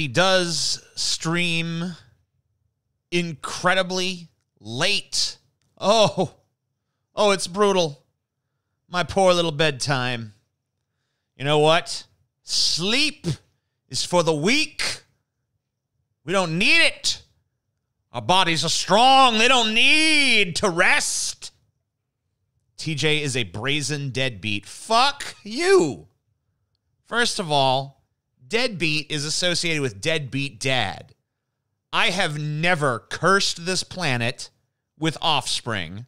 he does stream incredibly late. Oh, it's brutal. My poor little bedtime. You know what? Sleep is for the weak. We don't need it. Our bodies are strong. They don't need to rest. TJ is a brazen deadbeat. Fuck you. First of all, deadbeat is associated with deadbeat dad. I have never cursed this planet with offspring.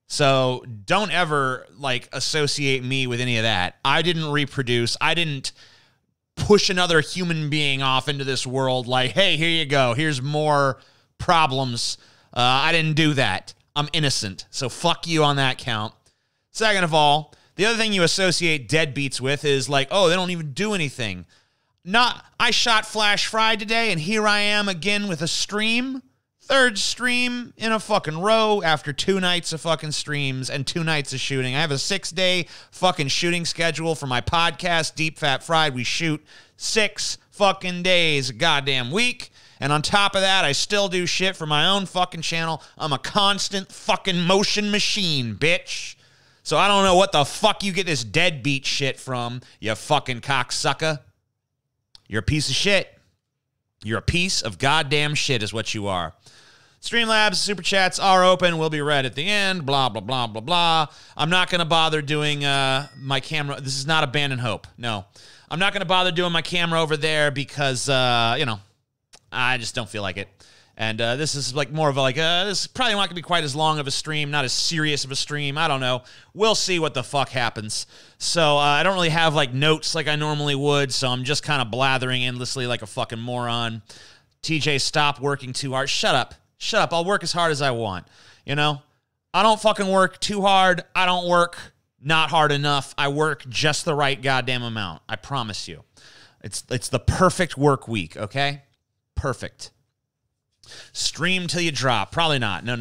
So don't ever, associate me with any of that. I didn't reproduce. I didn't push another human being off into this world like, hey, here you go. Here's more problems. I didn't do that. I'm innocent. So fuck you on that count. Second of all, the other thing you associate deadbeats with is they don't even do anything. I shot Flash Fried today, and here I am again with a stream. Third stream in a fucking row after 2 nights of fucking streams and 2 nights of shooting. I have a 6-day fucking shooting schedule for my podcast, Deep Fat Fried. We shoot 6 fucking days a goddamn week. And on top of that, I still do shit for my own fucking channel. I'm a constant fucking motion machine, bitch. So I don't know what the fuck you get this deadbeat shit from, you fucking cocksucker. You're a piece of shit. You're a piece of goddamn shit is what you are. Streamlabs, Super Chats are open. Will be read at the end. Blah, blah, blah, blah, blah. I'm not going to bother doing my camera. This is not Abandon Hope. No. I'm not going to bother doing my camera over there because, I just don't feel like it. And this is more of this is probably not going to be quite as long of a stream, not as serious of a stream. I don't know. We'll see what the fuck happens. So I don't really have notes like I normally would, so I'm just kind of blathering endlessly like a fucking moron. TJ, stop working too hard. Shut up. Shut up. I'll work as hard as I want. I don't fucking work too hard. I don't work not hard enough. I work just the right goddamn amount. I promise you. It's the perfect work week, okay? Perfect. Stream till you drop. Probably not. No.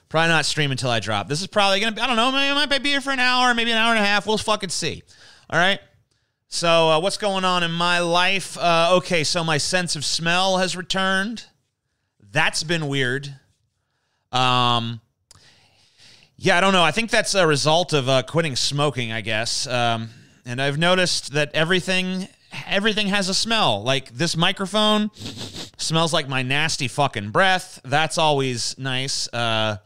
Probably not stream until I drop. This is probably going to be, I don't know, maybe I might be here for an hour, maybe an hour and a half. We'll fucking see. All right? So what's going on in my life? Okay, so my sense of smell has returned. That's been weird. Yeah, I don't know. I think that's a result of quitting smoking, I guess. And I've noticed that everything has a smell. Like this microphone smells like my nasty fucking breath. That's always nice. I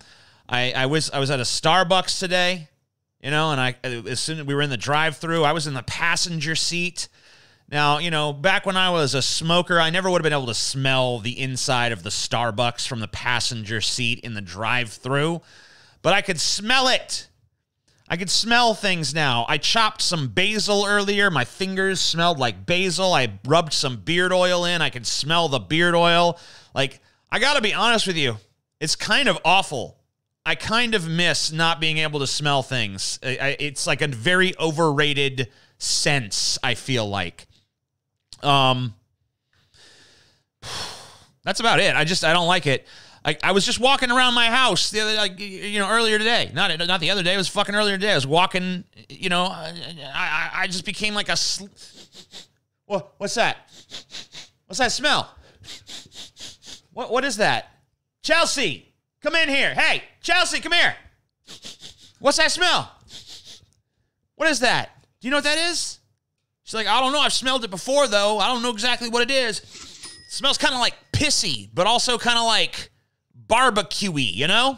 was at a Starbucks today, and as soon as we were in the drive-thru, I was in the passenger seat. Now, back when I was a smoker, I never would have been able to smell the inside of the Starbucks from the passenger seat in the drive-thru, but I could smell it. I can smell things now. I chopped some basil earlier. My fingers smelled like basil. I rubbed some beard oil in. I can smell the beard oil. I got to be honest with you. It's kind of awful. I kind of miss not being able to smell things. It's like a very overrated sense, I feel like. That's about it. I don't like it. I was just walking around my house the other, earlier today. Not the other day. It was fucking earlier today. I was walking. I just became like a. What's that? What's that smell? What is that? Chelsea, come in here. Hey, Chelsea, come here. What's that smell? What is that? Do you know what that is? She's like, I don't know. I've smelled it before though. I don't know exactly what it is. It smells kind of like pissy, but also kind of like barbecue-y,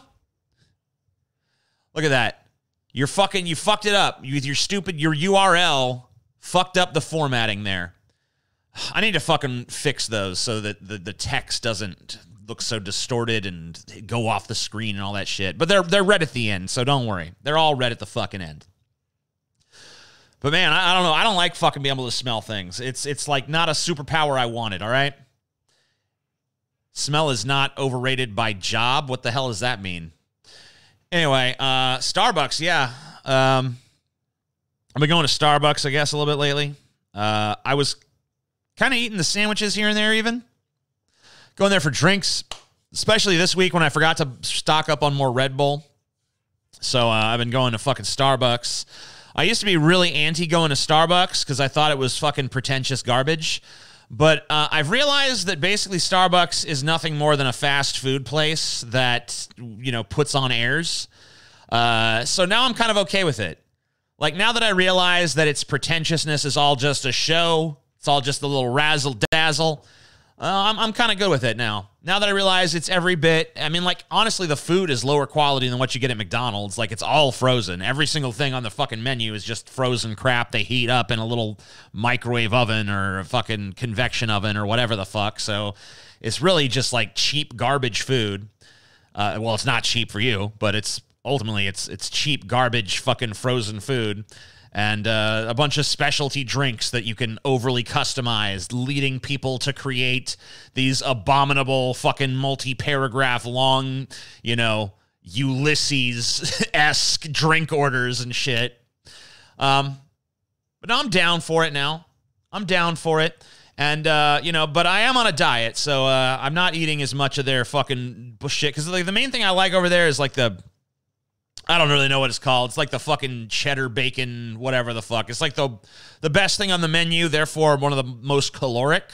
Look at that. You fucked it up with your URL fucked up the formatting there. I need to fucking fix those so that the text doesn't look so distorted and go off the screen and all that shit. But they're red at the end, so don't worry. They're all red at the fucking end. But man, I don't know. I don't like fucking being able to smell things. It's like not a superpower I wanted, all right? Smell is not overrated by job. What the hell does that mean? Anyway, Starbucks, yeah. I've been going to Starbucks, I guess, a little bit lately. I was kind of eating the sandwiches here and there even. Going there for drinks, especially this week when I forgot to stock up on more Red Bull. So I've been going to fucking Starbucks. I used to be really anti going to Starbucks because I thought it was fucking pretentious garbage. But I've realized that basically Starbucks is nothing more than a fast food place that, puts on airs. So now I'm kind of okay with it. Like, now that I realize that its pretentiousness is all just a show, it's all just a little razzle-dazzle, I'm kind of good with it now. Now that I realize it's every bit, I mean, like, honestly, the food is lower quality than what you get at McDonald's. Like, it's all frozen. Every single thing on the fucking menu is just frozen crap they heat up in a little microwave oven or a fucking convection oven or whatever the fuck. So it's really just, like, cheap garbage food. Well, it's not cheap for you, but it's ultimately it's cheap garbage fucking frozen food. And a bunch of specialty drinks that you can overly customize, leading people to create these abominable fucking multi-paragraph long, Ulysses-esque drink orders and shit. But no, I'm down for it now. I'm down for it. And, but I am on a diet, so I'm not eating as much of their fucking shit. Because the main thing I like over there is like I don't really know what it's called. It's like the fucking cheddar bacon, whatever the fuck. It's like the best thing on the menu, therefore one of the most caloric.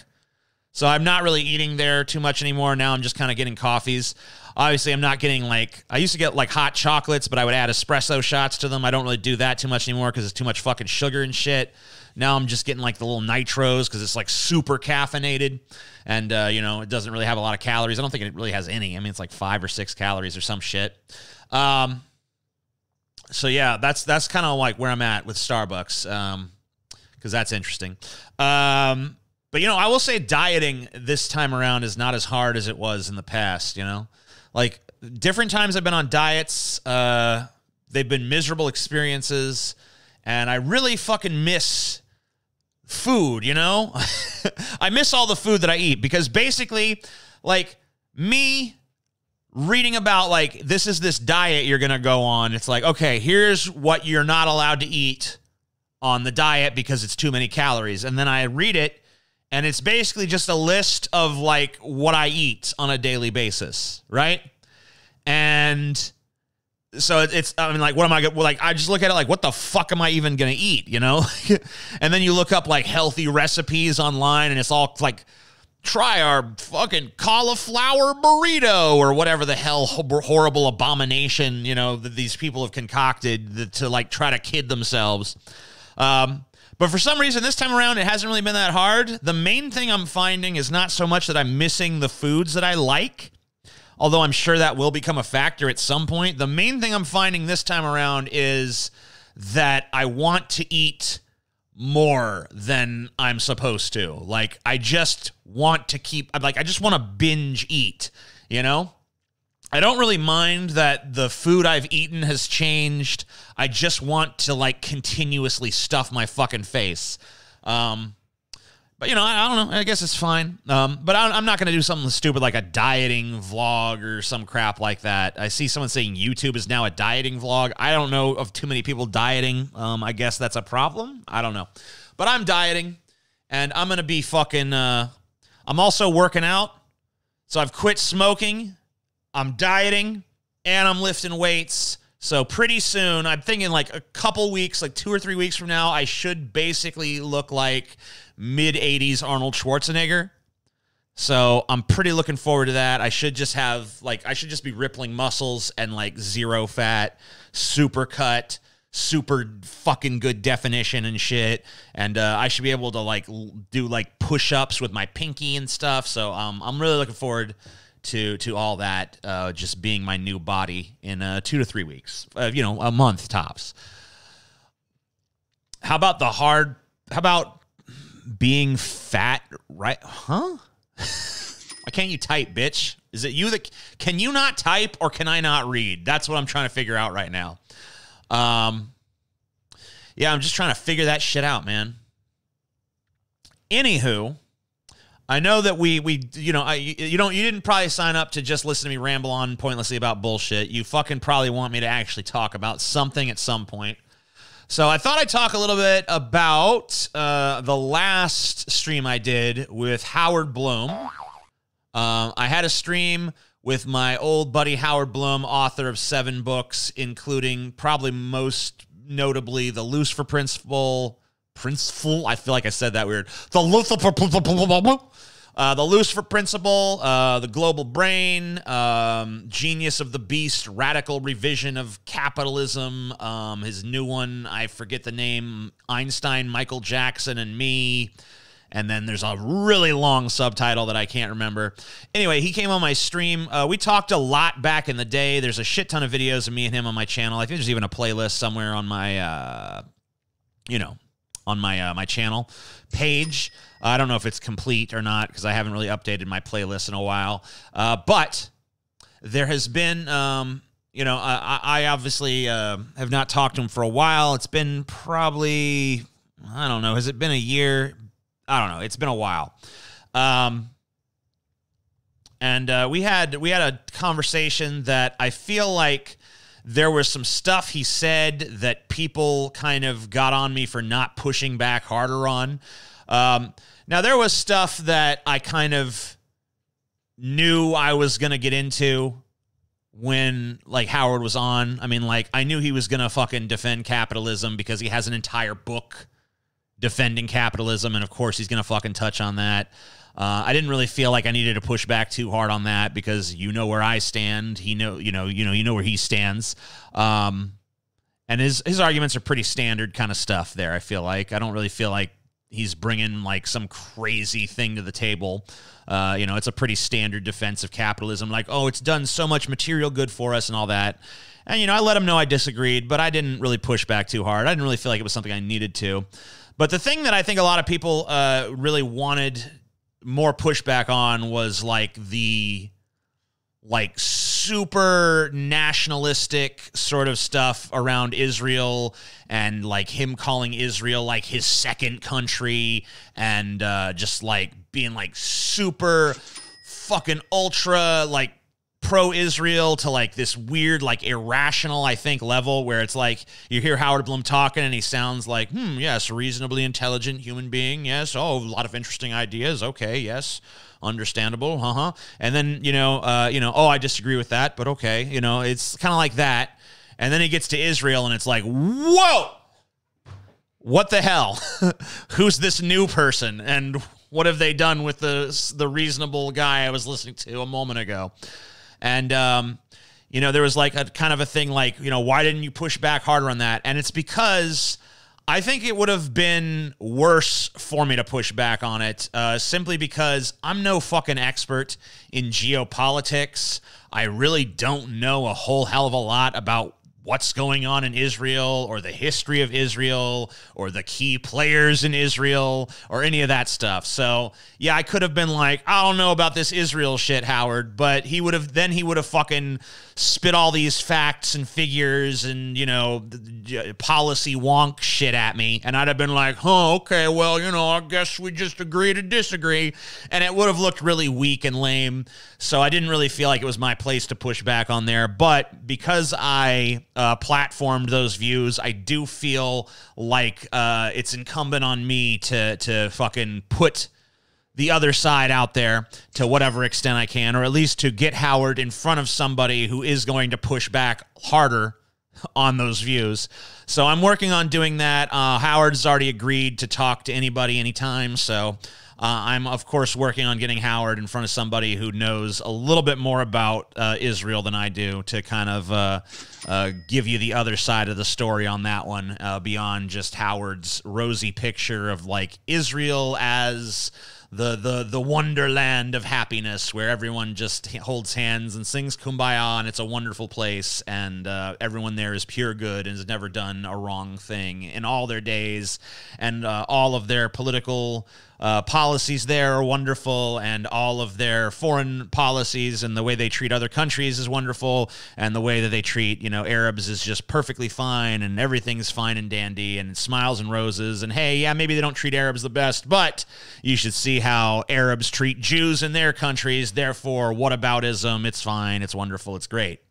So I'm not really eating there too much anymore. Now I'm just kind of getting coffees. Obviously, I'm not getting I used to get like hot chocolates, but I would add espresso shots to them. I don't really do that too much anymore because it's too much fucking sugar and shit. Now I'm just getting like the little nitros because it's like super caffeinated. And, it doesn't really have a lot of calories. I don't think it really has any. I mean, it's like 5 or 6 calories or some shit. So yeah, that's kind of like where I'm at with Starbucks, because that's interesting. But I will say dieting this time around is not as hard as it was in the past. Like different times I've been on diets, they've been miserable experiences, and I really fucking miss food. I miss all the food that I eat because basically, like me reading about this is this diet you're going to go on. It's like, okay, here's what you're not allowed to eat on the diet because it's too many calories. And then I read it and it's basically just a list of what I eat on a daily basis. Right. And so what am I going to, I just look at it what the fuck am I even going to eat? And then you look up healthy recipes online and it's all try our fucking cauliflower burrito or whatever the hell horrible abomination, that these people have concocted to try to kid themselves. But for some reason, this time around, it hasn't really been that hard. The main thing I'm finding is not so much that I'm missing the foods that I like, although I'm sure that will become a factor at some point. The main thing I'm finding this time around is that I want to eat more than I'm supposed to. I just want to I just want to binge eat, I don't really mind that the food I've eaten has changed. I just want to continuously stuff my fucking face. But, I don't know. I guess it's fine. But I'm not going to do something stupid like a dieting vlog or some crap like that. I see someone saying YouTube is now a dieting vlog. I don't know of too many people dieting. I guess that's a problem. I don't know. But I'm dieting, and I'm going to be fucking... I'm also working out. So I've quit smoking. I'm dieting, and I'm lifting weights. So pretty soon, I'm thinking a couple weeks, 2 or 3 weeks from now, I should basically look like mid-80s Arnold Schwarzenegger. So I'm pretty looking forward to that. I should just have, I should just be rippling muscles and, zero fat, super cut, super fucking good definition and shit. And I should be able to, do, push-ups with my pinky and stuff. So I'm really looking forward to all that, just being my new body in 2 to 3 weeks, a month tops. How about being fat, right? Huh? Why can't you type, bitch? Is it you that, can you not type or can I not read? That's what I'm trying to figure out right now. Yeah, I'm just trying to figure that shit out, man. Anywho, I know that you didn't probably sign up to just listen to me ramble on pointlessly about bullshit. You fucking probably want me to actually talk about something at some point. So I thought I'd talk a little bit about the last stream I did with Howard Bloom. I had a stream with my old buddy Howard Bloom, author of 7 books, including probably most notably The Lucifer Principle, principle. I feel like I said that weird. The Lucifer Principle, the Global Brain, Genius of the Beast, Radical Revision of Capitalism, his new one, I forget the name, Einstein, Michael Jackson, and Me. And then there's a really long subtitle that I can't remember. Anyway, he came on my stream. We talked a lot back in the day. There's a shit ton of videos of me and him on my channel. I think there's even a playlist somewhere on my, my channel page. I don't know if it's complete or not because I haven't really updated my playlist in a while. But there has been, I obviously have not talked to him for a while. It's been probably, I don't know, has it been a year? I don't know. It's been a while. And we had a conversation that I feel like there was some stuff he said that people kind of got on me for not pushing back harder on. Now, there was stuff that I kind of knew I was going to get into when, like, Howard was on. I mean, like, I knew he was going to fucking defend capitalism because he has an entire book defending capitalism, and of course he's going to fucking touch on that. I didn't really feel like I needed to push back too hard on that because you know where I stand. You know where he stands. And his arguments are pretty standard kind of stuff there, I feel like. I don't really feel like he's bringing like some crazy thing to the table. It's a pretty standard defense of capitalism. Like, oh, it's done so much material good for us and all that. And, I let him know I disagreed, but I didn't really push back too hard. I didn't really feel like it was something I needed to. But the thing that I think a lot of people really wanted more pushback on was like the super nationalistic sort of stuff around Israel and like him calling Israel like his second country and just like being like super fucking ultra like pro-Israel to like this weird like irrational I think level where it's like you hear Howard Bloom talking and he sounds like yes, a reasonably intelligent human being, yes, oh, a lot of interesting ideas, okay, yes, understandable, and then oh, I disagree with that, but okay, it's kind of like that. And then he gets to Israel and it's like, whoa, what the hell? Who's this new person and what have they done with the reasonable guy I was listening to a moment ago? And, there was like a kind of a thing like, why didn't you push back harder on that? And it's because I think it would have been worse for me to push back on it, simply because I'm no fucking expert in geopolitics. I really don't know a whole hell of a lot about what's going on in Israel or the history of Israel or the key players in Israel or any of that stuff. So, yeah, I could have been like, I don't know about this Israel shit, Howard, but he would have fucking spit all these facts and figures and, policy wonk shit at me. And I'd have been like, okay, well, I guess we just agree to disagree. And it would have looked really weak and lame. So I didn't really feel like it was my place to push back on there. But because I platformed those views, I do feel like it's incumbent on me to fucking put the other side out there to whatever extent I can, or at least to get Howard in front of somebody who is going to push back harder on those views. So I'm working on doing that. Howard's already agreed to talk to anybody anytime, so I'm, of course, working on getting Howard in front of somebody who knows a little bit more about Israel than I do to kind of give you the other side of the story on that one, beyond just Howard's rosy picture of, like, Israel as the wonderland of happiness where everyone just holds hands and sings Kumbaya and it's a wonderful place and everyone there is pure good and has never done a wrong thing in all their days, and all of their political policies there are wonderful, and all of their foreign policies and the way they treat other countries is wonderful, and the way that they treat Arabs is just perfectly fine, and everything's fine and dandy and smiles and roses. And hey, yeah, maybe they don't treat Arabs the best, but you should see how Arabs treat Jews in their countries, therefore whataboutism, it's fine, it's wonderful, it's great.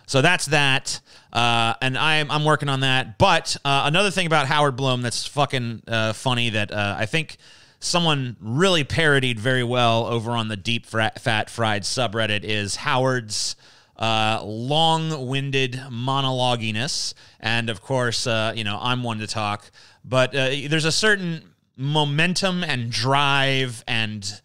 So that's that, and I'm working on that. But another thing about Howard Bloom that's fucking funny that I think someone really parodied very well over on the Deep Fat Fried subreddit is Howard's long-winded monologuiness. And, of course, I'm one to talk. But there's a certain momentum and drive and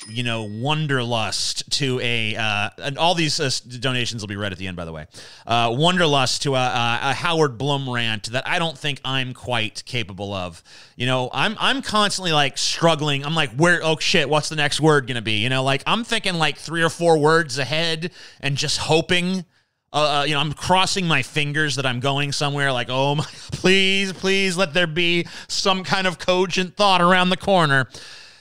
wanderlust to and all these donations will be read at the end, by the way. Wanderlust to a Howard Blum rant that I don't think I'm quite capable of. I'm constantly like struggling. I'm like, oh shit, what's the next word gonna be? I'm thinking like 3 or 4 words ahead and just hoping. I'm crossing my fingers that I'm going somewhere like, oh my, please let there be some kind of cogent thought around the corner.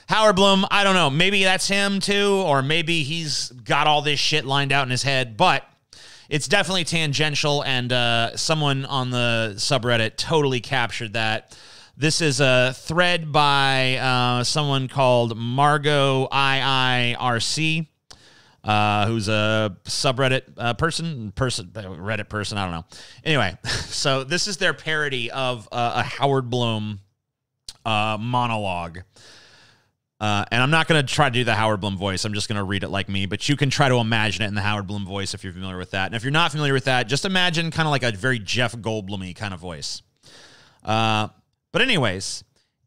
Howard Blum, I don't know. Maybe that's him too, or maybe he's got all this shit lined out in his head, but it's definitely tangential, and someone on the subreddit totally captured that. This is a thread by someone called Margot IIRC, who's a subreddit person, Reddit person, I don't know. Anyway, so this is their parody of a Howard Blum monologue. And I'm not going to try to do the Howard Blum voice. I'm just going to read it like me, but you can try to imagine it in the Howard Blum voice if you're familiar with that. And if you're not familiar with that, just imagine kind of like a very Jeff Goldblum-y kind of voice. But anyways,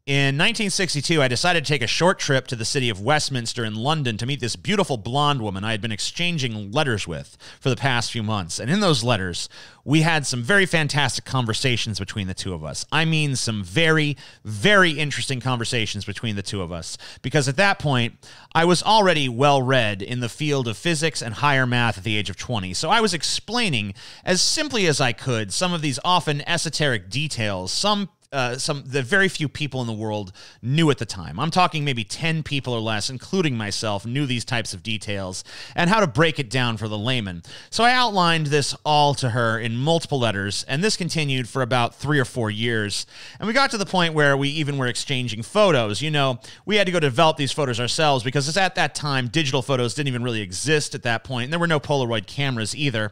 in 1962, I decided to take a short trip to the city of Westminster in London to meet this beautiful blonde woman I had been exchanging letters with for the past few months. And in those letters, we had some very fantastic conversations between the two of us. I mean, some very, very interesting conversations between the two of us. Because at that point, I was already well-read in the field of physics and higher math at the age of 20. So I was explaining, as simply as I could, some of these often esoteric details, some that very few people in the world knew at the time. I'm talking maybe 10 people or less, including myself, knew these types of details and how to break it down for the layman. So I outlined this all to her in multiple letters, and this continued for about 3 or 4 years. And we got to the point where we even were exchanging photos. We had to go develop these photos ourselves because at that time, digital photos didn't even really exist at that point, and there were no Polaroid cameras either.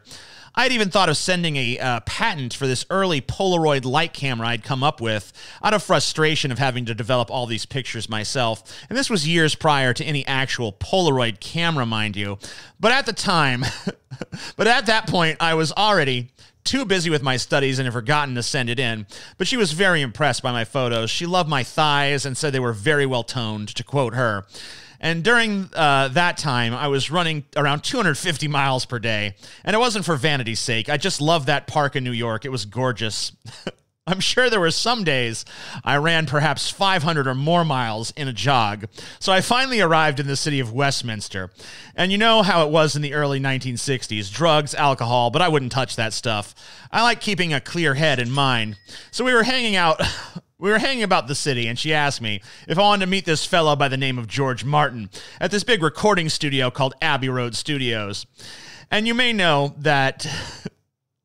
I'd even thought of sending a patent for this early Polaroid light camera I'd come up with out of frustration of having to develop all these pictures myself. And this was years prior to any actual Polaroid camera, mind you. But at that point, I was already too busy with my studies and had forgotten to send it in. But she was very impressed by my photos. She loved my thighs and said they were very well toned, to quote her. And during that time, I was running around 250 miles per day. And it wasn't for vanity's sake. I just loved that park in New York. It was gorgeous. I'm sure there were some days I ran perhaps 500 or more miles in a jog. So I finally arrived in the city of Westminster. And you know how it was in the early 1960s. Drugs, alcohol, but I wouldn't touch that stuff. I like keeping a clear head and mind. So we were hanging out... We were hanging about the city, and she asked me if I wanted to meet this fellow by the name of George Martin at this big recording studio called Abbey Road Studios. And you may know that...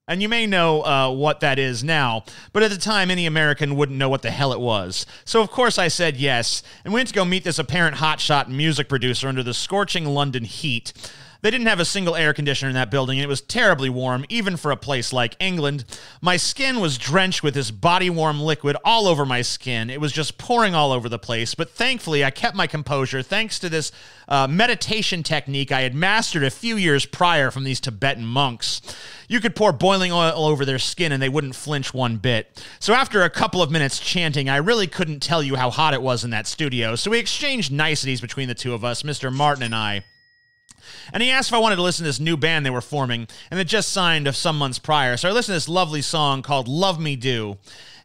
And you may know what that is now, but at the time, any American wouldn't know what the hell it was. So, of course, I said yes, and went to go meet this apparent hotshot music producer under the scorching London heat. They didn't have a single air conditioner in that building, and it was terribly warm, even for a place like England. My skin was drenched with this body-warm liquid all over my skin. It was just pouring all over the place, but thankfully, I kept my composure thanks to this meditation technique I had mastered a few years prior from these Tibetan monks. You could pour boiling oil over their skin and they wouldn't flinch one bit. So after a couple of minutes chanting, I really couldn't tell you how hot it was in that studio, so we exchanged niceties between the two of us, Mr. Martin and I. And he asked if I wanted to listen to this new band they were forming, and they just signed some months prior. So I listened to this lovely song called Love Me Do,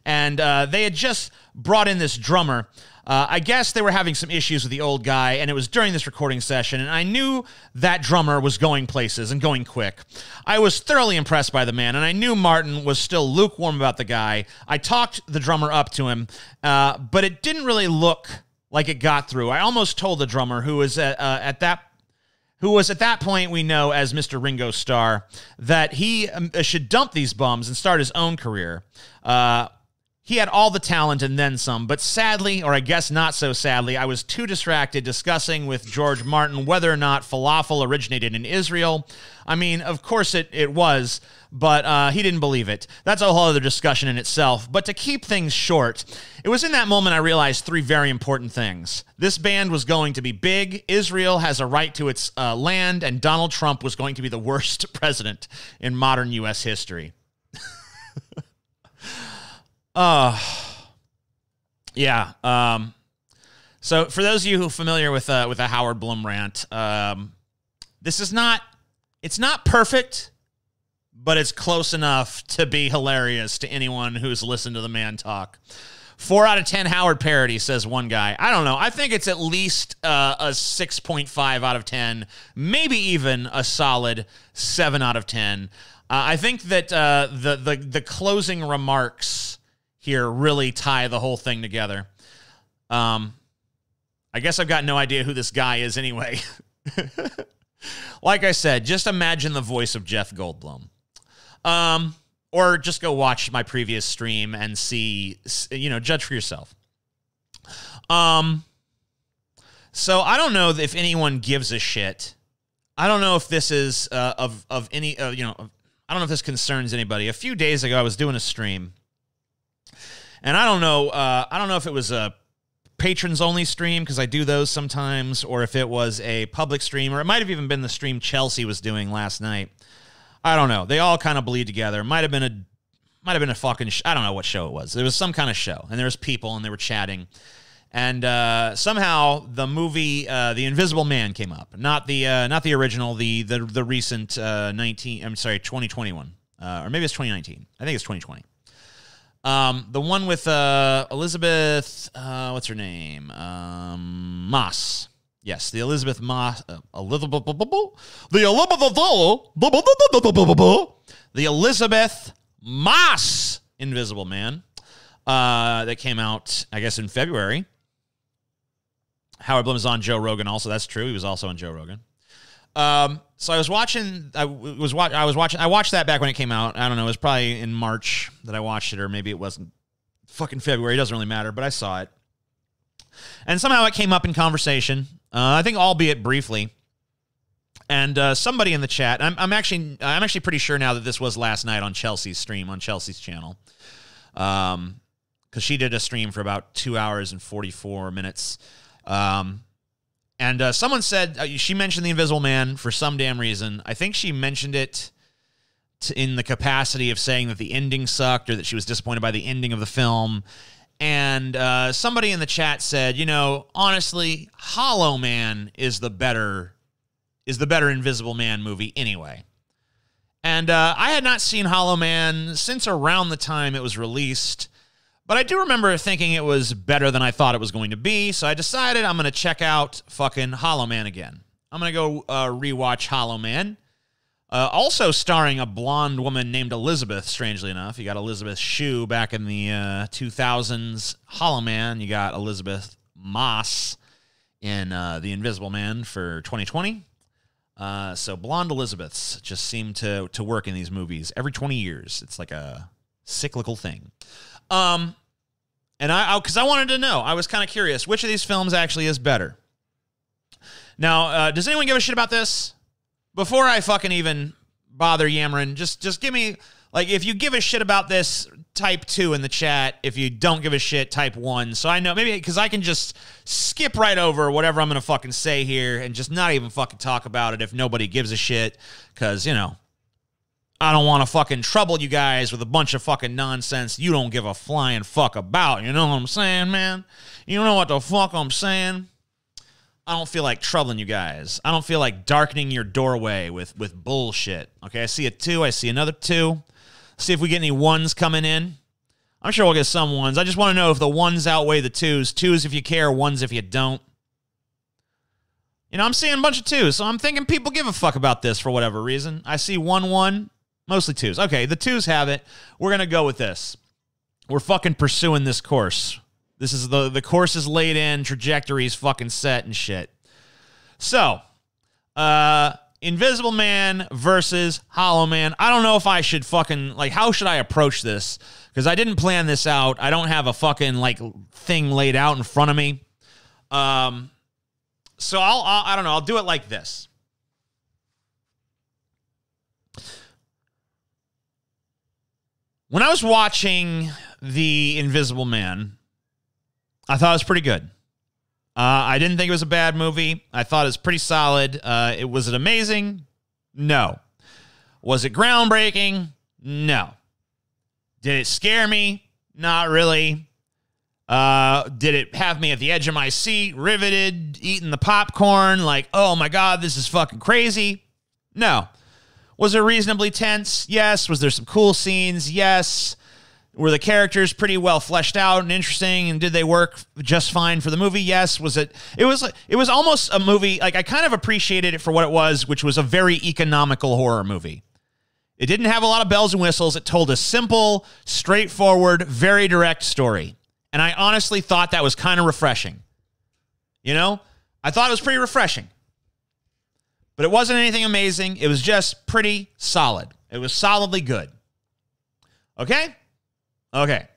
and they had just brought in this drummer. I guess they were having some issues with the old guy, and it was during this recording session, and I knew that drummer was going places and going quick. I was thoroughly impressed by the man, and I knew Martin was still lukewarm about the guy. I talked the drummer up to him, but it didn't really look like it got through. I almost told the drummer, who was at that point we know as Mr. Ringo Starr, that he should dump these bums and start his own career. He had all the talent and then some, but sadly, or I guess not so sadly, I was too distracted discussing with George Martin whether or not falafel originated in Israel. I mean, of course it was, but he didn't believe it. That's a whole other discussion in itself. But to keep things short, it was in that moment I realized three very important things. This band was going to be big, Israel has a right to its land, and Donald Trump was going to be the worst president in modern U.S. history. Yeah. So for those of you who are familiar with a Howard Bloom rant, this is not, it's not perfect, but it's close enough to be hilarious to anyone who's listened to the man talk. 4 out of 10 Howard parody, says one guy. I don't know. I think it's at least a 6.5 out of 10, maybe even a solid 7 out of 10. I think that the closing remarks here really tie the whole thing together. I guess I've got no idea who this guy is anyway. Like I said, just imagine the voice of Jeff Goldblum. Or just go watch my previous stream and see, judge for yourself. So I don't know if anyone gives a shit. I don't know if this is of any, I don't know if this concerns anybody. A few days ago, I was doing a stream. And I don't know if it was a patrons-only stream, because I do those sometimes, or if it was a public stream, or it might have even been the stream Chelsea was doing last night. I don't know. They all kind of bleed together. Might have been a fucking, I don't know what show it was. It was some kind of show, and there was people, and they were chatting. And somehow the movie The Invisible Man came up. Not the original, the recent 2021. Or maybe it's 2019. I think it's 2020. The one with Elizabeth, what's her name? Moss. Yes, the Elizabeth Moss. The Elizabeth Moss Invisible Man. That came out, I guess, in February. Howard Bloom is on Joe Rogan also. That's true. He was also on Joe Rogan. So I was watching. I watched that back when it came out. I don't know. It was probably in March that I watched it, or maybe it wasn't fucking February. It doesn't really matter. But I saw it, and somehow it came up in conversation. I think, albeit briefly. And somebody in the chat. I'm actually pretty sure now that this was last night on Chelsea's stream on Chelsea's channel, because she did a stream for about 2 hours and 44 minutes. And someone said, she mentioned The Invisible Man for some damn reason. I think she mentioned it in the capacity of saying that the ending sucked, or that she was disappointed by the ending of the film. And somebody in the chat said, honestly, Hollow Man is the better Invisible Man movie anyway. And I had not seen Hollow Man since around the time it was released. But I do remember thinking it was better than I thought it was going to be, so I decided I'm going to check out fucking Hollow Man again. I'm going to go rewatch Hollow Man. Also starring a blonde woman named Elizabeth, strangely enough. You got Elizabeth Shue back in the 2000s Hollow Man. You got Elizabeth Moss in The Invisible Man for 2020. So blonde Elizabeths just seem to work in these movies every 20 years. It's like a cyclical thing. And because I wanted to know, I was kind of curious, which of these films actually is better? Now, does anyone give a shit about this? Before I fucking even bother yammering, just give me, like, if you give a shit about this, type 2 in the chat. If you don't give a shit, type 1. So I know, maybe, because I can just skip right over whatever I'm going to fucking say here and just not even fucking talk about it if nobody gives a shit, because, I don't want to fucking trouble you guys with a bunch of fucking nonsense you don't give a flying fuck about. You know what I'm saying, man? You know what the fuck I'm saying? I don't feel like troubling you guys. I don't feel like darkening your doorway with bullshit. Okay, I see a 2. I see another 2. See if we get any 1s coming in. I'm sure we'll get some 1s. I just want to know if the 1s outweigh the 2s. 2s if you care, 1s if you don't. I'm seeing a bunch of 2s, so I'm thinking people give a fuck about this for whatever reason. I see 1-1. Mostly 2s. Okay, the 2s have it. We're going to go with this. We're fucking pursuing this course. This is the course is laid in, trajectory's fucking set and shit. So, Invisible Man versus Hollow Man. I don't know if I should fucking, like, how should I approach this? Because I didn't plan this out. I don't have a fucking, like, thing laid out in front of me. So I don't know. I'll do it like this. When I was watching The Invisible Man, I thought it was pretty good. I didn't think it was a bad movie. I thought it was pretty solid. Was it amazing? No. Was it groundbreaking? No. Did it scare me? Not really. Did it have me at the edge of my seat, riveted, eating the popcorn, like, oh my God, this is fucking crazy? No. Was it reasonably tense? Yes. Was there some cool scenes? Yes. Were the characters pretty well fleshed out and interesting, and did they work just fine for the movie? Yes. Was it? It was almost a movie, like, I kind of appreciated it for what it was, which was a very economical horror movie. It didn't have a lot of bells and whistles. It told a simple, straightforward, very direct story. And I honestly thought that was kind of refreshing. You know? I thought it was pretty refreshing. But it wasn't anything amazing. It was just pretty solid. It was solidly good. Okay? Okay.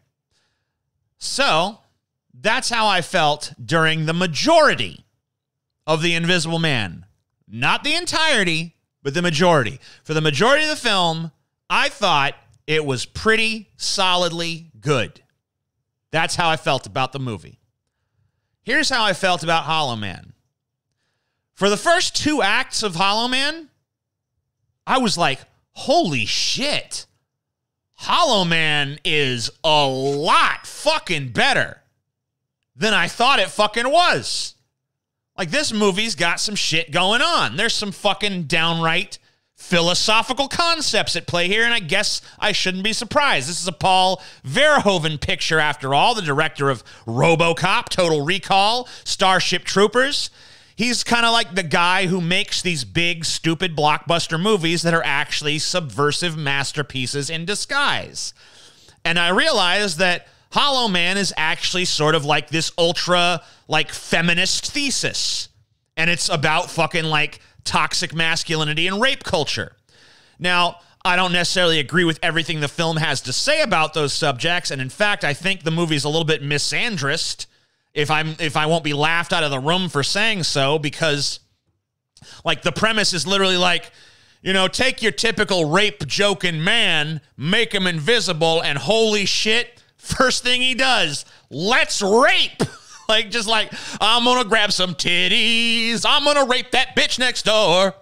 So, that's how I felt during the majority of The Invisible Man. Not the entirety, but the majority. For the majority of the film, I thought it was pretty solidly good. That's how I felt about the movie. Here's how I felt about Hollow Man. For the first 2 acts of Hollow Man, I was like, holy shit. Hollow Man is a lot fucking better than I thought it fucking was. Like, this movie's got some shit going on. There's some fucking downright philosophical concepts at play here, and I guess I shouldn't be surprised. This is a Paul Verhoeven picture, after all, the director of RoboCop, Total Recall, Starship Troopers. He's kind of like the guy who makes these big, stupid blockbuster movies that are actually subversive masterpieces in disguise. And I realized that Hollow Man is actually sort of like this ultra, like, feminist thesis. And it's about fucking, like, toxic masculinity and rape culture. Now, I don't necessarily agree with everything the film has to say about those subjects, and in fact, I think the movie's a little bit misandrist, if I won't be laughed out of the room for saying so, because, like, the premise is literally like, you know, take your typical rape-joking man, make him invisible, and holy shit, first thing he does, let's rape! Like, just like, I'm gonna grab some titties, I'm gonna rape that bitch next door.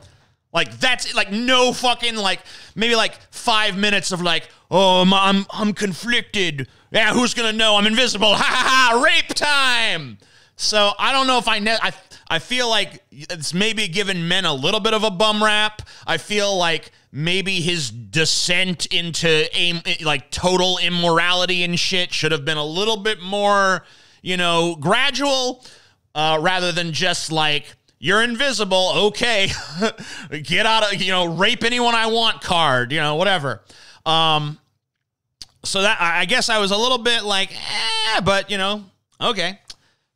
Like, that's, like, no fucking, like, maybe, like, 5 minutes of, like, oh, I'm conflicted. Yeah, who's gonna know? I'm invisible. Ha ha ha, rape time! So, I don't know if I feel like it's maybe giving men a little bit of a bum rap. I feel like maybe his descent into, like, total immorality and shit should have been a little bit more, you know, gradual, rather than just like, you're invisible, okay, get out of, you know, rape anyone I want card, you know, whatever. So that, I guess I was a little bit like, but, you know, okay.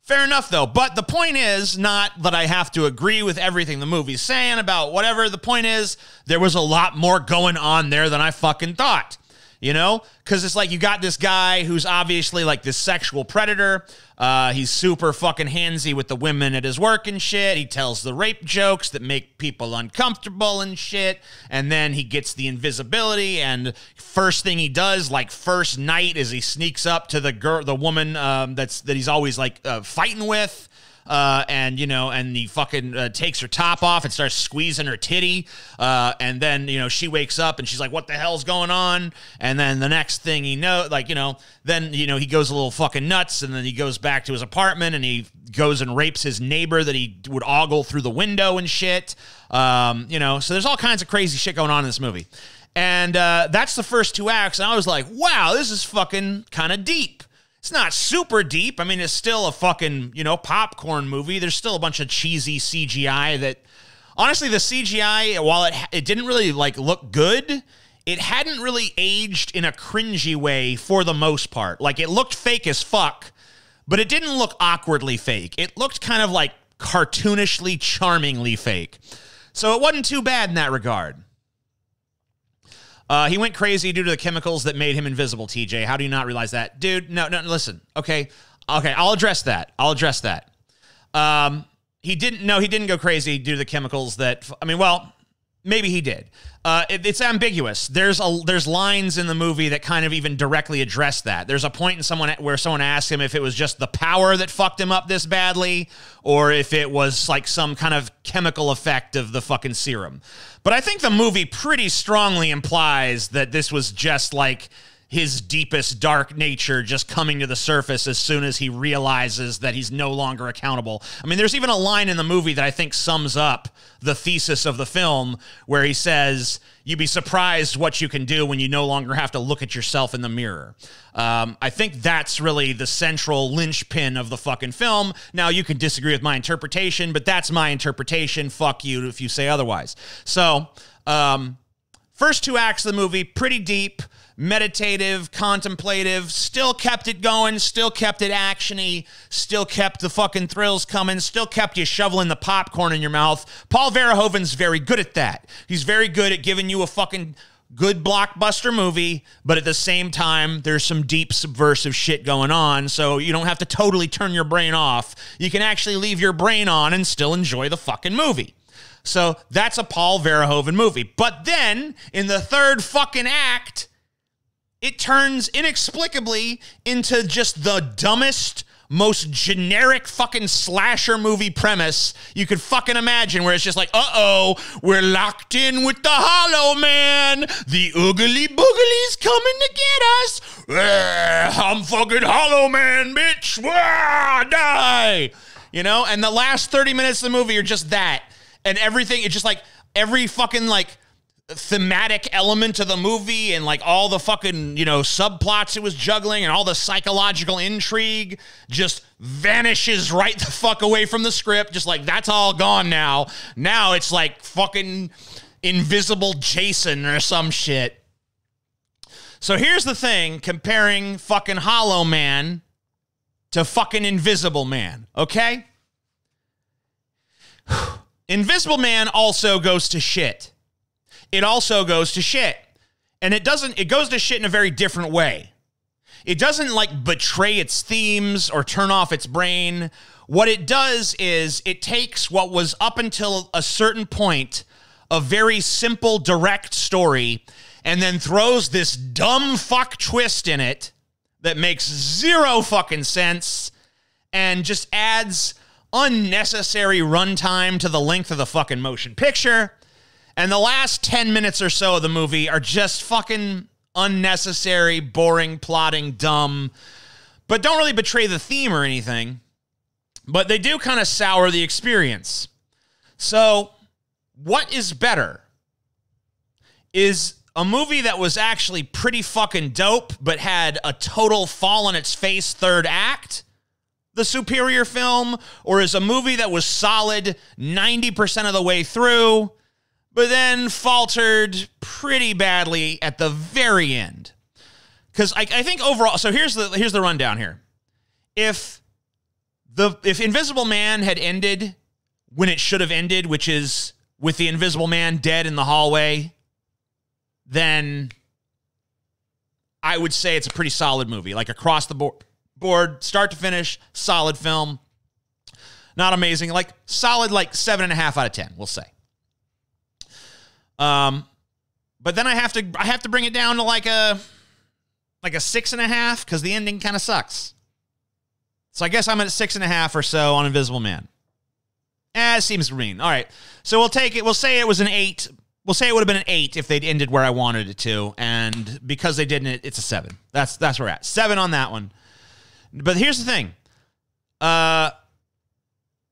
Fair enough, though. But the point is not that I have to agree with everything the movie's saying about whatever. The point is, there was a lot more going on there than I fucking thought. You know? Because it's like, you got this guy who's obviously like this sexual predator. He's super fucking handsy with the women at his work and shit. He tells the rape jokes that make people uncomfortable and shit. And then he gets the invisibility. And first thing he does, like first night, is he sneaks up to the woman that he's always like fighting with. And, you know, and he fucking takes her top off and starts squeezing her titty. And then, you know, she wakes up and she's like, what the hell's going on? And then the next thing he knows, like, you know, then, you know, he goes a little fucking nuts, and then he goes back to his apartment and he goes and rapes his neighbor that he would ogle through the window and shit. You know, so there's all kinds of crazy shit going on in this movie. And that's the first 2 acts. And I was like, wow, this is fucking kind of deep. It's not super deep. I mean, it's still a fucking, you know, popcorn movie. There's still a bunch of cheesy CGI that, honestly, the CGI, while it didn't really, like, look good, it hadn't really aged in a cringy way for the most part. Like, it looked fake as fuck, but it didn't look awkwardly fake. It looked kind of, like, cartoonishly, charmingly fake. So it wasn't too bad in that regard. He went crazy due to the chemicals that made him invisible, TJ. How do you not realize that? Dude, no, listen. Okay, I'll address that. He didn't go crazy due to the chemicals that, I mean, well, maybe he did. It's ambiguous. There's lines in the movie that kind of even directly address that. There's a point where someone asks him if it was just the power that fucked him up this badly, or if it was like some kind of chemical effect of the fucking serum. But I think the movie pretty strongly implies that this was just like his deepest dark nature just coming to the surface as soon as he realizes that he's no longer accountable. I mean, there's even a line in the movie that I think sums up the thesis of the film where he says, "You'd be surprised what you can do when you no longer have to look at yourself in the mirror." I think that's really the central linchpin of the fucking film. Now, you can disagree with my interpretation, but that's my interpretation. Fuck you if you say otherwise. So, first 2 acts of the movie, pretty deep, meditative, contemplative, still kept it going, still kept it actiony, still kept the fucking thrills coming, still kept you shoveling the popcorn in your mouth. Paul Verhoeven's very good at that. He's very good at giving you a fucking good blockbuster movie, but at the same time, there's some deep subversive shit going on, so you don't have to totally turn your brain off. You can actually leave your brain on and still enjoy the fucking movie. So that's a Paul Verhoeven movie. But then, in the third fucking act, it turns inexplicably into just the dumbest, most generic fucking slasher movie premise you could fucking imagine, where it's just like, uh-oh, we're locked in with the Hollow Man. The oogly boogly's coming to get us. I'm fucking Hollow Man, bitch. Die. You know? And the last 30 minutes of the movie are just that. And everything, it's just like every fucking like thematic element of the movie and like all the fucking, you know, subplots it was juggling and all the psychological intrigue just vanishes right the fuck away from the script. Just like, that's all gone now. Now it's like fucking Invisible Jason or some shit. So here's the thing, comparing fucking Hollow Man to fucking Invisible Man, okay? Invisible Man also goes to shit. It also goes to shit. And it goes to shit in a very different way. It doesn't like betray its themes or turn off its brain. What it does is it takes what was up until a certain point a very simple, direct story and then throws this dumb fuck twist in it that makes zero fucking sense and just adds unnecessary runtime to the length of the fucking motion picture. And the last 10 minutes or so of the movie are just fucking unnecessary, boring, plotting, dumb, but don't really betray the theme or anything. But they do kind of sour the experience. So, what is better? Is a movie that was actually pretty fucking dope, but had a total fall on its face third act the superior film? Or is a movie that was solid 90% of the way through, but then faltered pretty badly at the very end? Because I think overall, so here's the rundown here. If Invisible Man had ended when it should have ended, which is with the Invisible Man dead in the hallway, then I would say it's a pretty solid movie, like across the board, start to finish, solid film. Not amazing, like solid, like 7.5 out of 10, we'll say. But then I have to bring it down to like a 6.5 because the ending kind of sucks. So I guess I'm at 6.5 or so on Invisible Man. It seems mean. All right, so we'll take it. We'll say it was an 8. We'll say it would have been an 8 if they'd ended where I wanted it to, and because they didn't, it's a 7. That's where we're at. 7 on that one. But here's the thing.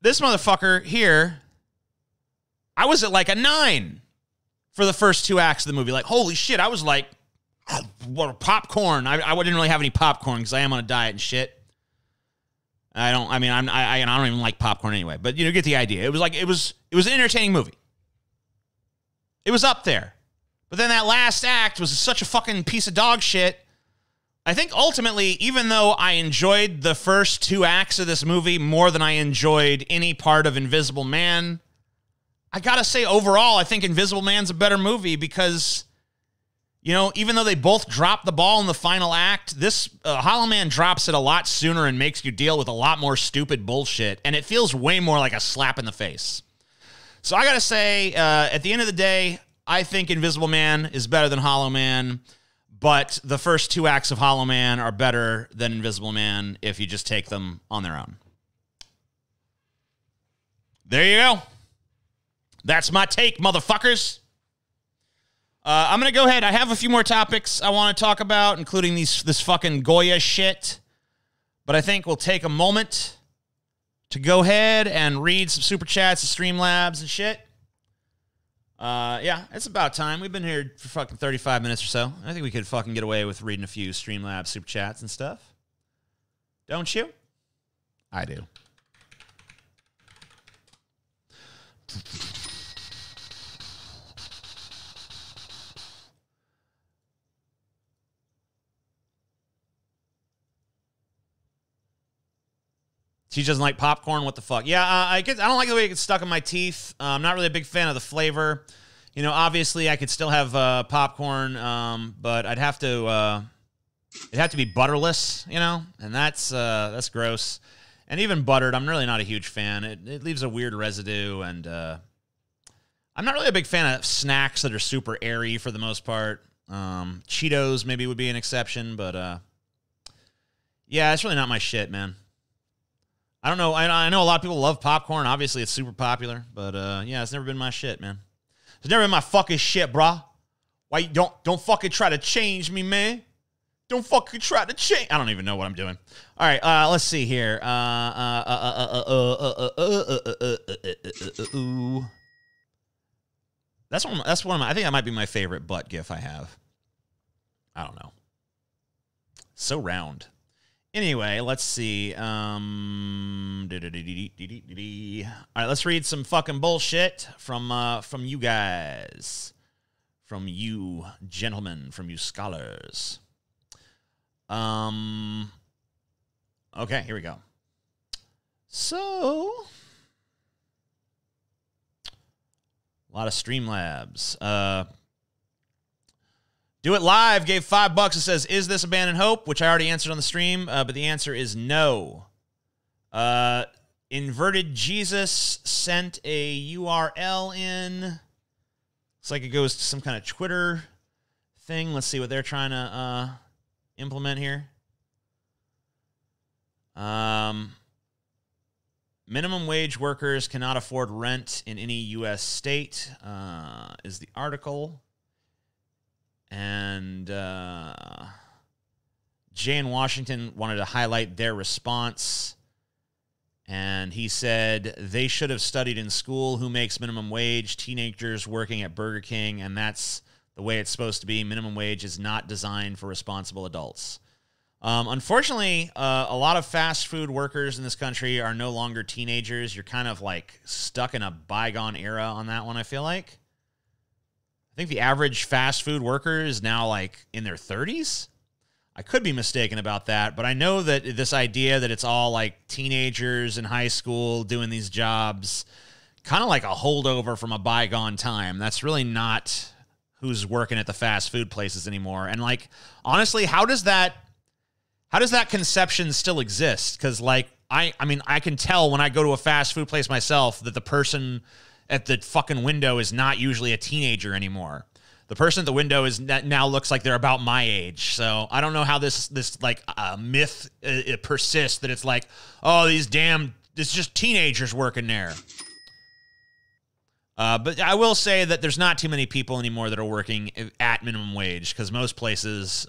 This motherfucker here, I was at like a 9 for the first 2 acts of the movie. Like, holy shit, I was like, what, popcorn. I didn't really have any popcorn because I am on a diet and shit. I don't even like popcorn anyway, but you know, get the idea. It was an entertaining movie. It was up there. But then that last act was such a fucking piece of dog shit. I think ultimately, even though I enjoyed the first 2 acts of this movie more than I enjoyed any part of Invisible Man, I gotta say, overall, I think Invisible Man's a better movie because, you know, even though they both drop the ball in the final act, this Hollow Man drops it a lot sooner and makes you deal with a lot more stupid bullshit, and it feels way more like a slap in the face. So I gotta say, at the end of the day, I think Invisible Man is better than Hollow Man, but the first 2 acts of Hollow Man are better than Invisible Man if you just take them on their own. There you go. That's my take, motherfuckers. I'm going to go ahead. I have a few more topics I want to talk about, including this fucking Goya shit. But I think we'll take a moment to go ahead and read some super chats and Streamlabs and shit. Yeah, it's about time. We've been here for fucking 35 minutes or so. I think we could fucking get away with reading a few Streamlabs super chats and stuff. Don't you? I do. She doesn't like popcorn. What the fuck? Yeah, I don't like the way it gets stuck in my teeth. I'm not really a big fan of the flavor. You know, obviously I could still have popcorn, but I'd have to. It'd have to be butterless, you know, and that's gross. And even buttered, I'm really not a huge fan. It leaves a weird residue, and I'm not really a big fan of snacks that are super airy for the most part. Cheetos maybe would be an exception, but yeah, it's really not my shit, man. I don't know. I know a lot of people love popcorn. Obviously, it's super popular, but yeah, it's never been my shit, man. It's never been my fucking shit, brah. Why you don't fucking try to change me, man? Don't fucking try to change. I don't even know what I'm doing. All right, let's see here. That's one of my. I think that might be my favorite butt gif I have. I don't know. So round. Anyway, let's see. All right, let's read some fucking bullshit from you guys, from you gentlemen, from you scholars. Okay, here we go. So, a lot of Streamlabs. Do It Live gave $5 and says, is this Abandon Hope? Which I already answered on the stream, but the answer is no. Inverted Jesus sent a URL in. Looks like it goes to some kind of Twitter thing. Let's see what they're trying to implement here. Minimum wage workers cannot afford rent in any U.S. state, is the article. And Jay in Washington wanted to highlight their response. And he said, they should have studied in school who makes minimum wage, teenagers working at Burger King, and that's the way it's supposed to be. Minimum wage is not designed for responsible adults. Unfortunately, a lot of fast food workers in this country are no longer teenagers. You're kind of like stuck in a bygone era on that one, I feel like. I think the average fast food worker is now like in their 30s. I could be mistaken about that, but I know that this idea that it's all like teenagers in high school doing these jobs, kind of like a holdover from a bygone time. That's really not who's working at the fast food places anymore. And like, honestly, how does that conception still exist? Because like, I mean, I can tell when I go to a fast food place myself that the person at the fucking window is not usually a teenager anymore. The person at the window now looks like they're about my age. So I don't know how this like myth it persists that it's like, oh, it's just teenagers working there. But I will say that there's not too many people anymore that are working at minimum wage because most places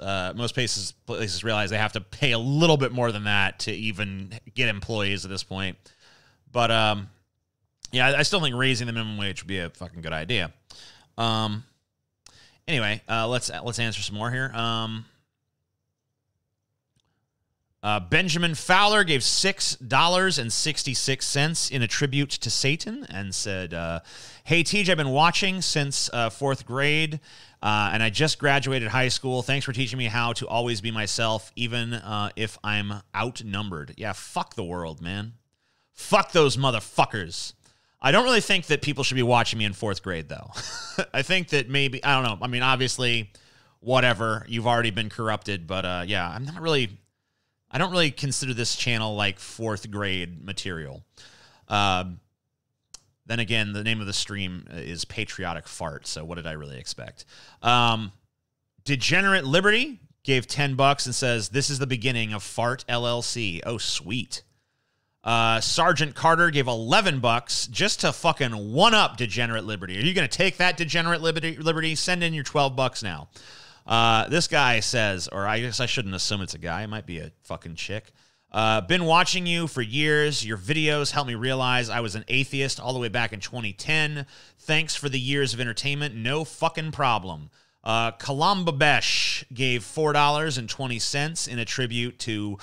realize they have to pay a little bit more than that to even get employees at this point. But yeah, I still think raising the minimum wage would be a fucking good idea. Anyway, let's answer some more here. Benjamin Fowler gave $6.66 in a tribute to Satan and said, hey, TJ, I've been watching since 4th grade, and I just graduated high school. Thanks for teaching me how to always be myself, even if I'm outnumbered. Yeah, fuck the world, man. Fuck those motherfuckers. I don't really think that people should be watching me in 4th grade, though. I think that maybe, I don't know. I mean, obviously, whatever. You've already been corrupted, but yeah, I don't really consider this channel like 4th grade material. Then again, the name of the stream is Patriotic Fart, so what did I really expect? Degenerate Liberty gave $10 and says, this is the beginning of Fart LLC. Oh, sweet. Sergeant Carter gave $11 just to fucking one-up Degenerate Liberty. Are you going to take that, Degenerate Liberty? Send in your $12 now. This guy says, or I guess I shouldn't assume it's a guy. It might be a fucking chick. Been watching you for years. Your videos helped me realize I was an atheist all the way back in 2010. Thanks for the years of entertainment. No fucking problem. Kalambabesh gave $4.20 in a tribute to...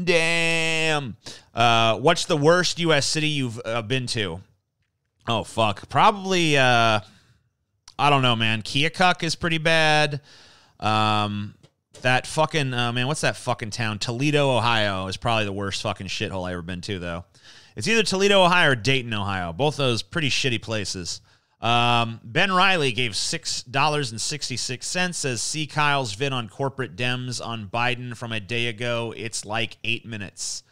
Damn. What's the worst U.S. city you've been to? Oh, fuck. Probably, I don't know, man. Keokuk is pretty bad. That fucking, man, what's that fucking town? Toledo, Ohio is probably the worst fucking shithole I ever been to, though. It's either Toledo, Ohio or Dayton, Ohio. Both those pretty shitty places. Ben Riley gave $6.66, says, see Kyle's vid on corporate Dems on Biden from a day ago. It's like 8 minutes.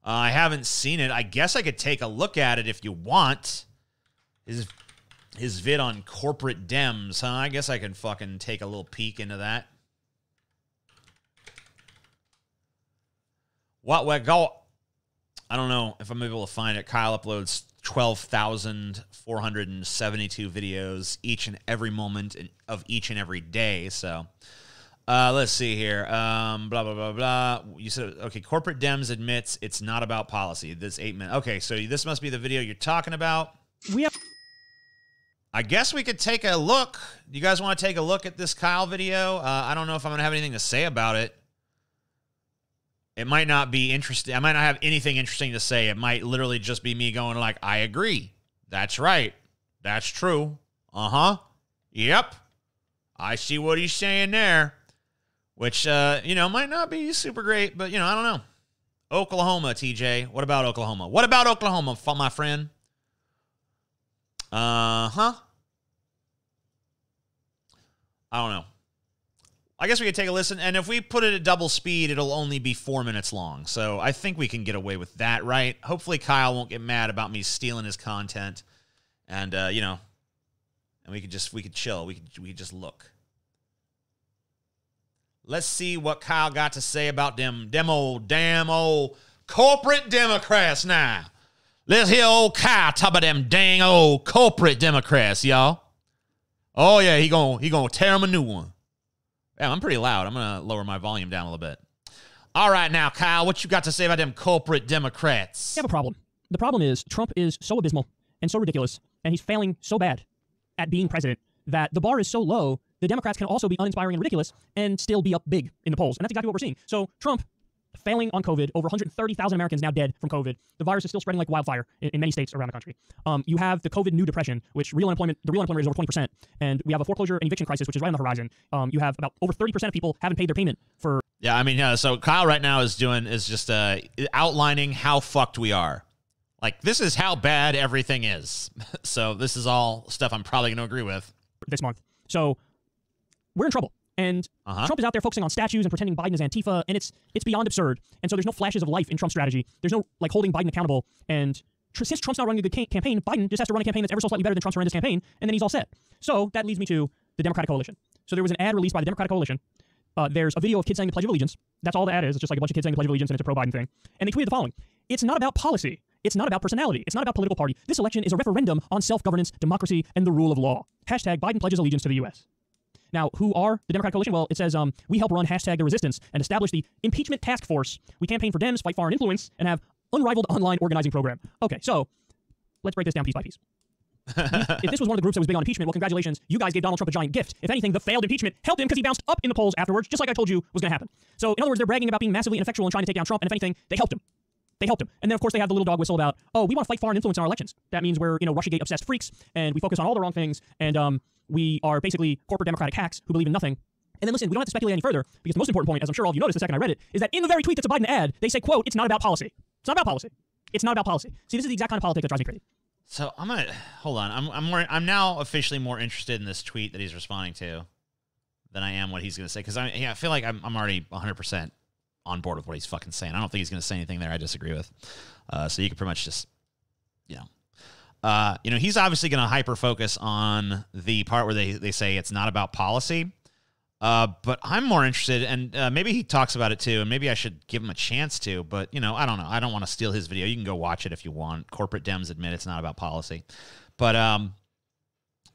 I haven't seen it. I guess I could take a look at it if you want. His vid on corporate Dems, huh? I guess I can fucking take a little peek into that. What go? I don't know if I'm able to find it. Kyle uploads 12,472 videos each and every moment of each and every day. So let's see here. Blah, blah, blah, blah. You said, okay, corporate Dems admits it's not about policy. This 8 minutes. Okay, so this must be the video you're talking about. I guess we could take a look. You guys want to take a look at this Kyle video? I don't know if I'm going to have anything to say about it. It might not be interesting. I might not have anything interesting to say. It might literally just be me going like, I agree. That's right. That's true. Uh-huh. Yep. I see what he's saying there. Which, you know, might not be super great, but, you know, I don't know. Oklahoma, TJ. What about Oklahoma? What about Oklahoma, my friend? Uh-huh. I don't know. I guess we could take a listen, and if we put it at double speed, it'll only be 4 minutes long. So I think we can get away with that, right? Hopefully Kyle won't get mad about me stealing his content. And, you know, and we could chill. We could just look. Let's see what Kyle got to say about them damn old corporate Democrats now. Let's hear old Kyle talk about them dang old corporate Democrats, y'all. Oh, yeah, he gonna tear him a new one. Yeah, I'm pretty loud. I'm going to lower my volume down a little bit. All right, now, Kyle, what you got to say about them corporate Democrats? I have a problem. The problem is Trump is so abysmal and so ridiculous, and he's failing so bad at being president that the bar is so low, the Democrats can also be uninspiring and ridiculous and still be up big in the polls. And that's exactly what we're seeing. So Trump failing on COVID, over 130,000 Americans now dead from COVID. The virus is still spreading like wildfire in many states around the country. You have the COVID new depression, which the real unemployment rate is over 20%. And we have a foreclosure and eviction crisis, which is right on the horizon. You have about over 30% of people haven't paid their payment for... Yeah, I mean, so Kyle right now is just outlining how fucked we are. Like, this is how bad everything is. So this is all stuff I'm probably going to agree with. This month. So we're in trouble. And Trump is out there focusing on statues and pretending Biden is Antifa, and it's beyond absurd. And so there's no flashes of life in Trump's strategy. There's no, like, holding Biden accountable. And since Trump's not running a good campaign, Biden just has to run a campaign that's ever so slightly better than Trump's horrendous campaign, and then he's all set. So that leads me to the Democratic Coalition. So there was an ad released by the Democratic Coalition. There's a video of kids saying the Pledge of Allegiance. That's all the ad is. It's just like a bunch of kids saying the Pledge of Allegiance, and it's a pro-Biden thing. And they tweeted the following. It's not about policy. It's not about personality. It's not about political party. This election is a referendum on self-governance, democracy, and the rule of law. Hashtag Biden pledges allegiance to the U.S. Now, who are the Democratic Coalition? Well, it says, we help run hashtag the resistance and establish the impeachment task force. We campaign for Dems, fight foreign influence, and have unrivaled online organizing program. Okay, so let's break this down piece by piece. If this was one of the groups that was big on impeachment, well, congratulations. You guys gave Donald Trump a giant gift. If anything, the failed impeachment helped him because he bounced up in the polls afterwards, just like I told you was going to happen. So, in other words, they're bragging about being massively ineffectual and trying to take down Trump, and if anything, they helped him. They helped him. And then, of course, they have the little dog whistle about, oh, we want to fight foreign influence in our elections. That means we're, Russiagate-obsessed freaks, and we focus on all the wrong things, and we are basically corporate Democratic hacks who believe in nothing. And then listen, we don't have to speculate any further, because the most important point, as I'm sure all of you noticed the second I read it, is that in the very tweet that's a Biden ad, they say, quote, it's not about policy. It's not about policy. It's not about policy. See, this is the exact kind of politics that drives me crazy. So I'm gonna hold on. I'm now officially more interested in this tweet that he's responding to than I am what he's gonna say, because I feel like I'm already 100% on board with what he's fucking saying. I don't think he's gonna say anything there I disagree with. So you can pretty much just, he's obviously gonna hyper focus on the part where they say it's not about policy. But I'm more interested, and maybe he talks about it too, and maybe I should give him a chance to, but, I don't know. I don't want to steal his video. You can go watch it if you want. Corporate Dems admit it's not about policy. But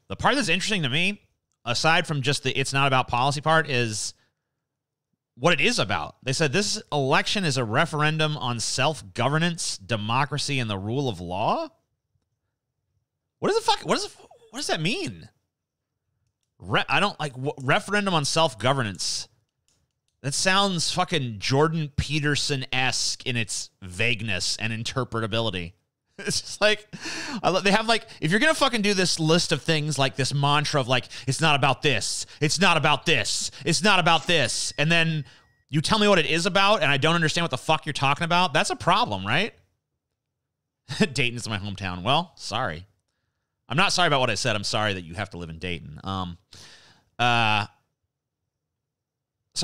the part that's interesting to me, aside from just the it's not about policy part, is what it is about. They said this election is a referendum on self-governance, democracy, and the rule of law? What does that mean? I don't like referendum on self-governance. That sounds fucking Jordan Peterson-esque in its vagueness and interpretability. It's just like, they have like, if you're going to fucking do this list of things, like this mantra of like, it's not about this, it's not about this, it's not about this, and then you tell me what it is about and I don't understand what the fuck you're talking about, that's a problem, right? Dayton is my hometown. Well, sorry. I'm not sorry about what I said. I'm sorry that you have to live in Dayton. So, I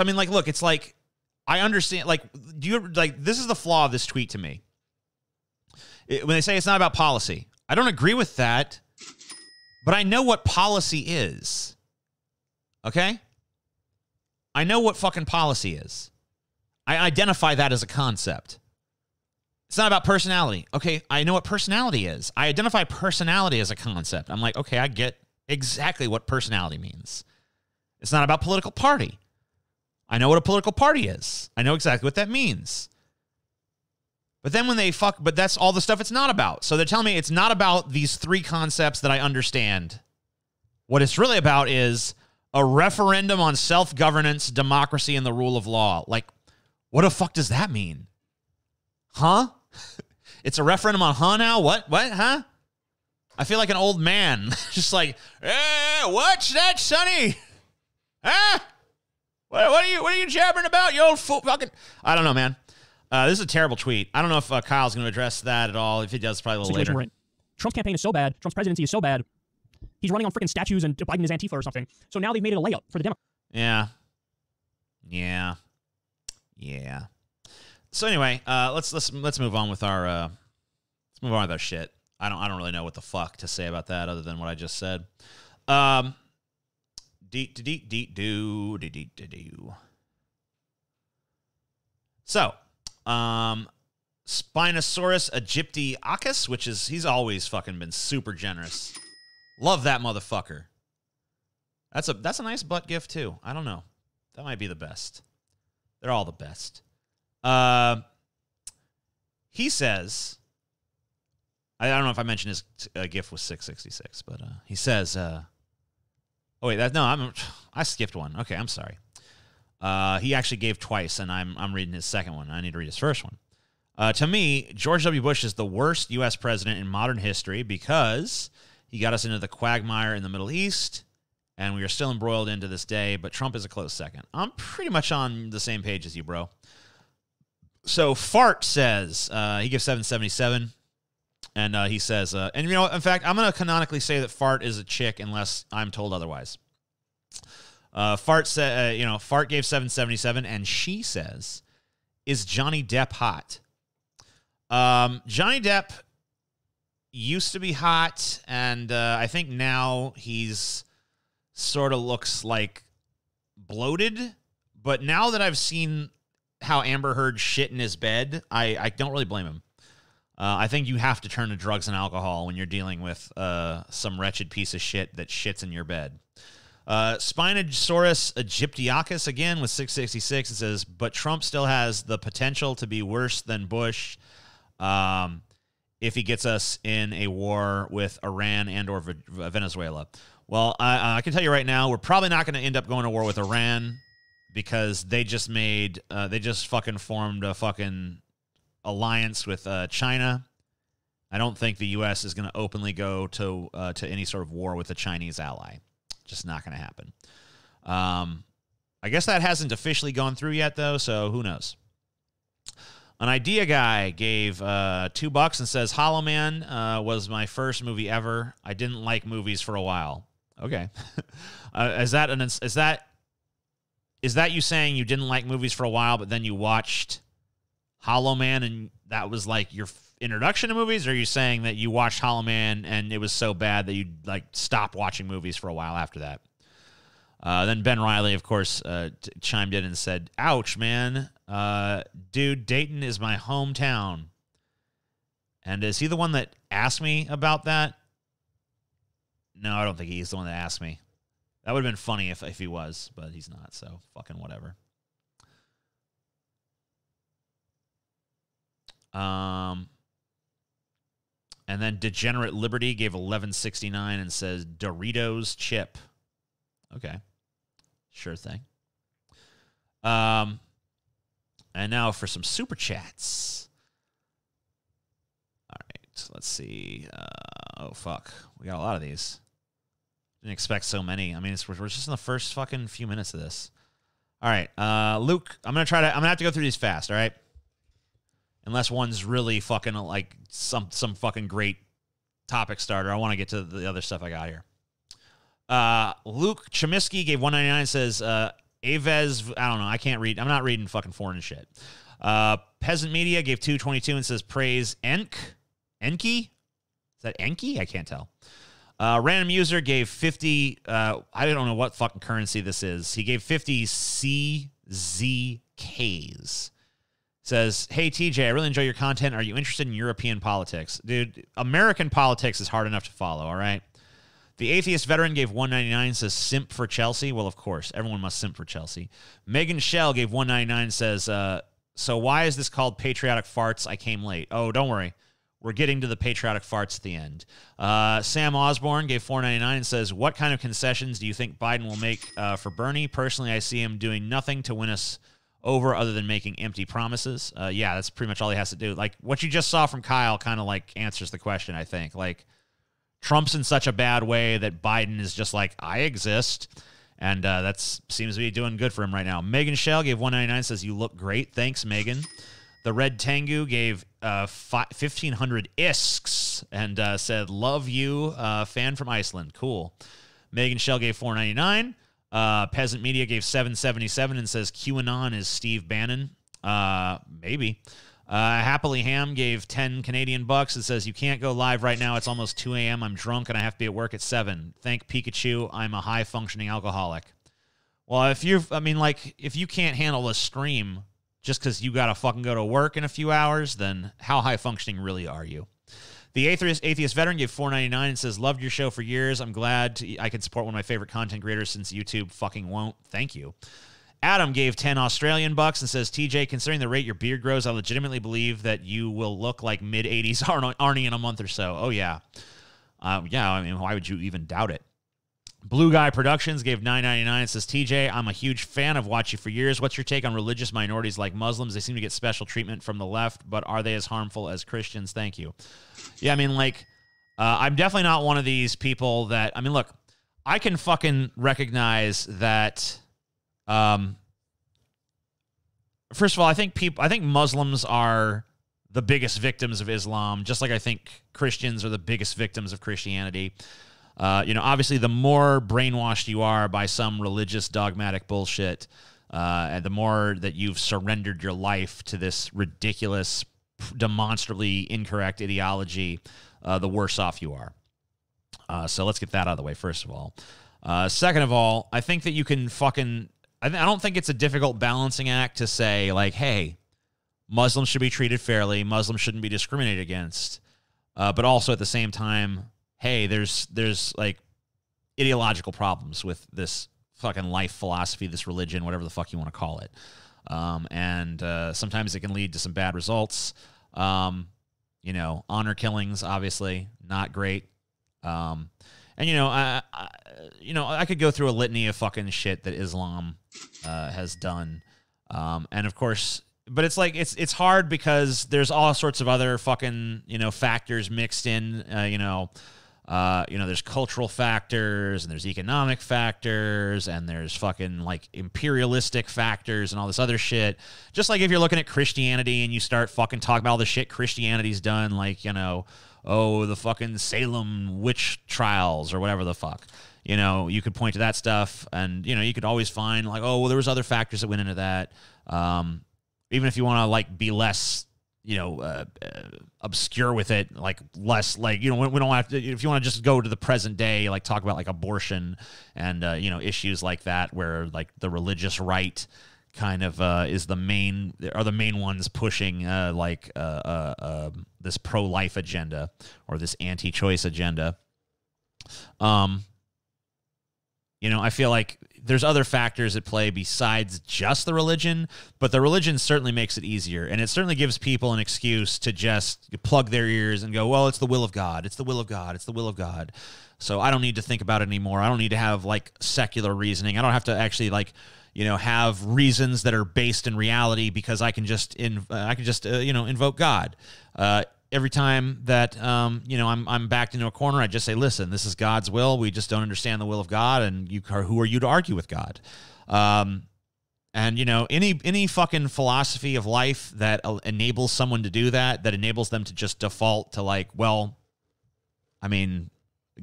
mean, like, look, it's like, I understand, like, this is the flaw of this tweet to me. When they say it's not about policy, I don't agree with that, but I know what policy is. Okay? I know what fucking policy is. I identify that as a concept. It's not about personality. Okay, I know what personality is. I identify personality as a concept. I'm like, okay, I get exactly what personality means. It's not about political party. I know what a political party is. I know exactly what that means. But then when but that's all the stuff it's not about. So they're telling me it's not about these three concepts that I understand. What it's really about is a referendum on self-governance, democracy, and the rule of law. Like, what the fuck does that mean? Huh? It's a referendum on now? What? Huh? I feel like an old man. Just like, what's that, Sonny? Huh? What are you jabbering about, you old fool? Fucking, I don't know, man. This is a terrible tweet. I don't know if Kyle's going to address that at all. If he does, probably a little later. Trump's campaign is so bad. Trump's presidency is so bad. He's running on freaking statues and Biden is Antifa or something. So now they've made it a layup for the Democrats. Yeah. So anyway, let's move on with our shit. I don't really know what the fuck to say about that other than what I just said. So, Spinosaurus aegyptiacus, which is, he's always fucking been super generous. Love that motherfucker. That's a nice butt gift too. I don't know. That might be the best. They're all the best. He says, I don't know if I mentioned his gift was 666, but he says, oh wait, I skipped one. Okay, I'm sorry. He actually gave twice, and I'm reading his second one. I need to read his first one. To me, George W. Bush is the worst U.S. president in modern history because he got us into the quagmire in the Middle East, and we are still embroiled into this day, but Trump is a close second. I'm pretty much on the same page as you, bro. So Fart says, he gives 777, and he says, and you know, in fact, I'm going to canonically say that Fart is a chick unless I'm told otherwise. Fart said, Fart gave 777, and she says, "Is Johnny Depp hot?" Johnny Depp used to be hot, and I think now he's sort of looks like bloated. But now that I've seen how Amber Heard shit in his bed, I don't really blame him. I think you have to turn to drugs and alcohol when you're dealing with some wretched piece of shit that shits in your bed. Spinosaurus aegyptiacus again with 666. It says, but Trump still has the potential to be worse than Bush if he gets us in a war with Iran and or Venezuela. Well, I can tell you right now, we're probably not going to end up going to war with Iran because they just fucking formed a fucking alliance with China. I don't think the U.S. is going to openly go to any sort of war with a Chinese ally. Just not going to happen. I guess that hasn't officially gone through yet, though, so who knows? An idea guy gave $2 and says, Hollow Man was my first movie ever. I didn't like movies for a while. Okay. Is that you saying you didn't like movies for a while, but then you watched Hollow Man and that was like your introduction to movies? Or are you saying that you watched Hollow Man and it was so bad that you like stopped watching movies for a while after that? Then Ben Riley, of course, chimed in and said, ouch, man. Dude, Dayton is my hometown. And is he the one that asked me about that? No, I don't think he's the one that asked me. That would have been funny if he was, but he's not, so fucking whatever. And then Degenerate Liberty gave 1169 and says Doritos chip. Okay. Sure thing. And now for some super chats. All right, let's see. Oh, fuck. We got a lot of these. Didn't expect so many. I mean, we're just in the first fucking few minutes of this. All right, Luke, I'm gonna have to go through these fast, all right? Unless one's really fucking like some fucking great topic starter. I want to get to the other stuff I got here. Luke Chamisky gave 199, says Aves, I don't know, I can't read. I'm not reading fucking foreign shit. Peasant Media gave 222 and says praise Enki? Is that Enki? I can't tell. Random user gave 50, I don't know what fucking currency this is. He gave 50 CZKs. Says, hey, TJ, I really enjoy your content. Are you interested in European politics? Dude, American politics is hard enough to follow, all right? The Atheist Veteran gave 199, says simp for Chelsea. Well, of course, everyone must simp for Chelsea. Megan Shell gave 199, says, so why is this called Patriotic Farts? I came late. Oh, don't worry. We're getting to the patriotic farts at the end. Sam Osborne gave $4.99 and says, what kind of concessions do you think Biden will make for Bernie? Personally, I see him doing nothing to win us over other than making empty promises. Yeah, that's pretty much all he has to do. Like, what you just saw from Kyle kind of, like, answers the question, I think. Like, Trump's in such a bad way that Biden is just like, I exist. And that seems to be doing good for him right now. Megan Shell gave $1.99, says, you look great. Thanks, Megan. The Red Tengu gave 1,500 isks and said, love you, fan from Iceland. Cool. Megan Shell gave $4.99. Peasant Media gave $7.77 and says, QAnon is Steve Bannon. Maybe. Happily Ham gave 10 Canadian bucks and says, you can't go live right now. It's almost 2 a.m. I'm drunk and I have to be at work at 7. Thank Pikachu. I'm a high-functioning alcoholic. Well, if you can't handle a stream just because you got to fucking go to work in a few hours, then how high-functioning really are you? The Atheist Veteran gave $4.99 and says, loved your show for years. I'm glad I can support one of my favorite content creators since YouTube fucking won't. Thank you. Adam gave 10 Australian bucks and says, TJ, considering the rate your beard grows, I legitimately believe that you will look like mid-80s Arnie in a month or so. Oh, yeah. Yeah, I mean, why would you even doubt it? Blue Guy Productions gave $9.99 and says, TJ, I'm a huge fan. I've watched you for years. What's your take on religious minorities like Muslims? They seem to get special treatment from the left, but are they as harmful as Christians? Thank you. Yeah, I mean, like, I'm definitely not one of these people that, I mean, look, I can fucking recognize that, first of all, I think Muslims are the biggest victims of Islam, just like I think Christians are the biggest victims of Christianity. Obviously, the more brainwashed you are by some religious dogmatic bullshit, and the more that you've surrendered your life to this ridiculous, demonstrably incorrect ideology, the worse off you are. So let's get that out of the way, first of all. Second of all, I think that you can fucking... I don't think it's a difficult balancing act to say, like, hey, Muslims should be treated fairly, Muslims shouldn't be discriminated against, but also at the same time, hey, there's like ideological problems with this fucking life philosophy, this religion, whatever the fuck you want to call it. And sometimes it can lead to some bad results. Honor killings, obviously, not great. And, I could go through a litany of fucking shit that Islam has done. And, of course, but it's like, it's hard because there's all sorts of other fucking, factors mixed in, There's cultural factors and there's economic factors and there's fucking like imperialistic factors and all this other shit. Just like if you're looking at Christianity and you start fucking talking about all the shit Christianity's done, like, the fucking Salem witch trials or whatever the fuck. You could point to that stuff and, you could always find like, oh, well, there was other factors that went into that. Even if you want to like be less, obscure with it, like less like, we don't have to, if you want to just go to the present day, like talk about like abortion and, issues like that where like the religious right kind of is the main ones pushing this pro-life agenda or this anti-choice agenda. I feel like there's other factors at play besides just the religion, but the religion certainly makes it easier, and it certainly gives people an excuse to just plug their ears and go, well, it's the will of God. It's the will of God. It's the will of God. So I don't need to think about it anymore. I don't need to have like secular reasoning. I don't have to actually like, have reasons that are based in reality because I can just invoke God. Every time that, I'm backed into a corner, I just say, listen, this is God's will. We just don't understand the will of God, and who are you to argue with God? Any fucking philosophy of life that enables someone to do that enables them to just default to like, well,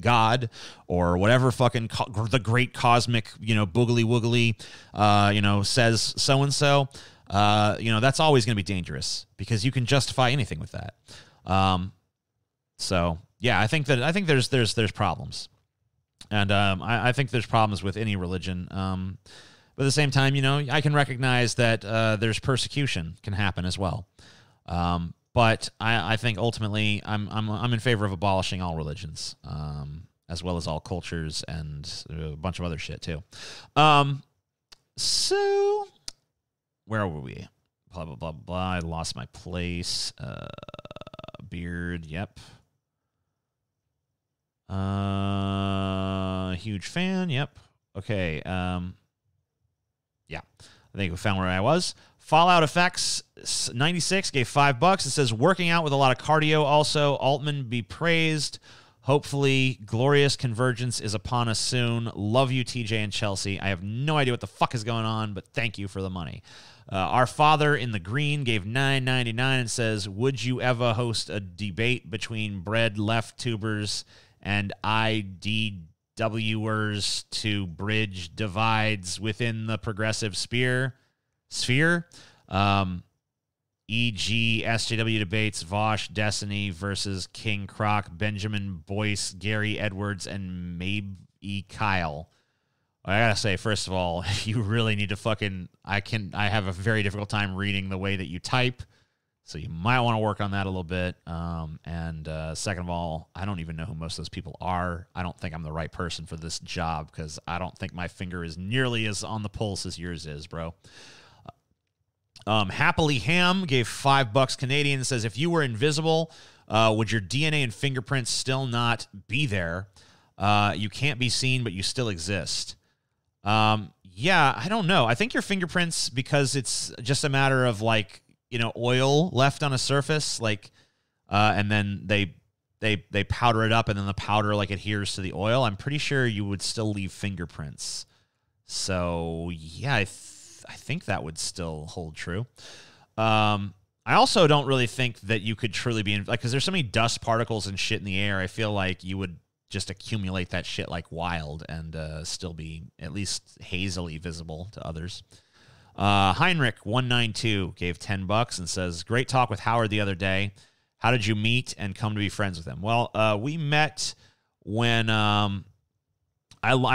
God or whatever fucking the great cosmic, boogly woogly, says so-and-so, that's always going to be dangerous because you can justify anything with that. So yeah, I think there's problems, and I think there's problems with any religion. But at the same time, I can recognize that there's persecution can happen as well. But I think ultimately I'm in favor of abolishing all religions, as well as all cultures and a bunch of other shit too. So where were we? Blah blah blah blah. I lost my place. Beard, yep. Huge fan, yep. Okay, yeah. I think we found where I was. Fallout Effects 96 gave $5. It says working out with a lot of cardio. Also, Altman be praised. Hopefully, glorious convergence is upon us soon. Love you, TJ and Chelsea. I have no idea what the fuck is going on, but thank you for the money. Our Father in the Green gave $9.99 and says, would you ever host a debate between bread left tubers and IDWers to bridge divides within the progressive sphere? E.g. SJW debates Vosh, Destiny versus King Croc, Benjamin Boyce, Gary Edwards, and maybe Kyle. I gotta say, first of all, you really need to fucking... I have a very difficult time reading the way that you type, so you might want to work on that a little bit. And second of all, I don't even know who most of those people are. I don't think I'm the right person for this job, because I don't think my finger is nearly as on the pulse as yours is, bro. Happily Ham gave $5 Canadian and says, if you were invisible, would your DNA and fingerprints still not be there? You can't be seen, but you still exist. Yeah, I don't know. I think your fingerprints, because it's just a matter of like, oil left on a surface, like, and then they powder it up and then the powder like adheres to the oil. I'm pretty sure you would still leave fingerprints. So yeah, I think that would still hold true. I also don't really think that you could truly be in, like, because there's so many dust particles and shit in the air. I feel like you would just accumulate that shit like wild and still be at least hazily visible to others. Heinrich192 gave $10 and says, great talk with Howard the other day. How did you meet and come to be friends with him? Well, we met when I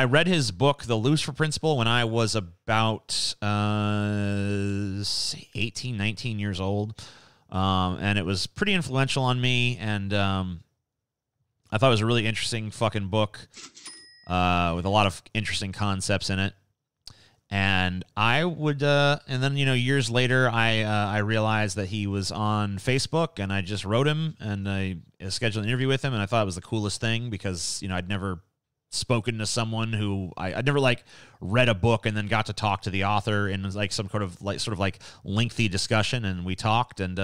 read his book, The Lucifer Principle, when I was about 18, 19 years old. And it was pretty influential on me, and I thought it was a really interesting fucking book with a lot of interesting concepts in it. And I would, and then, years later, I realized that he was on Facebook, and I just wrote him, and I scheduled an interview with him, and I thought it was the coolest thing because, I'd never spoken to someone who I'd never like read a book and then got to talk to the author in like some sort of like lengthy discussion, and we talked, and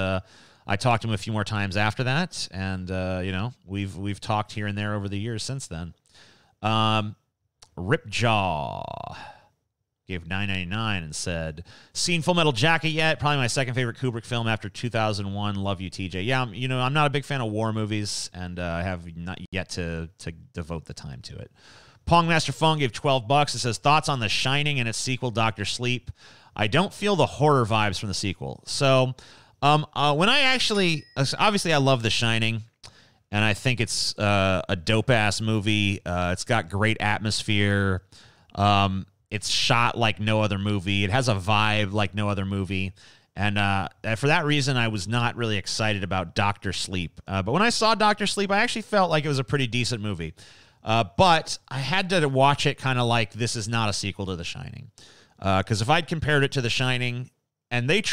I talked to him a few more times after that, and you know, we've talked here and there over the years since then. Ripjaw gave $9.99 and said, "Seen Full Metal Jacket yet? Probably my second favorite Kubrick film after 2001. Love you, TJ." Yeah, you know, I'm not a big fan of war movies, and I have not yet to devote the time to it. Pongmaster Fung gave $12. It says, "Thoughts on The Shining and its sequel, Dr. Sleep? I don't feel the horror vibes from the sequel." So, when I actually, obviously I love The Shining, and I think it's a dope-ass movie. It's got great atmosphere. It's shot like no other movie. It has a vibe like no other movie. And for that reason, I was not really excited about Dr. Sleep. But when I saw Dr. Sleep, I actually felt like it was a pretty decent movie. But I had to watch it kind of like this is not a sequel to The Shining. Because if I'd compared it to The Shining, and they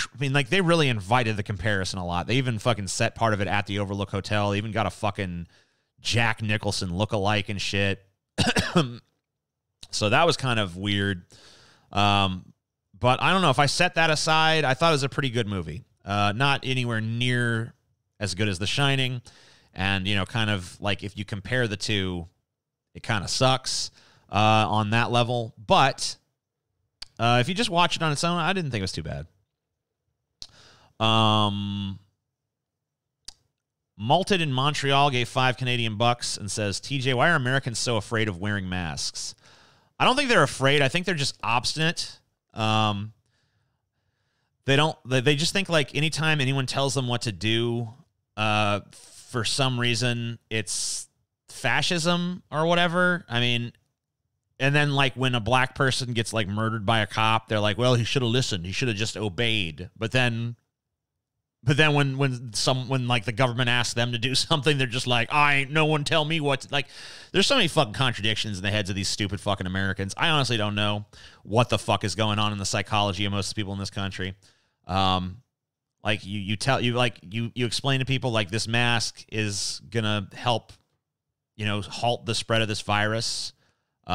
really invited the comparison a lot. They even fucking set part of it at the Overlook Hotel. They even got a fucking Jack Nicholson lookalike and shit. So that was kind of weird. But I don't know. If I set that aside, I thought it was a pretty good movie. Not anywhere near as good as The Shining. And, you know, kind of like if you compare the two, it kind of sucks on that level. But if you just watch it on its own, I didn't think it was too bad. Malted in Montreal gave $5 Canadian and says, "TJ, why are Americans so afraid of wearing masks?" I don't think they're afraid. I think they're just obstinate. They just think like anytime anyone tells them what to do, for some reason it's fascism or whatever. I mean, and then like when a black person gets like murdered by a cop, they're like, well, he should have listened. He should have just obeyed. But then when like the government asks them to do something, they're just like, no one tell me what to, like, there's so many fucking contradictions in the heads of these stupid fucking Americans. I honestly don't know what the fuck is going on in the psychology of most people in this country. Like you explain to people like this mask is gonna help, you know, halt the spread of this virus. You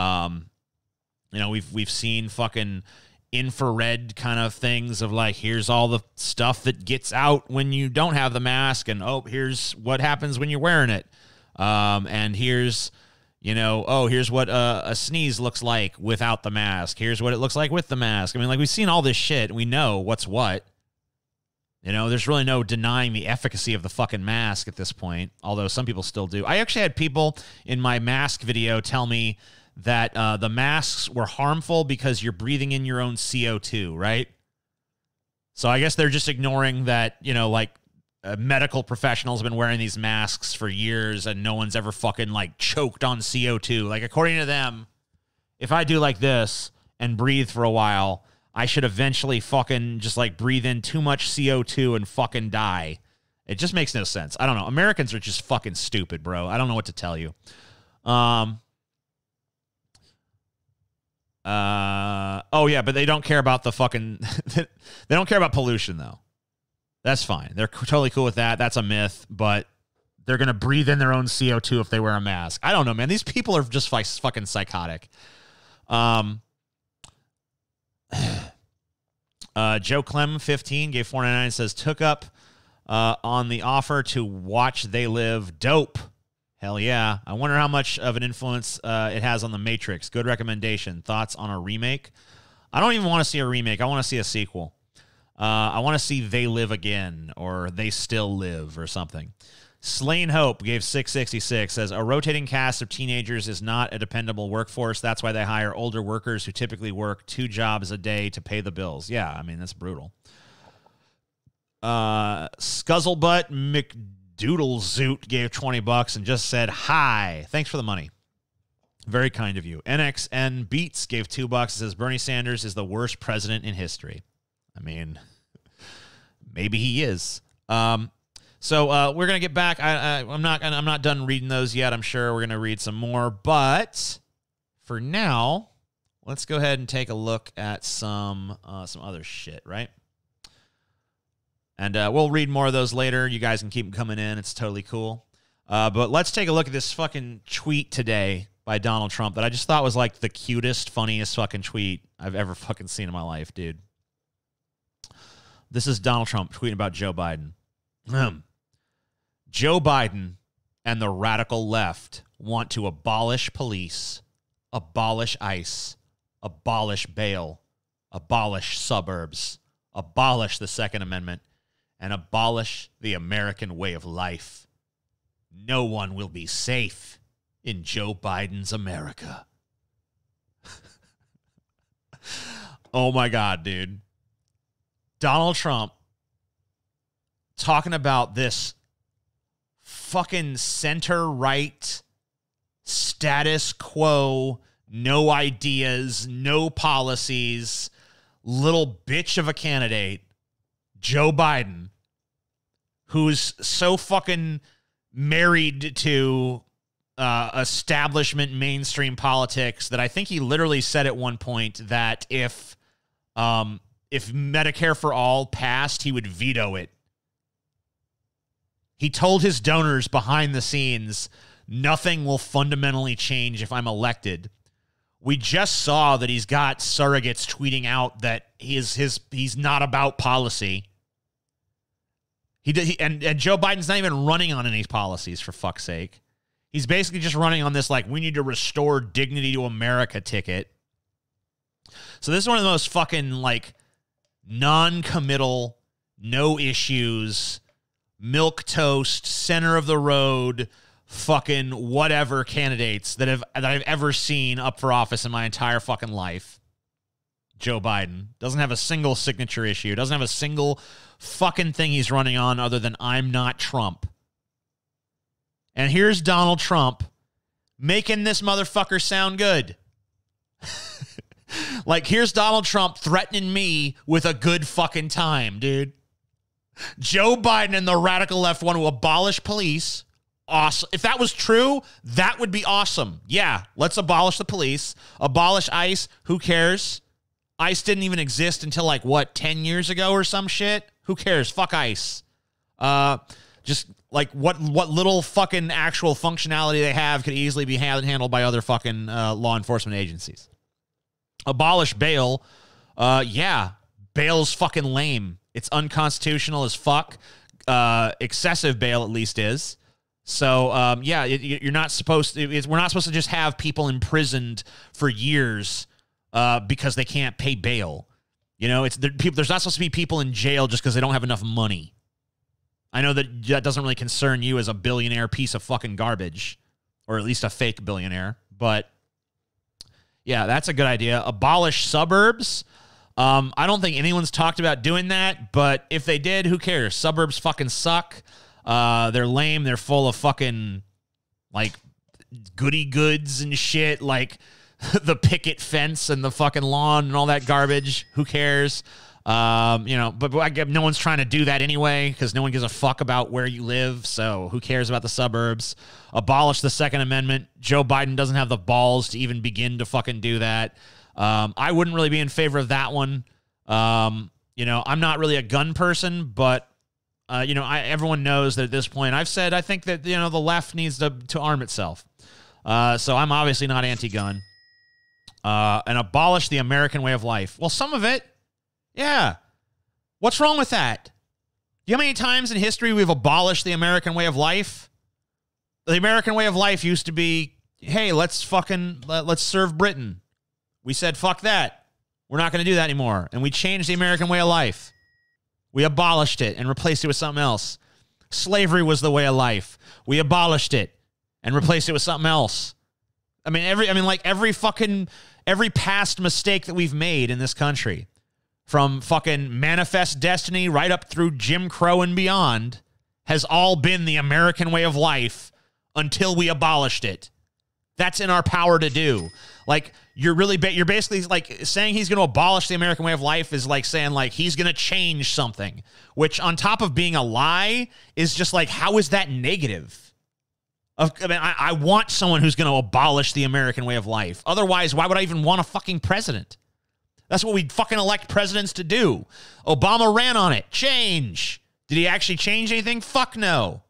know, we've seen fucking infrared kind of things of like, here's all the stuff that gets out when you don't have the mask, and here's what happens when you're wearing it, and here's, you know, here's what a sneeze looks like without the mask, here's what it looks like with the mask. I mean, like, we've seen all this shit, we know what's what. You know, there's really no denying the efficacy of the fucking mask at this point, although some people still do. I actually had people in my mask video tell me that the masks were harmful because you're breathing in your own CO2, right? So I guess they're just ignoring that, you know, like medical professionals have been wearing these masks for years and no one's ever fucking like choked on CO2. Like, according to them, if I do like this and breathe for a while, I should eventually fucking just like breathe in too much CO2 and fucking die. It just makes no sense. I don't know. Americans are just fucking stupid, bro. I don't know what to tell you. Oh yeah, but they don't care about the fucking they don't care about pollution though. That's fine. They're totally cool with that. That's a myth, but they're going to breathe in their own CO2 if they wear a mask. I don't know, man. These people are just like fucking psychotic. Joe Clem 15 gave $4.99, says, "Took up on the offer to watch They Live. Dope. Hell yeah. I wonder how much of an influence it has on The Matrix. Good recommendation. Thoughts on a remake?" I don't even want to see a remake. I want to see a sequel. I want to see They Live Again or They Still Live or something. Slain Hope gave $6.66, says, "A rotating cast of teenagers is not a dependable workforce. That's why they hire older workers who typically work 2 jobs a day to pay the bills." Yeah, I mean, that's brutal. Scuzzlebutt McDoodlezoot gave $20 and just said, "Hi. Thanks for the money. Very kind of you." NXN Beats gave $2 and says, "Bernie Sanders is the worst president in history." I mean, maybe he is. So we're gonna get back. I'm not done reading those yet. I'm sure we're gonna read some more, but for now, let's go ahead and take a look at some other shit, right? And we'll read more of those later. You guys can keep them coming in. It's totally cool. But let's take a look at this fucking tweet today by Donald Trump that I just thought was like the cutest, funniest fucking tweet I've ever fucking seen in my life, dude. This is Donald Trump tweeting about Joe Biden. Joe Biden and the radical left want to abolish police, abolish ICE, abolish bail, abolish suburbs, abolish the Second Amendment, and abolish the American way of life. No one will be safe in Joe Biden's America. Oh my God, dude. Donald Trump talking about this fucking center-right status quo, no ideas, no policies, little bitch of a candidate, Joe Biden, who's so fucking married to establishment mainstream politics that I think he literally said at one point that if Medicare for All passed, he would veto it. He told his donors behind the scenes, nothing will fundamentally change if I'm elected. We just saw that he's got surrogates tweeting out that he's not about policy. And Joe Biden's not even running on any policies, for fuck's sake. He's basically just running on this, like, we need to restore dignity to America ticket. So this is one of the most fucking, like, non-committal, no issues, milquetoast, center of the road, fucking whatever candidates that I've ever seen up for office in my entire fucking life. Joe Biden doesn't have a single signature issue, doesn't have a single fucking thing he's running on other than I'm not Trump. And here's Donald Trump making this motherfucker sound good. Like, here's Donald Trump threatening me with a good fucking time, dude. Joe Biden and the radical left want to abolish police. Awesome. If that was true, that would be awesome. Yeah, let's abolish the police. Abolish ICE. Who cares? ICE didn't even exist until, like, what, 10 years ago or some shit? Who cares? Fuck ICE. Just, like, what little fucking actual functionality they have could easily be handled by other fucking law enforcement agencies. Abolish bail. Yeah, bail's fucking lame. It's unconstitutional as fuck. Excessive bail, at least, is. So, yeah, you're not supposed to. We're not supposed to just have people imprisoned for years because they can't pay bail. You know, there's not supposed to be people in jail just because they don't have enough money. I know that doesn't really concern you as a billionaire piece of fucking garbage, or at least a fake billionaire. But yeah, that's a good idea. Abolish suburbs. I don't think anyone's talked about doing that, but if they did, who cares? Suburbs fucking suck. They're lame. They're full of fucking, like, goody goods and shit, like the picket fence and the fucking lawn and all that garbage. Who cares? You know, but I get no one's trying to do that anyway because no one gives a fuck about where you live. So who cares about the suburbs? Abolish the Second Amendment. Joe Biden doesn't have the balls to even begin to fucking do that. I wouldn't really be in favor of that one. You know, I'm not really a gun person, but you know, everyone knows that at this point I've said I think that, you know, the left needs to arm itself. So I'm obviously not anti-gun. And abolish the American way of life. Well, some of it, yeah. What's wrong with that? Do you know how many times in history we've abolished the American way of life? The American way of life used to be, hey, let's serve Britain. We said, fuck that. We're not going to do that anymore. And we changed the American way of life. We abolished it and replaced it with something else. Slavery was the way of life. We abolished it and replaced it with something else. I mean, every past mistake that we've made in this country, from fucking Manifest Destiny right up through Jim Crow and beyond, has all been the American way of life until we abolished it. That's in our power to do. Like, you're basically like saying he's going to abolish the American way of life is like saying like he's going to change something, which on top of being a lie is just like, how is that negative? I mean, I want someone who's going to abolish the American way of life. Otherwise, why would I even want a fucking president? That's what we fucking elect presidents to do. Obama ran on it. Change. Did he actually change anything? Fuck no.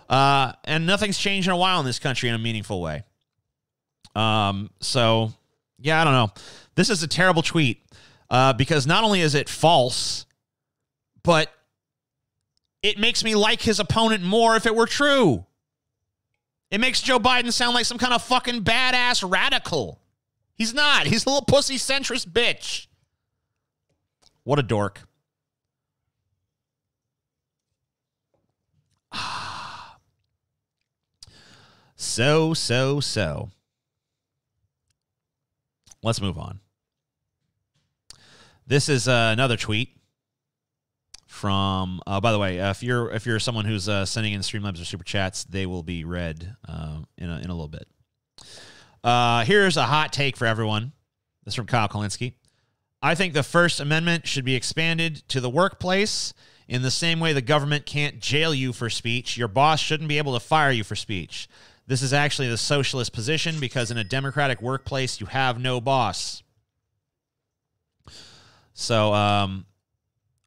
And nothing's changed in a while in this country in a meaningful way. So, yeah, I don't know. This is a terrible tweet. Because not only is it false, but it makes me like his opponent more if it were true. It makes Joe Biden sound like some kind of fucking badass radical. He's not. He's a little pussy centrist bitch. What a dork. So. Let's move on. This is another tweet from, by the way, if you're someone who's sending in Streamlabs or Super Chats, they will be read in a little bit. Here's a hot take for everyone. This is from Kyle Kolinsky. I think the First Amendment should be expanded to the workplace in the same way the government can't jail you for speech. Your boss shouldn't be able to fire you for speech. This is actually the socialist position because in a democratic workplace, you have no boss. So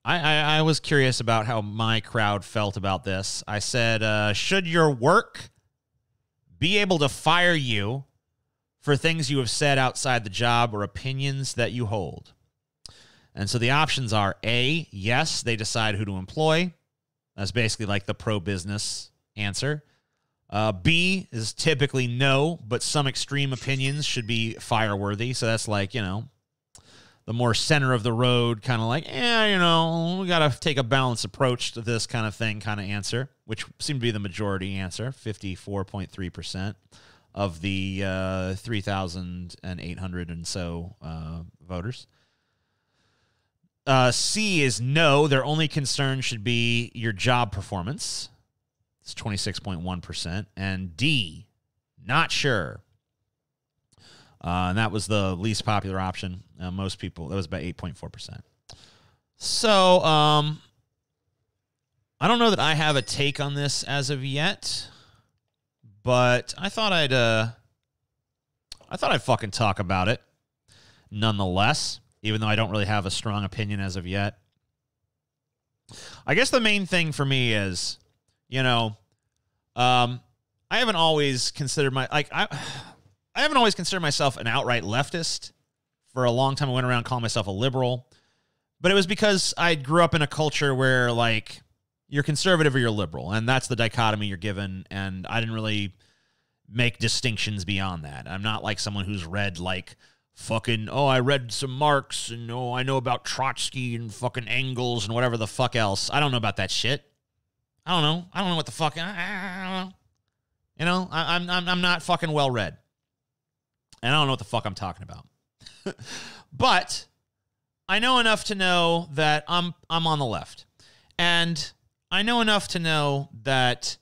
I was curious about how my crowd felt about this. I said, should your work be able to fire you for things you have said outside the job or opinions that you hold? And so the options are A, yes, they decide who to employ. That's basically like the pro-business answer. B is typically no, but some extreme opinions should be fire-worthy. So that's like, the more center of the road kind of like, we got to take a balanced approach to this kind of thing kind of answer, which seemed to be the majority answer, 54.3% of the 3,800 and so voters. C is no, their only concern should be your job performance. It's 26.1%. And D, not sure. And that was the least popular option. Most people, that was about 8.4%. So, I don't know that I have a take on this as of yet, but I thought I'd fucking talk about it nonetheless, even though I don't really have a strong opinion as of yet. I guess the main thing for me is, I haven't always considered I haven't always considered myself an outright leftist. For a long time, I went around calling myself a liberal. But it was because I grew up in a culture where, you're conservative or you're liberal. And that's the dichotomy you're given. And I didn't really make distinctions beyond that. I'm not like someone who's read, I read some Marx and, I know about Trotsky and fucking Engels and whatever the fuck else. I don't know about that shit. I don't know. I don't know what the fuck. I don't know. I'm not fucking well read. And I don't know what the fuck I'm talking about. But I know enough to know that I'm on the left. And I know enough to know that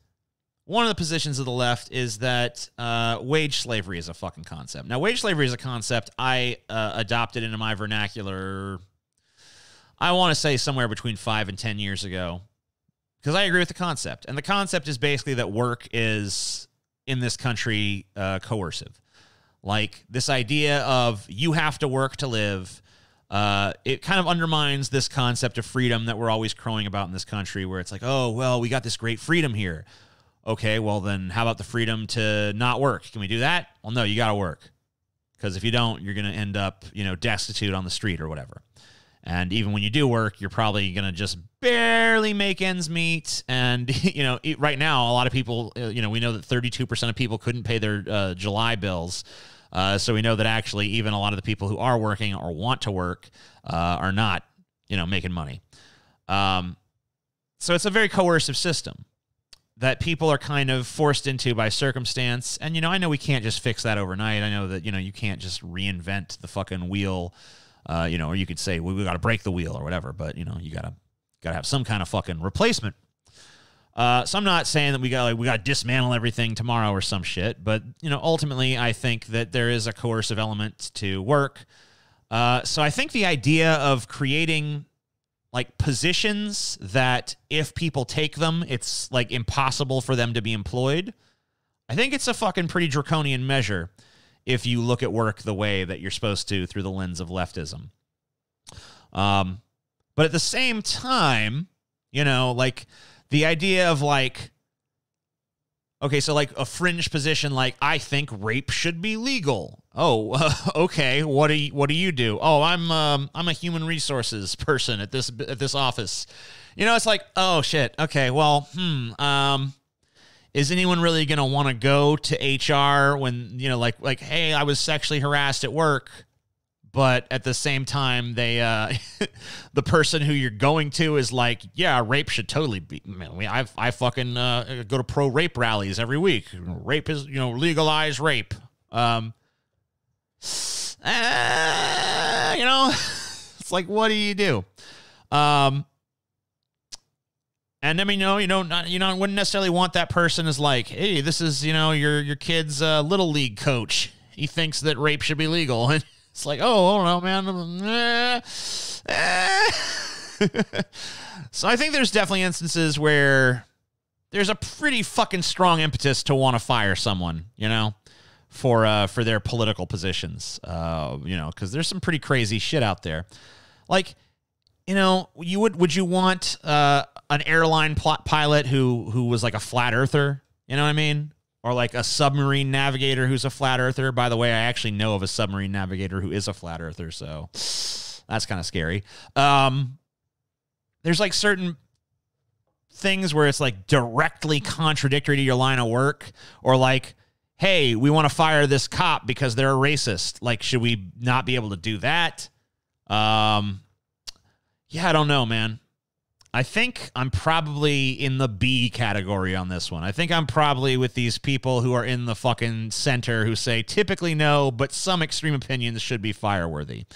one of the positions of the left is that wage slavery is a fucking concept. Now, wage slavery is a concept I adopted into my vernacular, I want to say somewhere between 5 and 10 years ago, because I agree with the concept. And the concept is basically that work is, in this country, coercive. This idea of you have to work to live, it kind of undermines this concept of freedom that we're always crowing about in this country, where it's like, oh, well, we got this great freedom here. Okay, well, then how about the freedom to not work? Can we do that? Well, no, you got to work. Because if you don't, you're going to end up, destitute on the street or whatever. And even when you do work, you're probably going to just barely make ends meet. And, right now, a lot of people, we know that 32% of people couldn't pay their July bills. So we know that actually even a lot of the people who are working or want to work are not, making money. So it's a very coercive system that people are kind of forced into by circumstance. And, I know we can't just fix that overnight. I know that, you can't just reinvent the fucking wheel, or you could say, we got to break the wheel or whatever. But, you got to have some kind of fucking replacement. So I'm not saying that we got to dismantle everything tomorrow or some shit, but ultimately I think that there is a coercive element to work. So I think the idea of creating positions that if people take them, it's impossible for them to be employed. I think it's a fucking pretty draconian measure if you look at work the way that you're supposed to through the lens of leftism. But at the same time, the idea of okay, so a fringe position, I think rape should be legal. Oh, okay. What do you do? Oh, I'm a human resources person at this office. You know, it's like, oh, shit. Okay, well, is anyone really going to want to go to HR when, you know, like, hey, I was sexually harassed at work, but at the same time, they, the person who you're going to is like, yeah, rape should totally be, I fucking go to pro rape rallies every week. Rape is, you know, legalize rape. You know, it's like, what do you do? And I mean, wouldn't necessarily want that person as like, hey, this is, you know, your kid's little league coach. He thinks that rape should be legal. And it's like, oh, I don't know, man. So I think there's definitely instances where there's a pretty fucking strong impetus to want to fire someone, you know, for their political positions, you know, because there's some pretty crazy shit out there. Like, you know, would you want an airline pilot who was like a flat earther? You know what I mean? Or like a submarine navigator who's a flat earther. By the way, I actually know of a submarine navigator who is a flat earther, so that's kind of scary. There's like certain things where it's like directly contradictory to your line of work, or like, hey, we want to fire this cop because they're a racist. Like, should we not be able to do that? Yeah, I don't know, man. I think I'm probably in the B category on this one. I think I'm probably with these people who are in the fucking center who say typically no, but some extreme opinions should be fireworthy.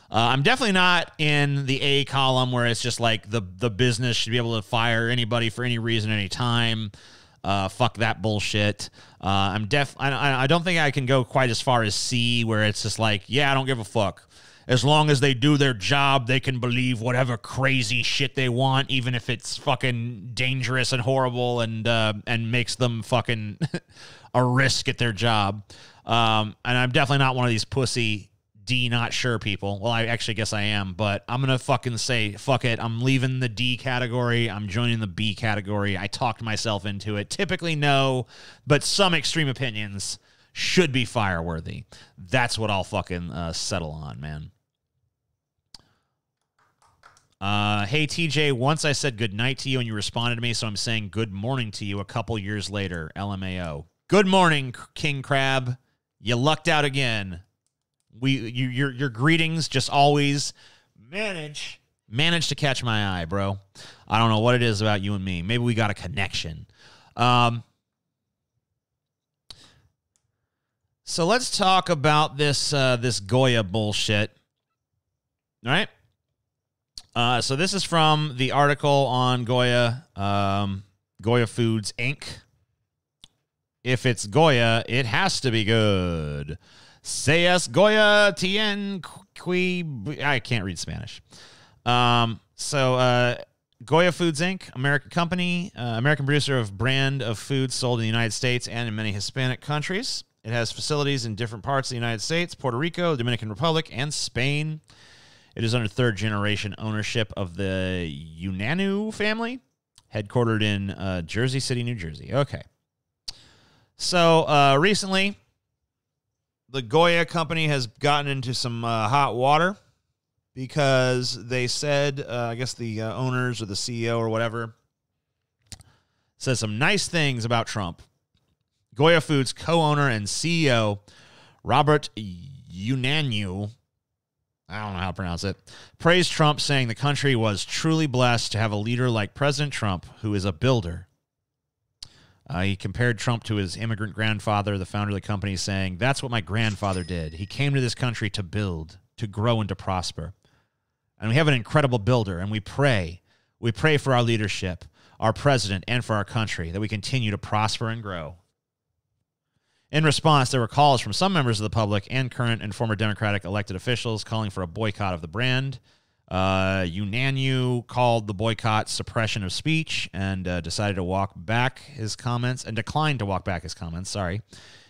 I'm definitely not in the A column where it's just like the business should be able to fire anybody for any reason, any time. Fuck that bullshit. I don't think I can go quite as far as C, where it's just like, yeah, I don't give a fuck. As long as they do their job, they can believe whatever crazy shit they want, even if it's fucking dangerous and horrible and makes them fucking a risk at their job. And I'm definitely not one of these pussy D not sure people. Well, I actually guess I am, but I'm going to fucking say, fuck it. I'm leaving the D category. I'm joining the B category. I talked myself into it. Typically no, but some extreme opinions should be fireworthy. That's what I'll fucking settle on, man. Hey, TJ, once I said good night to you and you responded to me, so I'm saying good morning to you a couple years later. LMAO. Good morning, King Crab. You lucked out again. Your greetings just always manage to catch my eye, bro. I don't know what it is about you and me. Maybe we got a connection. So let's talk about this Goya bullshit. All right. So this is from the article on Goya, Goya Foods, Inc. If it's Goya, it has to be good. Sayas Goya tien qui... I can't read Spanish. Goya Foods, Inc., American company, American producer of brand of foods sold in the United States and in many Hispanic countries. It has facilities in different parts of the United States, Puerto Rico, the Dominican Republic, and Spain. It is under third-generation ownership of the Unanu family, headquartered in Jersey City, New Jersey. Okay. So recently, the Goya company has gotten into some hot water because they said, I guess the owners or the CEO or whatever, said some nice things about Trump. Goya Foods co-owner and CEO Robert Unanu, I don't know how to pronounce it, praised Trump, saying the country was truly blessed to have a leader like President Trump, who is a builder. He compared Trump to his immigrant grandfather, the founder of the company, saying, that's what my grandfather did. He came to this country to build, to grow, and to prosper. And we have an incredible builder, and we pray. We pray for our leadership, our president, and for our country, that we continue to prosper and grow. In response, there were calls from some members of the public and current and former Democratic elected officials calling for a boycott of the brand. Unanu called the boycott suppression of speech and decided to walk back his comments and declined to walk back his comments. Sorry.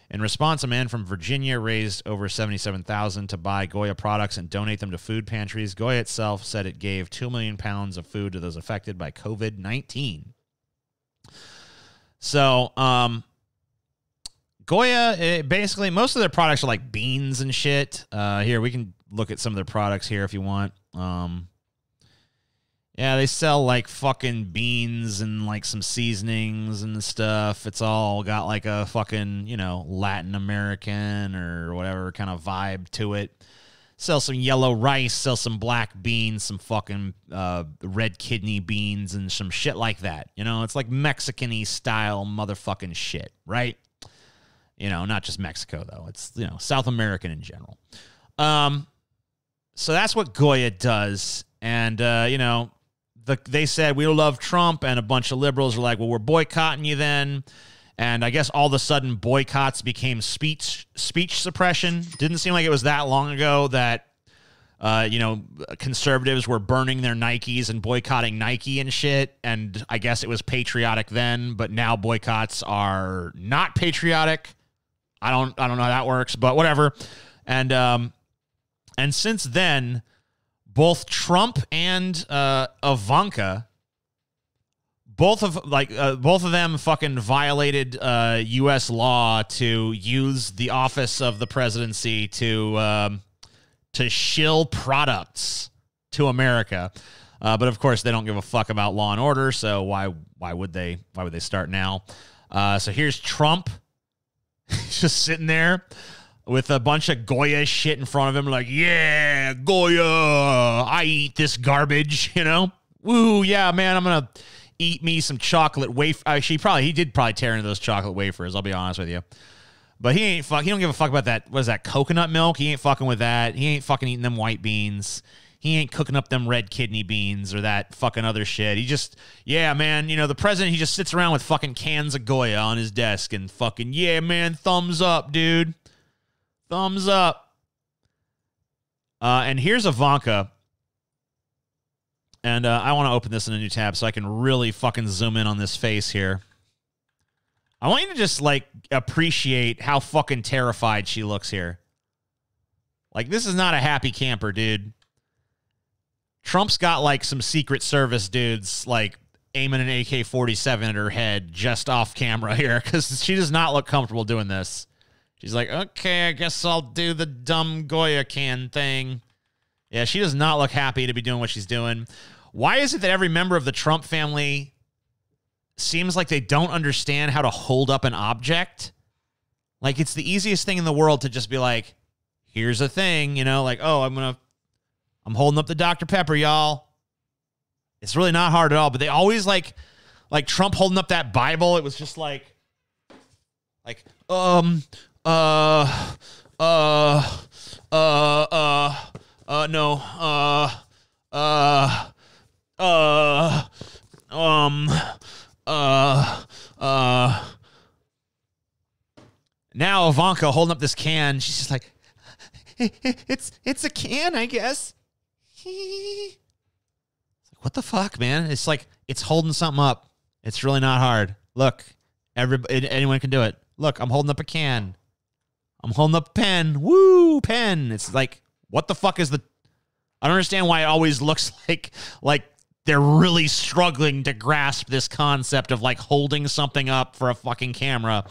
In response, a man from Virginia raised over $77,000 to buy Goya products and donate them to food pantries. Goya itself said it gave 2 million pounds of food to those affected by COVID-19. So, Goya, basically, most of their products are like beans and shit. Here, we can look at some of their products here if you want. Yeah, they sell like fucking beans and like some seasonings and stuff. It's all got like a fucking, you know, Latin American or whatever kind of vibe to it. Sell some yellow rice, sell some black beans, some fucking red kidney beans and some shit like that. You know, it's like Mexican-y style motherfucking shit, right? You know, not just Mexico, though. It's, you know, South American in general. So that's what Goya does. And, you know, they said, we love Trump, and a bunch of liberals were like, well, we're boycotting you then. And I guess all of a sudden boycotts became speech suppression. Didn't seem like it was that long ago that, you know, conservatives were burning their Nikes and boycotting Nike and shit. And I guess it was patriotic then, but now boycotts are not patriotic. I don't know how that works, but whatever. And since then, both Trump and Ivanka, both of them fucking violated U.S. law to use the office of the presidency to shill products to America. But of course, they don't give a fuck about law and order. So why would they start now? So here's Trump. He's just sitting there with a bunch of Goya shit in front of him, like, yeah, Goya, I eat this garbage, you know? Woo, yeah, man, I'm gonna eat me some chocolate wafer. He did probably tear into those chocolate wafers, I'll be honest with you. But he don't give a fuck about that. What is that, coconut milk? He ain't fucking with that. He ain't fucking eating them white beans. He ain't cooking up them red kidney beans or that fucking other shit. He just, yeah, man, you know, the president, he just sits around with fucking cans of Goya on his desk and fucking, yeah, man, thumbs up, dude. Thumbs up. And here's Ivanka. And I want to open this in a new tab so I can really fucking zoom in on this face here. I want you to just, like, appreciate how fucking terrified she looks here. Like, this is not a happy camper, dude. Trump's got, like, some Secret Service dudes, like, aiming an AK-47 at her head just off camera here because she does not look comfortable doing this. She's like, okay, I guess I'll do the dumb Goya can thing. Yeah, she does not look happy to be doing what she's doing. Why is it that every member of the Trump family seems like they don't understand how to hold up an object? Like, it's the easiest thing in the world to just be like, here's a thing, you know, like, oh, I'm holding up the Dr. Pepper, y'all. It's really not hard at all, but they always like Trump holding up that Bible. It was just like, no, now Ivanka holding up this can, she's just like, it's a can, I guess. What the fuck, man? It's like, it's holding something up. It's really not hard. Look, anyone can do it. Look, I'm holding up a can. I'm holding up a pen. Woo, pen. It's like, what the fuck is the... I don't understand why it always looks like they're really struggling to grasp this concept of, like, holding something up for a fucking camera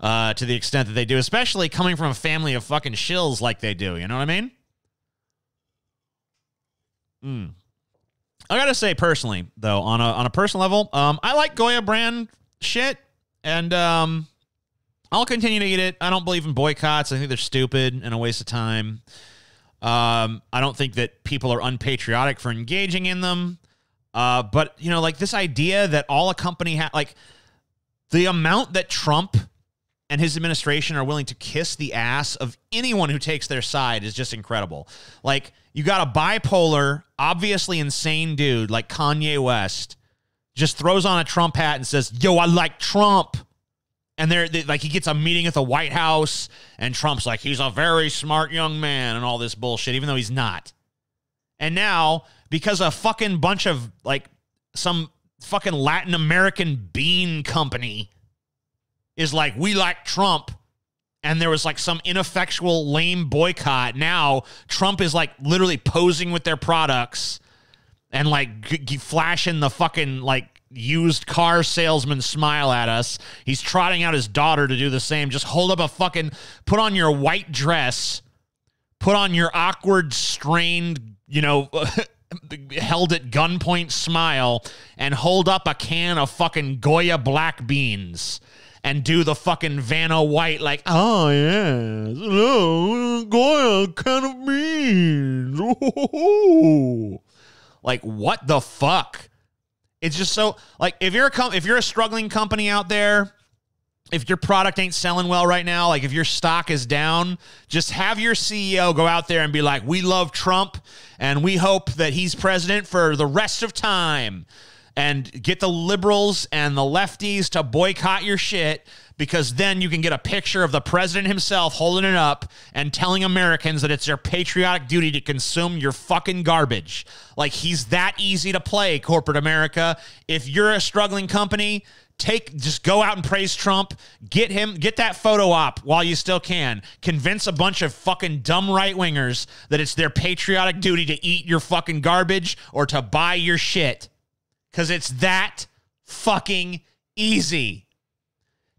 to the extent that they do, especially coming from a family of fucking shills like they do. You know what I mean? I gotta say, personally, though, on a personal level, I like Goya brand shit, and I'll continue to eat it. I don't believe in boycotts. I think they're stupid and a waste of time. I don't think that people are unpatriotic for engaging in them. But, you know, like this idea that all a company like the amount that Trump and his administration are willing to kiss the ass of anyone who takes their side is just incredible. Like, you got a bipolar, obviously insane dude like Kanye West just throws on a Trump hat and says, yo, I like Trump. And like, he gets a meeting at the White House, and Trump's like, he's a very smart young man and all this bullshit, even though he's not. And now, because a fucking bunch of, like, some fucking Latin American bean company is like, we like Trump, and there was, like, some ineffectual, lame boycott, now Trump is, like, literally posing with their products and, like, flashing the fucking, like, used car salesman smile at us. He's trotting out his daughter to do the same. Just hold up a fucking, put on your white dress, put on your awkward, strained, you know, held at gunpoint smile and hold up a can of fucking Goya black beans and do the fucking Vanna White like, oh, yes, no, Goya can of beans. Ooh. Like, what the fuck? It's just so, like, if you're a struggling company out there, if your product ain't selling well right now, like if your stock is down, just have your CEO go out there and be like, we love Trump and we hope that he's president for the rest of time, and get the liberals and the lefties to boycott your shit, because then you can get a picture of the president himself holding it up and telling Americans that it's their patriotic duty to consume your fucking garbage. Like, he's that easy to play, corporate America. If you're a struggling company, just go out and praise Trump. Get that photo op while you still can. Convince a bunch of fucking dumb right-wingers that it's their patriotic duty to eat your fucking garbage or to buy your shit. Because it's that fucking easy.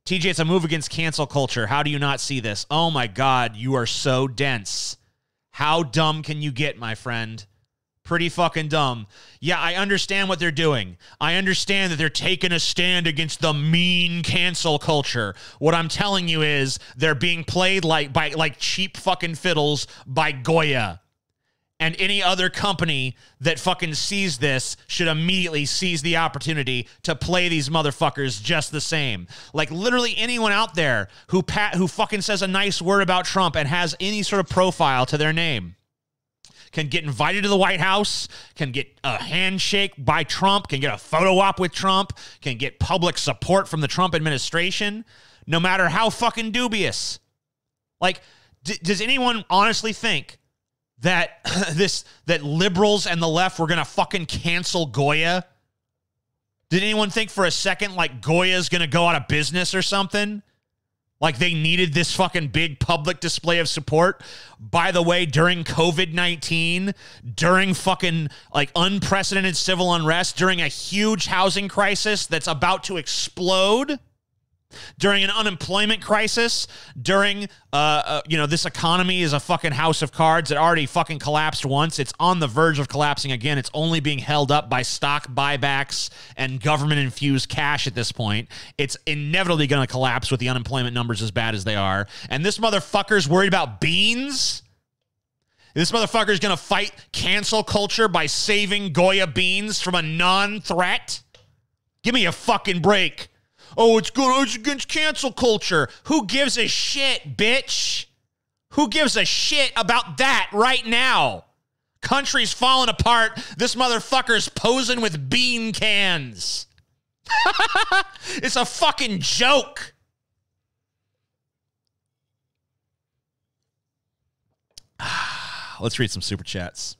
TJ, it's a move against cancel culture. How do you not see this? Oh my God, you are so dense. How dumb can you get, my friend? Pretty fucking dumb. Yeah, I understand what they're doing. I understand that they're taking a stand against the mean cancel culture. What I'm telling you is they're being played like cheap fucking fiddles by Goya. And any other company that fucking sees this should immediately seize the opportunity to play these motherfuckers just the same. Like, literally anyone out there who fucking says a nice word about Trump and has any sort of profile to their name can get invited to the White House, can get a handshake by Trump, can get a photo op with Trump, can get public support from the Trump administration, no matter how fucking dubious. Like, does anyone honestly think that that liberals and the left were going to fucking cancel Goya? Did anyone think for a second like Goya's going to go out of business or something? Like they needed this fucking big public display of support? By the way, during COVID-19, during fucking like unprecedented civil unrest, during a huge housing crisis that's about to explode, during an unemployment crisis, during, this economy is a fucking house of cards that already fucking collapsed once. It's on the verge of collapsing again. It's only being held up by stock buybacks and government-infused cash at this point. It's inevitably going to collapse with the unemployment numbers as bad as they are. And this motherfucker's worried about beans? This motherfucker's going to fight cancel culture by saving Goya beans from a non-threat? Give me a fucking break. Oh, it's good. It's against cancel culture. Who gives a shit, bitch? Who gives a shit about that right now? Country's falling apart. This motherfucker's posing with bean cans. It's a fucking joke. Let's read some super chats.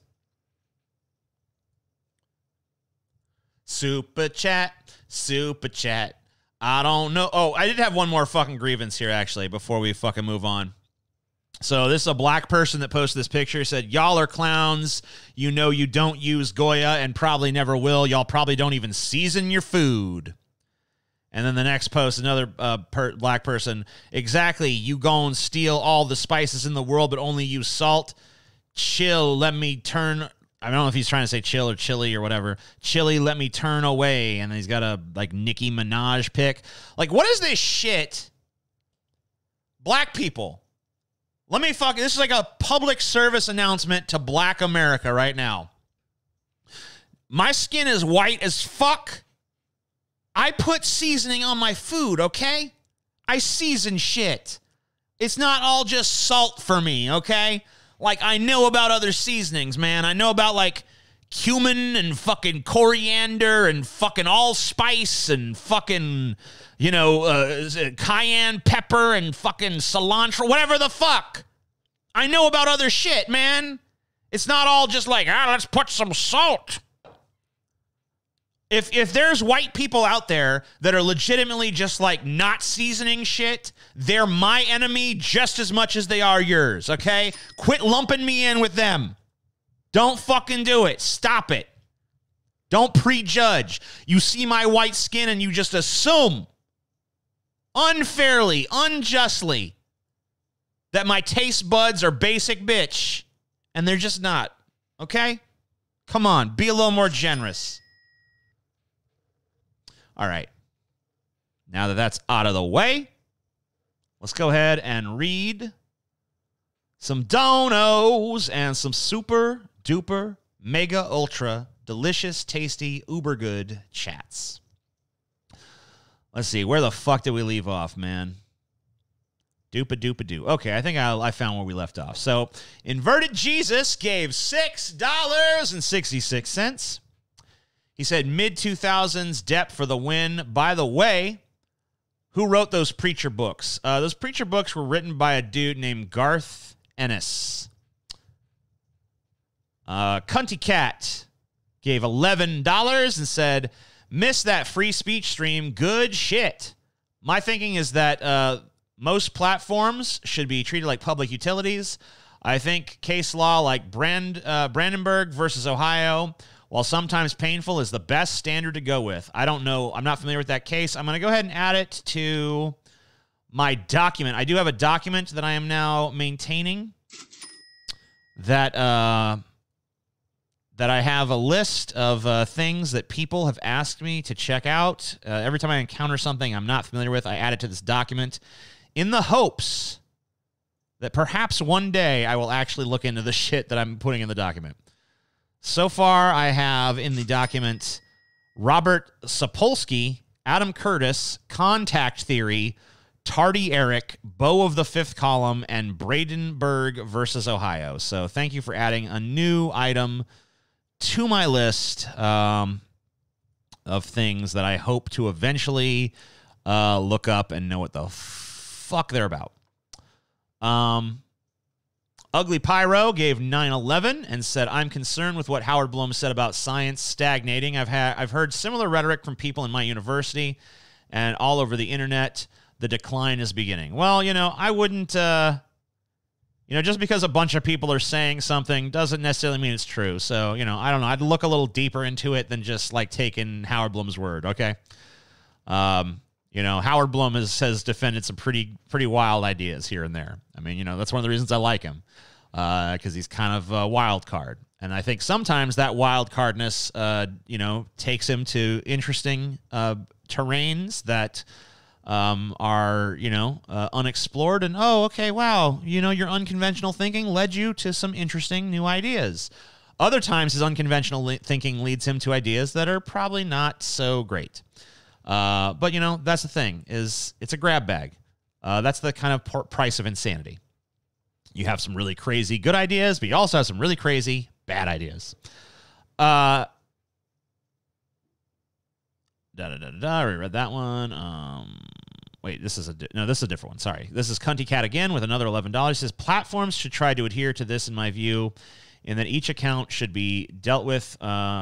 Super chat. Super chat. I don't know. Oh, I did have one more fucking grievance here, actually, before we fucking move on. So this is a black person that posted this picture. Said, y'all are clowns. You know you don't use Goya and probably never will. Y'all probably don't even season your food. And then the next post, another black person. Exactly. You go and steal all the spices in the world, but only use salt. Chill. Let me turn... I don't know if he's trying to say chill or chili or whatever. Chili, let me turn away. And he's got a, like, Nicki Minaj pic. Like, what is this shit? Black people. This is like a public service announcement to black America right now. My skin is white as fuck. I put seasoning on my food, okay? I season shit. It's not all just salt for me, okay? Like, I know about other seasonings, man. I know about, like, cumin and fucking coriander and fucking allspice and fucking, cayenne pepper and fucking cilantro, whatever the fuck. I know about other shit, man. It's not all just like, let's put some salt. If there's white people out there that are legitimately just like not seasoning shit, they're my enemy just as much as they are yours, okay? Quit lumping me in with them. Don't fucking do it. Stop it. Don't prejudge. You see my white skin and you just assume unfairly, unjustly that my taste buds are basic bitch, and they're just not, okay? Come on, be a little more generous. All right. Now that that's out of the way, let's go ahead and read some donos and some super duper mega ultra delicious, tasty, uber good chats. Let's see, where the fuck did we leave off, man? Doopa-doopa-doo. Okay, I think I found where we left off. So, Inverted Jesus gave $6.66. He said mid-2000s Depp for the win. By the way, who wrote those preacher books? Those preacher books were written by a dude named Garth Ennis. Cunty Cat gave $11 and said, miss that free speech stream. Good shit. My thinking is that most platforms should be treated like public utilities. I think case law like Brandenburg versus Ohio, while sometimes painful, is the best standard to go with. I don't know. I'm not familiar with that case. I'm going to go ahead and add it to my document. I do have a document that I am now maintaining that I have a list of things that people have asked me to check out. Every time I encounter something I'm not familiar with, I add it to this document in the hopes that perhaps one day I will actually look into the shit that I'm putting in the document. So far, I have in the document Robert Sapolsky, Adam Curtis, Contact Theory, Tardy Eric, Beau of the Fifth Column, and Brandenburg versus Ohio. So thank you for adding a new item to my list of things that I hope to eventually look up and know what the fuck they're about. Ugly Pyro gave 9/11 and said, I'm concerned with what Howard Blum said about science stagnating. I've heard similar rhetoric from people in my university and all over the internet. The decline is beginning. Well, I wouldn't, just because a bunch of people are saying something doesn't necessarily mean it's true. So, I don't know. I'd look a little deeper into it than just like taking Howard Blum's word. Okay. Howard Blum has defended some pretty wild ideas here and there. I mean, that's one of the reasons I like him, because he's kind of a wild card. And I think sometimes that wild cardness, takes him to interesting terrains that are, unexplored. And, okay, wow, your unconventional thinking led you to some interesting new ideas. Other times his unconventional thinking leads him to ideas that are probably not so great. But, that's the thing, is it's a grab bag. That's the kind of price of insanity. You have some really crazy good ideas, but you also have some really crazy bad ideas. I already read that one. Wait, this is a different one. Sorry. This is Cunty Cat again with another $11. It says, platforms should try to adhere to this, in my view, in that each account should be dealt with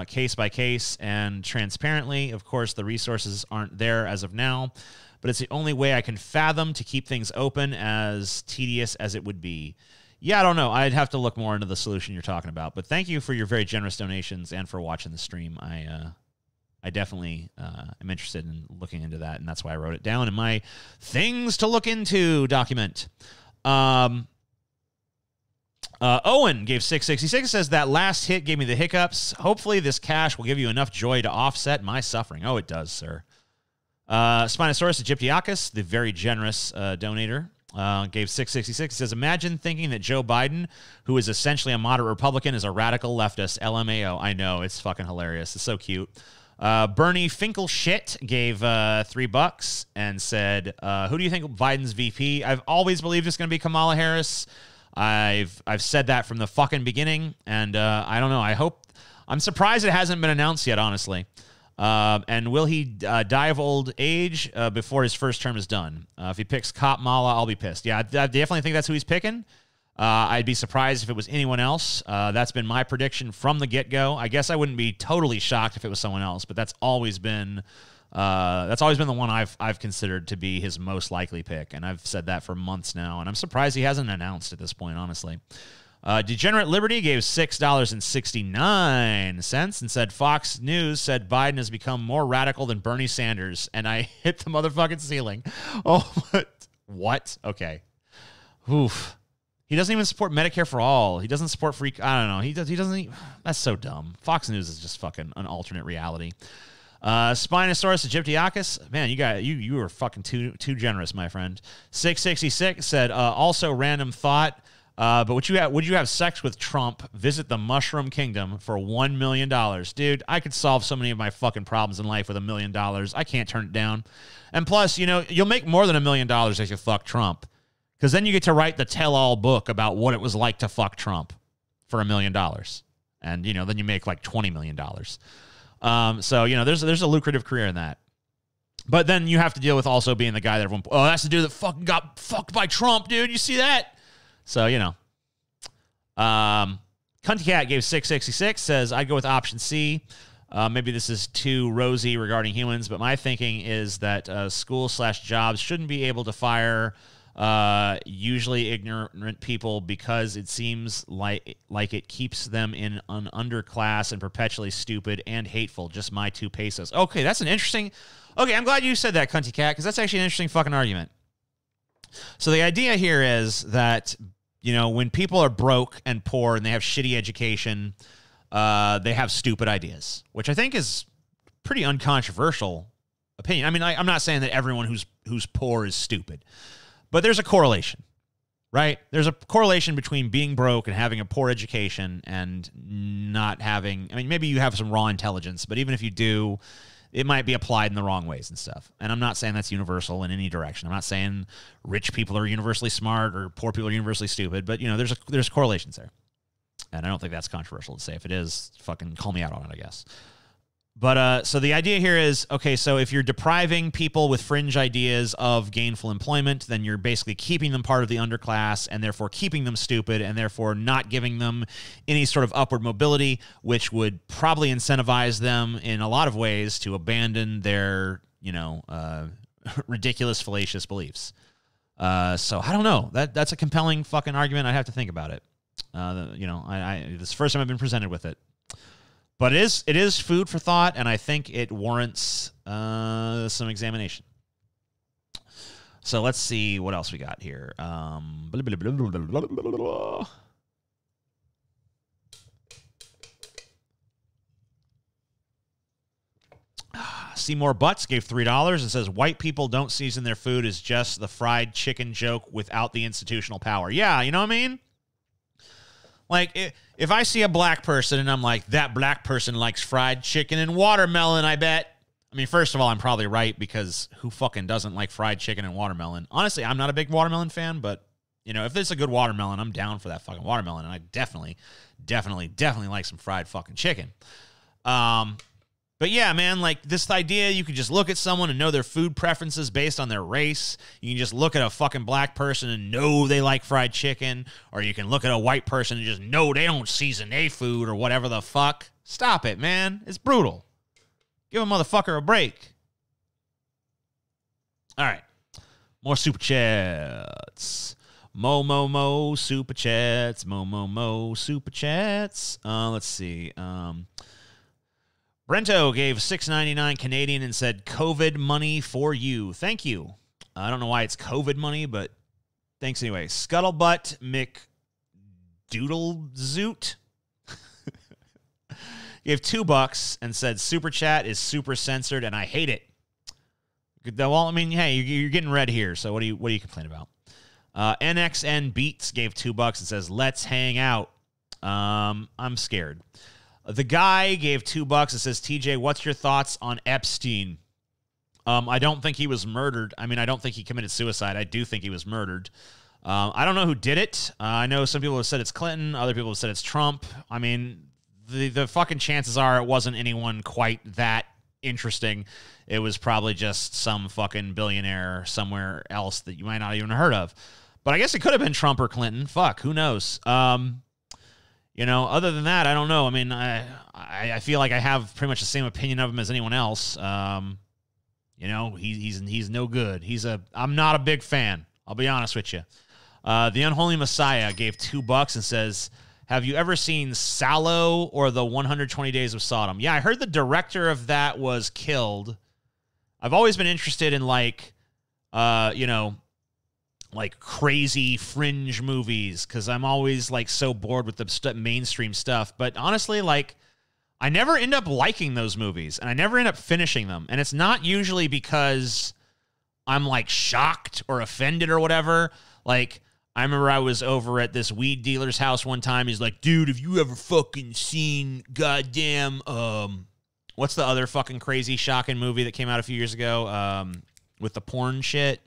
case by case and transparently. Of course, the resources aren't there as of now, but it's the only way I can fathom to keep things open, as tedious as it would be. Yeah, I don't know. I'd have to look more into the solution you're talking about, but thank you for your very generous donations and for watching the stream. I definitely am interested in looking into that, and that's why I wrote it down in my things to look into document. Owen gave $6.66. Says, that last hit gave me the hiccups. Hopefully this cash will give you enough joy to offset my suffering. Oh, it does, sir. Spinosaurus Egyptiacus, the very generous donator, gave $6.66. Says, imagine thinking that Joe Biden, who is essentially a moderate Republican, is a radical leftist. LMAO. I know, it's fucking hilarious. It's so cute. Bernie Finkelshit gave $3 and said, who do you think Biden's VP? I've always believed it's going to be Kamala Harris. I've said that from the fucking beginning, and I don't know. I'm surprised it hasn't been announced yet, honestly. And will he die of old age before his first term is done? If he picks Kamala, I'll be pissed. Yeah, I definitely think that's who he's picking. I'd be surprised if it was anyone else. That's been my prediction from the get-go. I guess I wouldn't be totally shocked if it was someone else, but that's always been the one I've considered to be his most likely pick, and I've said that for months now, and I'm surprised he hasn't announced at this point, honestly. Degenerate Liberty gave $6.69 and said, Fox News said Biden has become more radical than Bernie Sanders, and I hit the motherfucking ceiling. Oh, what? Okay. Oof. He doesn't even support Medicare for all. He doesn't support free. I don't know. He doesn't. That's so dumb. Fox News is just fucking an alternate reality. Spinosaurus Aegyptiacus, man, you were fucking too generous, my friend. 666 said, also random thought, but would you have sex with Trump, visit the Mushroom Kingdom for $1 million? Dude, I could solve so many of my fucking problems in life with $1 million. I can't turn it down. And plus, you'll make more than $1 million if you fuck Trump, because then you get to write the tell-all book about what it was like to fuck Trump for $1 million. And, then you make like $20 million. So, there's a lucrative career in that. But then you have to deal with also being the guy that everyone, that's the dude that fucking got fucked by Trump, dude. You see that? So, Cunty Cat gave 666, says, I'd go with option C. Maybe this is too rosy regarding humans, but my thinking is that school/jobs shouldn't be able to fire usually ignorant people because it seems like it keeps them in an underclass and perpetually stupid and hateful. Just my 2 pesos. Okay, that's an interesting... Okay, I'm glad you said that, Cunty Cat, because that's actually an interesting fucking argument. So the idea here is that, when people are broke and poor and they have shitty education, they have stupid ideas, which I think is pretty uncontroversial opinion. I mean, I'm not saying that everyone who's poor is stupid, but there's a correlation, right? There's a correlation between being broke and having a poor education and not having... I mean, maybe you have some raw intelligence, but even if you do, it might be applied in the wrong ways and stuff. And I'm not saying that's universal in any direction. I'm not saying rich people are universally smart or poor people are universally stupid, but, there's correlations there. And I don't think that's controversial to say. If it is, fucking call me out on it, I guess. But so the idea here is, okay, so if you're depriving people with fringe ideas of gainful employment, then you're basically keeping them part of the underclass and therefore keeping them stupid and therefore not giving them any sort of upward mobility, which would probably incentivize them in a lot of ways to abandon their, ridiculous, fallacious beliefs. So I don't know. That's a compelling fucking argument. I'd have to think about it. This is the first time I've been presented with it. But it is food for thought, and I think it warrants some examination. So let's see what else we got here. Seymour Butts gave $3 and says, white people don't season their food is just the fried chicken joke without the institutional power. Yeah, you know what I mean? Like, if I see a black person and I'm like, that black person likes fried chicken and watermelon, I bet. I mean, first of all, I'm probably right, because who fucking doesn't like fried chicken and watermelon? Honestly, I'm not a big watermelon fan, but, if there's a good watermelon, I'm down for that fucking watermelon. And I definitely like some fried fucking chicken. But yeah, man, like this idea, you could just look at someone and know their food preferences based on their race. You can just look at a fucking black person and know they like fried chicken. Or you can look at a white person and just know they don't season their food or whatever the fuck. Stop it, man. It's brutal. Give a motherfucker a break. All right. More super chats. Mo super chats. Mo super chats. Let's see. Brento gave $6.99 Canadian and said, COVID money for you. Thank you. I don't know why it's COVID money, but thanks anyway. Scuttlebutt McDoodlezoot gave $2 and said, super chat is super censored and I hate it. Well, I mean, hey, you're getting red here, so what do you complain about? NXN Beats gave $2 and says, let's hang out. I'm scared. The guy gave $2 and says, TJ, what's your thoughts on Epstein? I don't think he was murdered. I mean, I don't think he committed suicide. I do think he was murdered. I don't know who did it. I know some people have said it's Clinton. Other people have said it's Trump. I mean, the fucking chances are it wasn't anyone quite that interesting. It was probably just some fucking billionaire somewhere else that you might not even have heard of. But I guess it could have been Trump or Clinton. Fuck, who knows? Other than that, I don't know. I mean, I feel like I have pretty much the same opinion of him as anyone else. He's no good. I'm not a big fan. I'll be honest with you. The Unholy Messiah gave $2 and says, have you ever seen Sallow or the 120 Days of Sodom? Yeah, I heard the director of that was killed. I've always been interested in like like crazy fringe movies because I'm always like so bored with the mainstream stuff. But honestly, like I never end up liking those movies and I never end up finishing them. And it's not usually because I'm like shocked or offended or whatever. Like I remember I was over at this weed dealer's house one time. He's like, dude, have you ever fucking seen goddamn, what's the other fucking crazy shocking movie that came out a few years ago with the porn shit?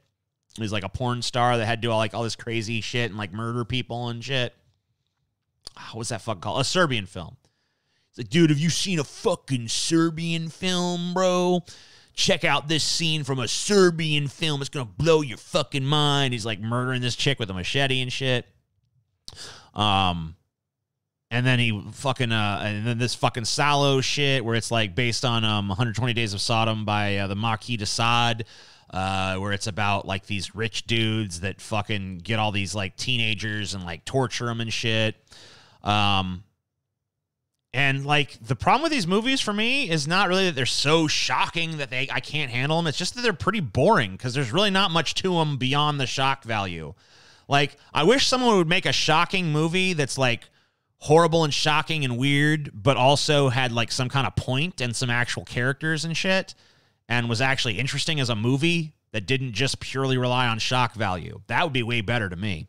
He was like a porn star that had to do all this crazy shit and like murder people and shit. What's that fucking called? A Serbian film. He's like, dude, have you seen a fucking Serbian film, bro? Check out this scene from a Serbian film. It's going to blow your fucking mind. He's like murdering this chick with a machete and shit. And then he fucking, and then this fucking Salo shit where it's like based on 120 Days of Sodom by the Marquis de Sade. Where it's about like these rich dudes that fucking get all these like teenagers and like torture them and shit. And like the problem with these movies for me is not really that they're so shocking that I can't handle them. It's just that they're pretty boring because there's really not much to them beyond the shock value. Like I wish someone would make a shocking movie that's like horrible and shocking and weird, but also had like some kind of point and some actual characters and shit. And was actually interesting as a movie that didn't just purely rely on shock value. That would be way better to me.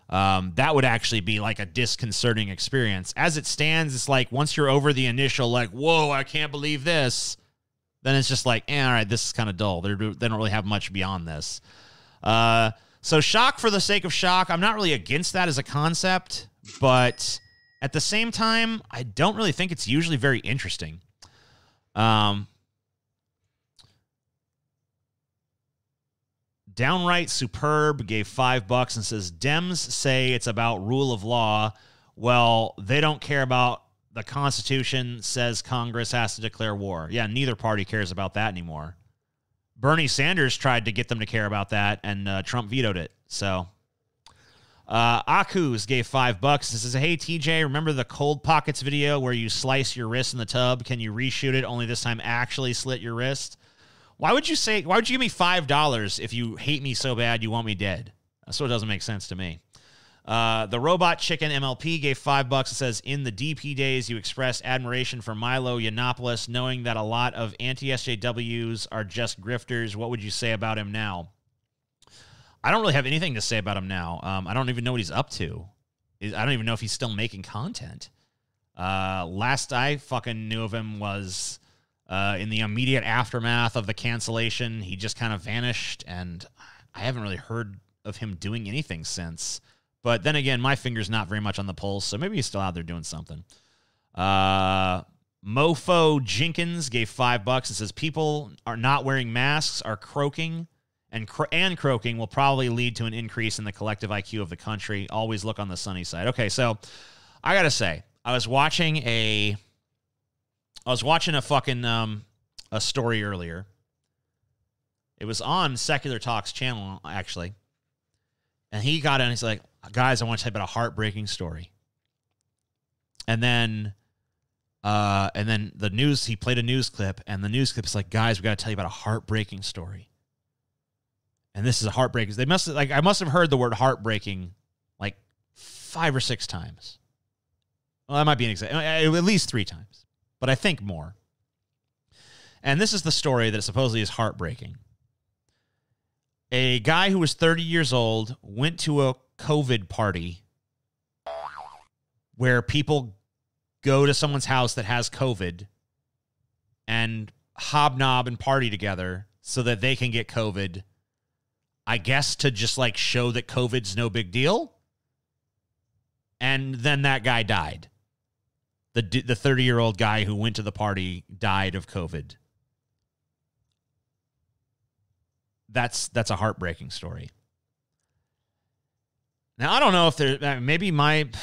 That would actually be like a disconcerting experience. As it stands, it's like once you're over the initial like, whoa, I can't believe this, then it's just like, all right, this is kind of dull. They don't really have much beyond this. So shock for the sake of shock, I'm not really against that as a concept, but at the same time, I don't really think it's usually very interesting. Downright Superb gave $5 and says, Dems say it's about rule of law. Well, they don't care about the Constitution, says Congress has to declare war. Yeah, neither party cares about that anymore. Bernie Sanders tried to get them to care about that, and Trump vetoed it. So, Akus gave $5 and says, hey, TJ, remember the Cold Pockets video where you slice your wrist in the tub? Can you reshoot it, only this time actually slit your wrist? Why would you give me $5 if you hate me so bad you want me dead? So it doesn't make sense to me. The Robot Chicken MLP gave $5 and says, in the DP days, you expressed admiration for Milo Yiannopoulos, knowing that a lot of anti-SJWs are just grifters. What would you say about him now? I don't really have anything to say about him now. I don't even know what he's up to. I don't even know if he's still making content. Last I fucking knew of him was... in the immediate aftermath of the cancellation, he just kind of vanished, and I haven't really heard of him doing anything since. But then again, my finger's not very much on the pulse, so maybe he's still out there doing something. Mofo Jenkins gave $5 and says, people are not wearing masks, are croaking, and croaking will probably lead to an increase in the collective IQ of the country. Always look on the sunny side. Okay, so I gotta say, I was watching a fucking a story earlier. It was on Secular Talk's channel, actually. And he got in, he's like, guys, I want to tell you about a heartbreaking story. And then the news, he played a news clip, and the news clip is like, guys, we got to tell you about a heartbreaking story. And this is a heartbreaking. I must have heard the word heartbreaking like 5 or 6 times. Well, that might be an example. At least 3 times. But I think more. And this is the story that supposedly is heartbreaking. A guy who was 30 years old went to a COVID party where people go to someone's house that has COVID and hobnob and party together so that they can get COVID, I guess to just like show that COVID's no big deal. And then that guy died. The 30-year-old guy who went to the party died of COVID. That's a heartbreaking story. Now, I don't know if there, maybe maybe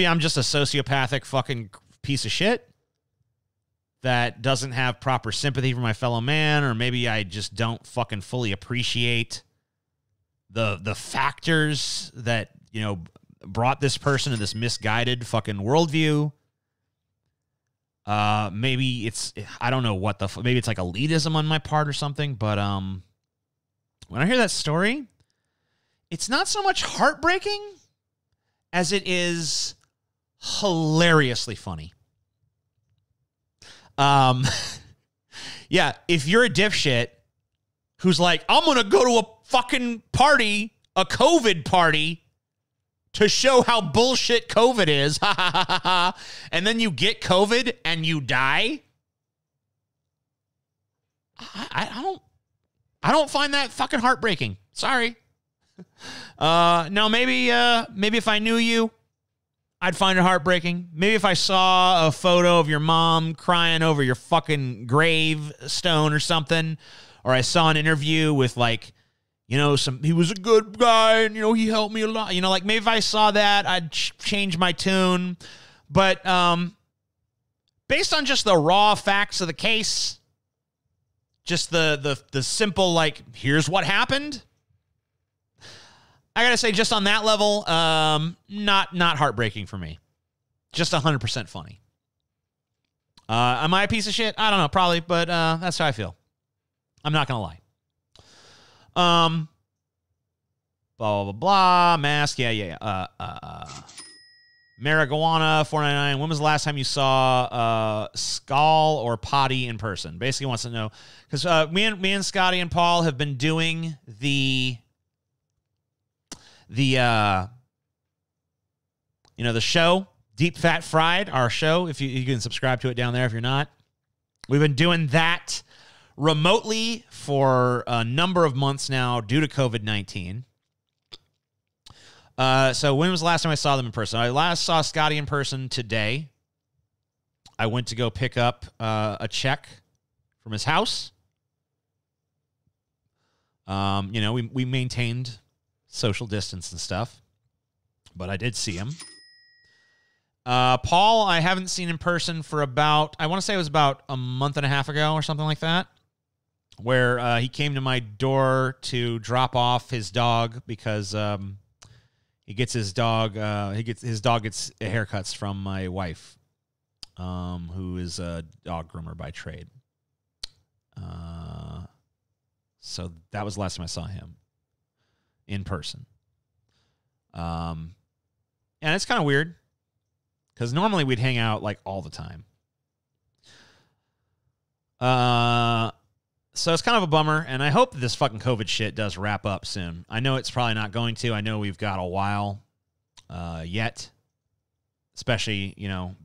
I'm just a sociopathic fucking piece of shit that doesn't have proper sympathy for my fellow man, or maybe I just don't fucking fully appreciate the factors that, brought this person to this misguided fucking worldview. Maybe I don't know what maybe it's like elitism on my part or something, but when I hear that story, it's not so much heartbreaking as it is hilariously funny. Yeah, if you're a dipshit who's like, I'm going to go to a fucking party, a COVID party, to show how bullshit COVID is, and then you get COVID and you die, I don't find that fucking heartbreaking. Sorry. No, maybe if I knew you, I'd find it heartbreaking. Maybe if I saw a photo of your mom crying over your fucking gravestone or something, or I saw an interview with, like, you know, he was a good guy and, you know, he helped me a lot. You know, like, maybe if I saw that, I'd change my tune. But based on just the raw facts of the case, just the simple, like, here's what happened, I gotta say, just on that level, not heartbreaking for me. Just 100% funny. Am I a piece of shit? I don't know, probably, but that's how I feel. I'm not gonna lie. Blah, blah, blah, blah. Mask. Yeah. Marijuana, $4.99. When was the last time you saw Skull or Potty in person? Basically wants to know, because me and Scotty and Paul have been doing the show, Deep Fat Fried, our show. If you can subscribe to it down there if you're not. We've been doing that remotely for a number of months now due to COVID-19. So when was the last time I saw them in person? I last saw Scotty in person today. I went to go pick up a check from his house. We maintained social distance and stuff, but I did see him. Paul, I haven't seen in person for about, I want to say it was about a month and a half ago or something like that, where he came to my door to drop off his dog because his dog gets haircuts from my wife, who is a dog groomer by trade. So that was the last time I saw him in person. And it's kind of weird because normally we'd hang out like all the time. So it's kind of a bummer, and I hope that this fucking COVID shit does wrap up soon. I know it's probably not going to. I know we've got a while yet, especially,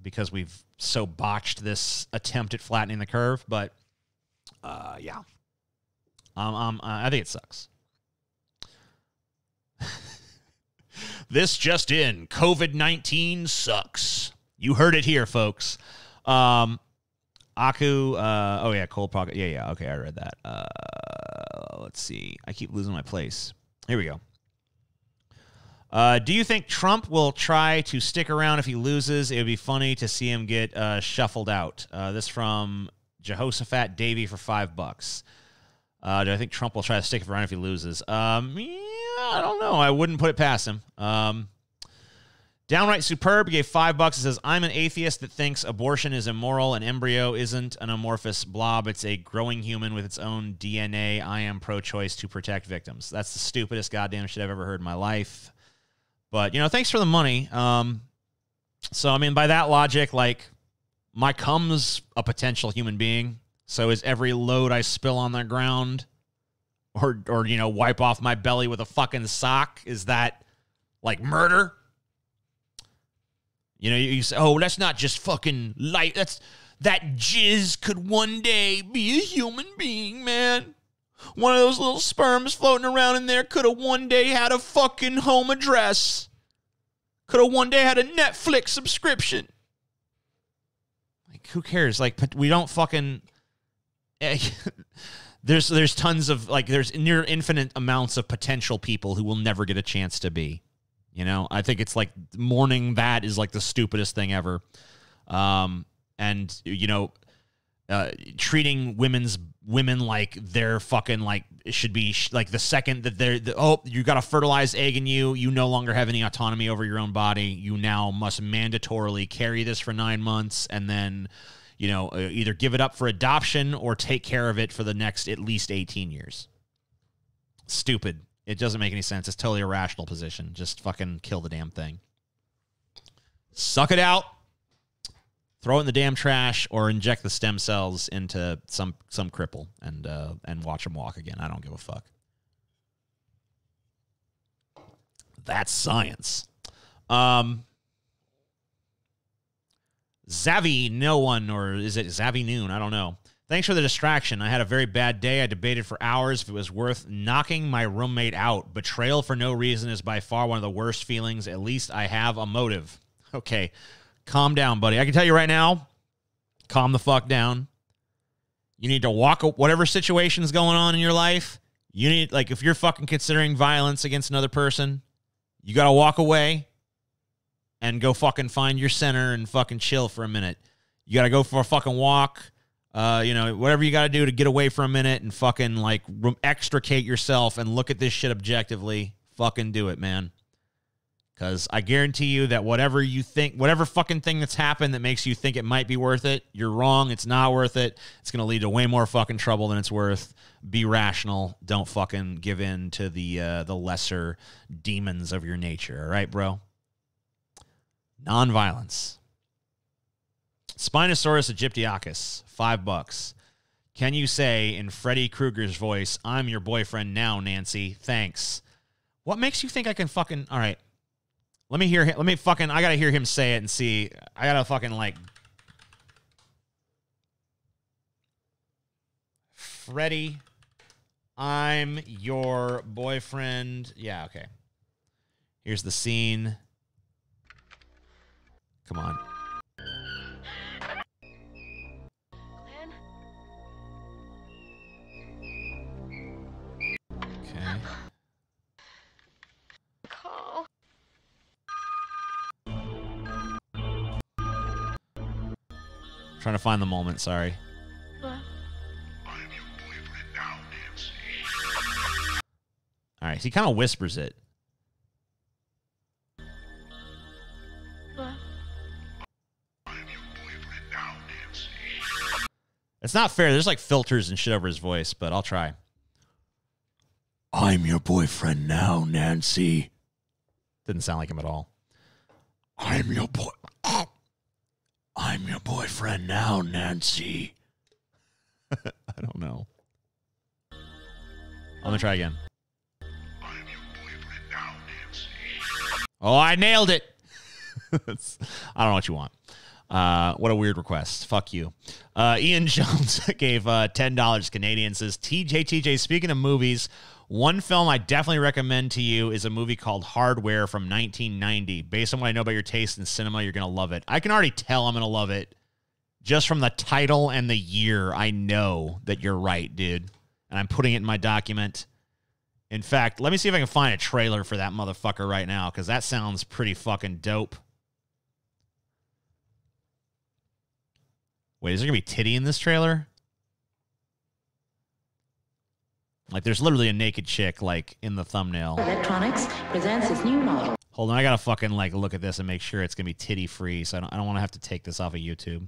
because we've so botched this attempt at flattening the curve. But, yeah. I think it sucks. This just in, COVID-19 sucks. You heard it here, folks. Aku, cold pocket. Yeah, okay, I read that. Let's see. I keep losing my place. Here we go. Do you think Trump will try to stick around if he loses? It would be funny to see him get shuffled out. This from Jehoshaphat Davey for $5. Do I think Trump will try to stick around if he loses? Yeah, I don't know. I wouldn't put it past him. Downright Superb gave $5 and says, I'm an atheist that thinks abortion is immoral. An embryo isn't an amorphous blob. It's a growing human with its own DNA. I am pro-choice to protect victims. That's the stupidest goddamn shit I've ever heard in my life. But, thanks for the money. So, I mean, by that logic, like, my cum's a potential human being. So is every load I spill on the ground or wipe off my belly with a fucking sock, is that, like, murder? You say, oh, that's not just fucking light. That jizz could one day be a human being, man. One of those little sperms floating around in there could have one day had a fucking home address. Could have one day had a Netflix subscription. Like, who cares? Like, we don't fucking... There's tons of, like, there's near infinite amounts of potential people who will never get a chance to be. I think it's like mourning that is like the stupidest thing ever. Treating women like they're fucking, like, it should be like the second that you got a fertilized egg in you no longer have any autonomy over your own body. You now must mandatorily carry this for 9 months and then, either give it up for adoption or take care of it for the next at least 18 years. Stupid. It doesn't make any sense. It's totally irrational position. Just fucking kill the damn thing. Suck it out. Throw it in the damn trash or inject the stem cells into some cripple and watch them walk again. I don't give a fuck. That's science. Zavi no one, or is it Zavi Noon? I don't know. Thanks for the distraction. I had a very bad day. I debated for hours if it was worth knocking my roommate out. Betrayal for no reason is by far one of the worst feelings. At least I have a motive. Okay, calm down, buddy. I can tell you right now, calm the fuck down. You need to walk, whatever situation is going on in your life, you need, like, if you're fucking considering violence against another person, you got to walk away and go fucking find your center and fucking chill for a minute. You got to go for a fucking walk. Whatever you got to do to get away for a minute and fucking, like, extricate yourself and look at this shit objectively. Fucking do it, man. Because I guarantee you that whatever you think, whatever fucking thing that's happened that makes you think it might be worth it, you're wrong. It's not worth it. It's going to lead to way more fucking trouble than it's worth. Be rational. Don't fucking give in to the lesser demons of your nature. All right, bro? Nonviolence. Spinosaurus aegyptiacus, $5. Can you say in Freddy Krueger's voice, "I'm your boyfriend now, Nancy. Thanks." What makes you think I can fucking... All right. Let me hear him. I got to hear him say it and see. I got to fucking, like... Freddy, I'm your boyfriend. Yeah, okay. Here's the scene. Come on. Okay. Call. Trying to find the moment, sorry. All right, he kind of whispers it. It's not fair. There's like filters and shit over his voice, but I'll try. I'm your boyfriend now, Nancy. Didn't sound like him at all. I'm your boyfriend now, Nancy. I don't know. I'm gonna try again. I'm your boyfriend now, Nancy. Oh, I nailed it. I don't know what you want. What a weird request. Fuck you. Ian Jones gave $10 Canadian. Says, TJ, speaking of movies, one film I definitely recommend to you is a movie called Hardware from 1990. Based on what I know about your taste in cinema, you're going to love it. I can already tell I'm going to love it. Just from the title and the year, I know that you're right, dude. And I'm putting it in my document. In fact, let me see if I can find a trailer for that motherfucker right now, because that sounds pretty fucking dope. Wait, is there going to be titty in this trailer? Like, there's literally a naked chick, like, in the thumbnail. Electronics presents its new model. Hold on, I got to fucking, like, look at this and make sure it's going to be titty-free, so I don't want to have to take this off of YouTube.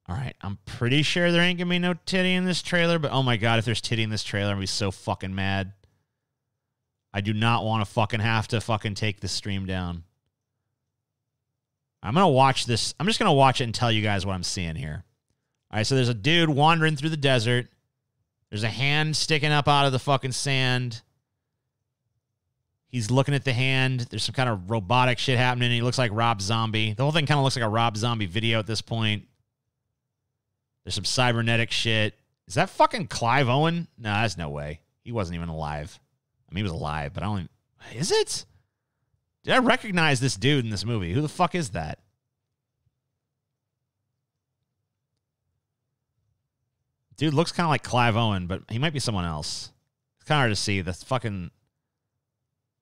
All right, I'm pretty sure there ain't going to be no titty in this trailer, but oh my God, if there's titty in this trailer, I'm going to be so fucking mad. I do not want to fucking have to fucking take this stream down. I'm going to watch this. I'm just going to watch it and tell you guys what I'm seeing here. All right, so there's a dude wandering through the desert. There's a hand sticking up out of the fucking sand. He's looking at the hand. There's some kind of robotic shit happening. He looks like Rob Zombie. The whole thing kind of looks like a Rob Zombie video at this point. There's some cybernetic shit. Is that fucking Clive Owen? No, that's no way. He wasn't even alive. I mean, he was alive, but I don't even... Is it? Did I recognize this dude in this movie? Who the fuck is that? Dude looks kind of like Clive Owen, but he might be someone else. It's kind of hard to see. That's fucking...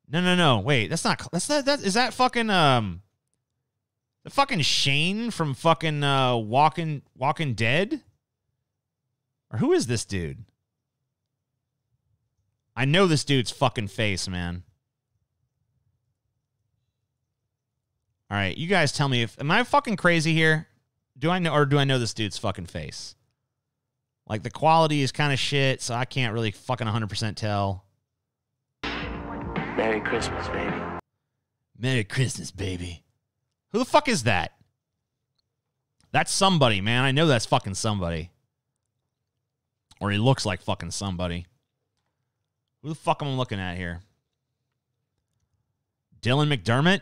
No. Wait, that's not... Is that fucking... The fucking Shane from fucking Walking Dead? Or who is this dude? I know this dude's fucking face, man. All right, you guys tell me if... Am I fucking crazy here? Do I know this dude's fucking face? Like, the quality is kind of shit, so I can't really fucking 100% tell. Merry Christmas, baby. Merry Christmas, baby. Who the fuck is that? That's somebody, man. I know that's fucking somebody. Or he looks like fucking somebody. Who the fuck am I looking at here? Dylan McDermott?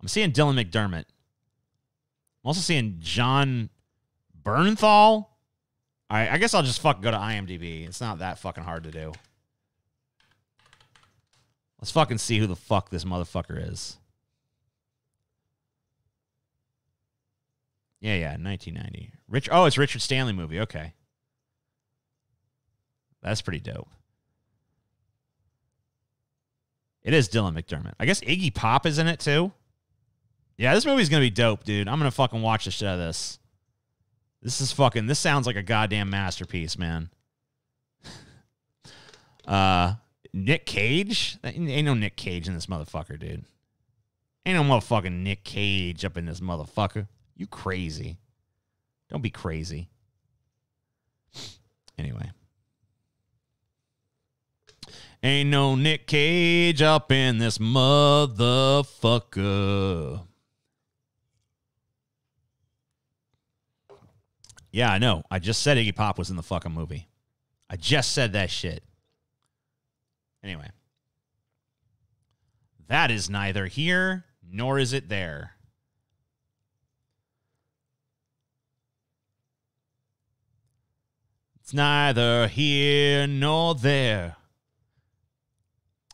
I'm seeing Dylan McDermott. I'm also seeing John Bernthal. I guess I'll just fucking go to IMDb. It's not that fucking hard to do. Let's fucking see who the fuck this motherfucker is. Yeah, 1990. Oh, it's Richard Stanley movie. Okay. That's pretty dope. It is Dylan McDermott. I guess Iggy Pop is in it too. Yeah, this movie's going to be dope, dude. I'm going to fucking watch the shit out of this. This sounds like a goddamn masterpiece, man. Nick Cage? Ain't no Nick Cage in this motherfucker, dude. Ain't no motherfucking Nick Cage up in this motherfucker. You crazy. Don't be crazy. Anyway. Ain't no Nick Cage up in this motherfucker. Yeah, I know. I just said Iggy Pop was in the fucking movie. I just said that shit. Anyway. That is neither here nor is it there. It's neither here nor there.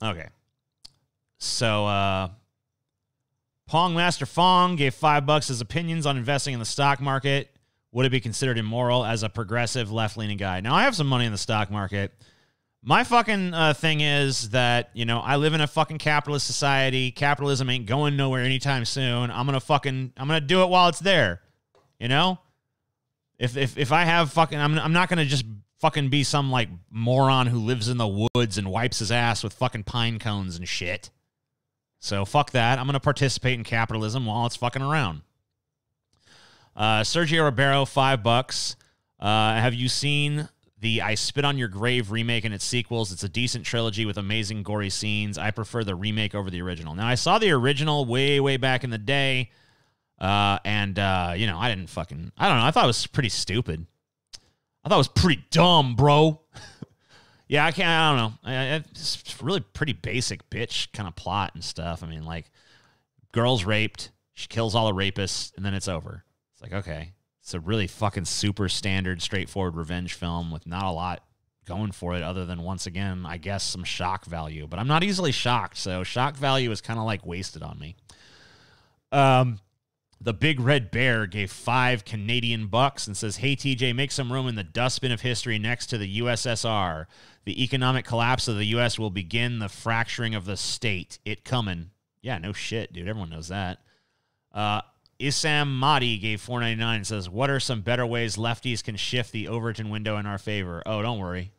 Okay. So, Pong Master Fong gave $5 his opinions on investing in the stock market. Would it be considered immoral as a progressive left-leaning guy? Now, I have some money in the stock market. My fucking thing is that, you know, I live in a fucking capitalist society. Capitalism ain't going nowhere anytime soon. I'm gonna do it while it's there. You know? If I have fucking, I'm not gonna just fucking be some like moron who lives in the woods and wipes his ass with fucking pine cones and shit. So fuck that. I'm gonna participate in capitalism while it's fucking around. Sergio Ribeiro, $5. Have you seen the I Spit on Your Grave remake and its sequels? It's a decent trilogy with amazing gory scenes. I prefer the remake over the original. Now, I saw the original way back in the day, and you know, I don't know. I thought it was pretty stupid. I thought it was pretty dumb, bro. Yeah, I don't know. It's really pretty basic bitch kind of plot and stuff. I mean, like, girl's raped, she kills all the rapists, and then it's over. It's like, okay. It's a really fucking super standard, straightforward revenge film with not a lot going for it other than, once again, I guess, some shock value. But I'm not easily shocked, so shock value is kind of like wasted on me. The Big Red Bear gave $5 Canadian and says, hey, TJ, make some room in the dustbin of history next to the USSR. The economic collapse of the U.S. will begin the fracturing of the state. It coming. Yeah, no shit, dude. Everyone knows that. Issam Mahdi gave $4.99 and says, what are some better ways lefties can shift the Overton window in our favor? Oh, don't worry.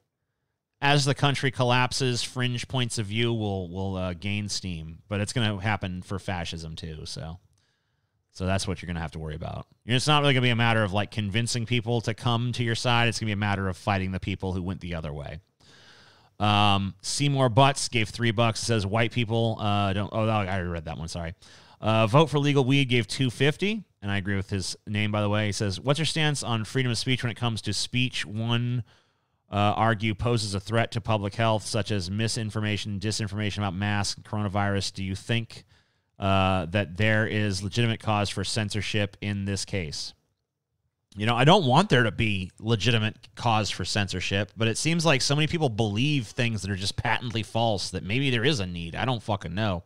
As the country collapses, fringe points of view will gain steam. But it's going to happen for fascism, too, so that's what you're going to have to worry about. It's not really going to be a matter of, like, convincing people to come to your side. It's going to be a matter of fighting the people who went the other way. Seymour Butts gave $3. Says, white people don't... Oh, I already read that one. Sorry. Vote for Legal Weed gave $2.50, and I agree with his name, by the way. He says, what's your stance on freedom of speech when it comes to speech one argue poses a threat to public health, such as misinformation, disinformation about masks and coronavirus? Do you think that there is legitimate cause for censorship in this case? You know, I don't want there to be legitimate cause for censorship, but it seems like so many people believe things that are just patently false that maybe there is a need. I don't fucking know.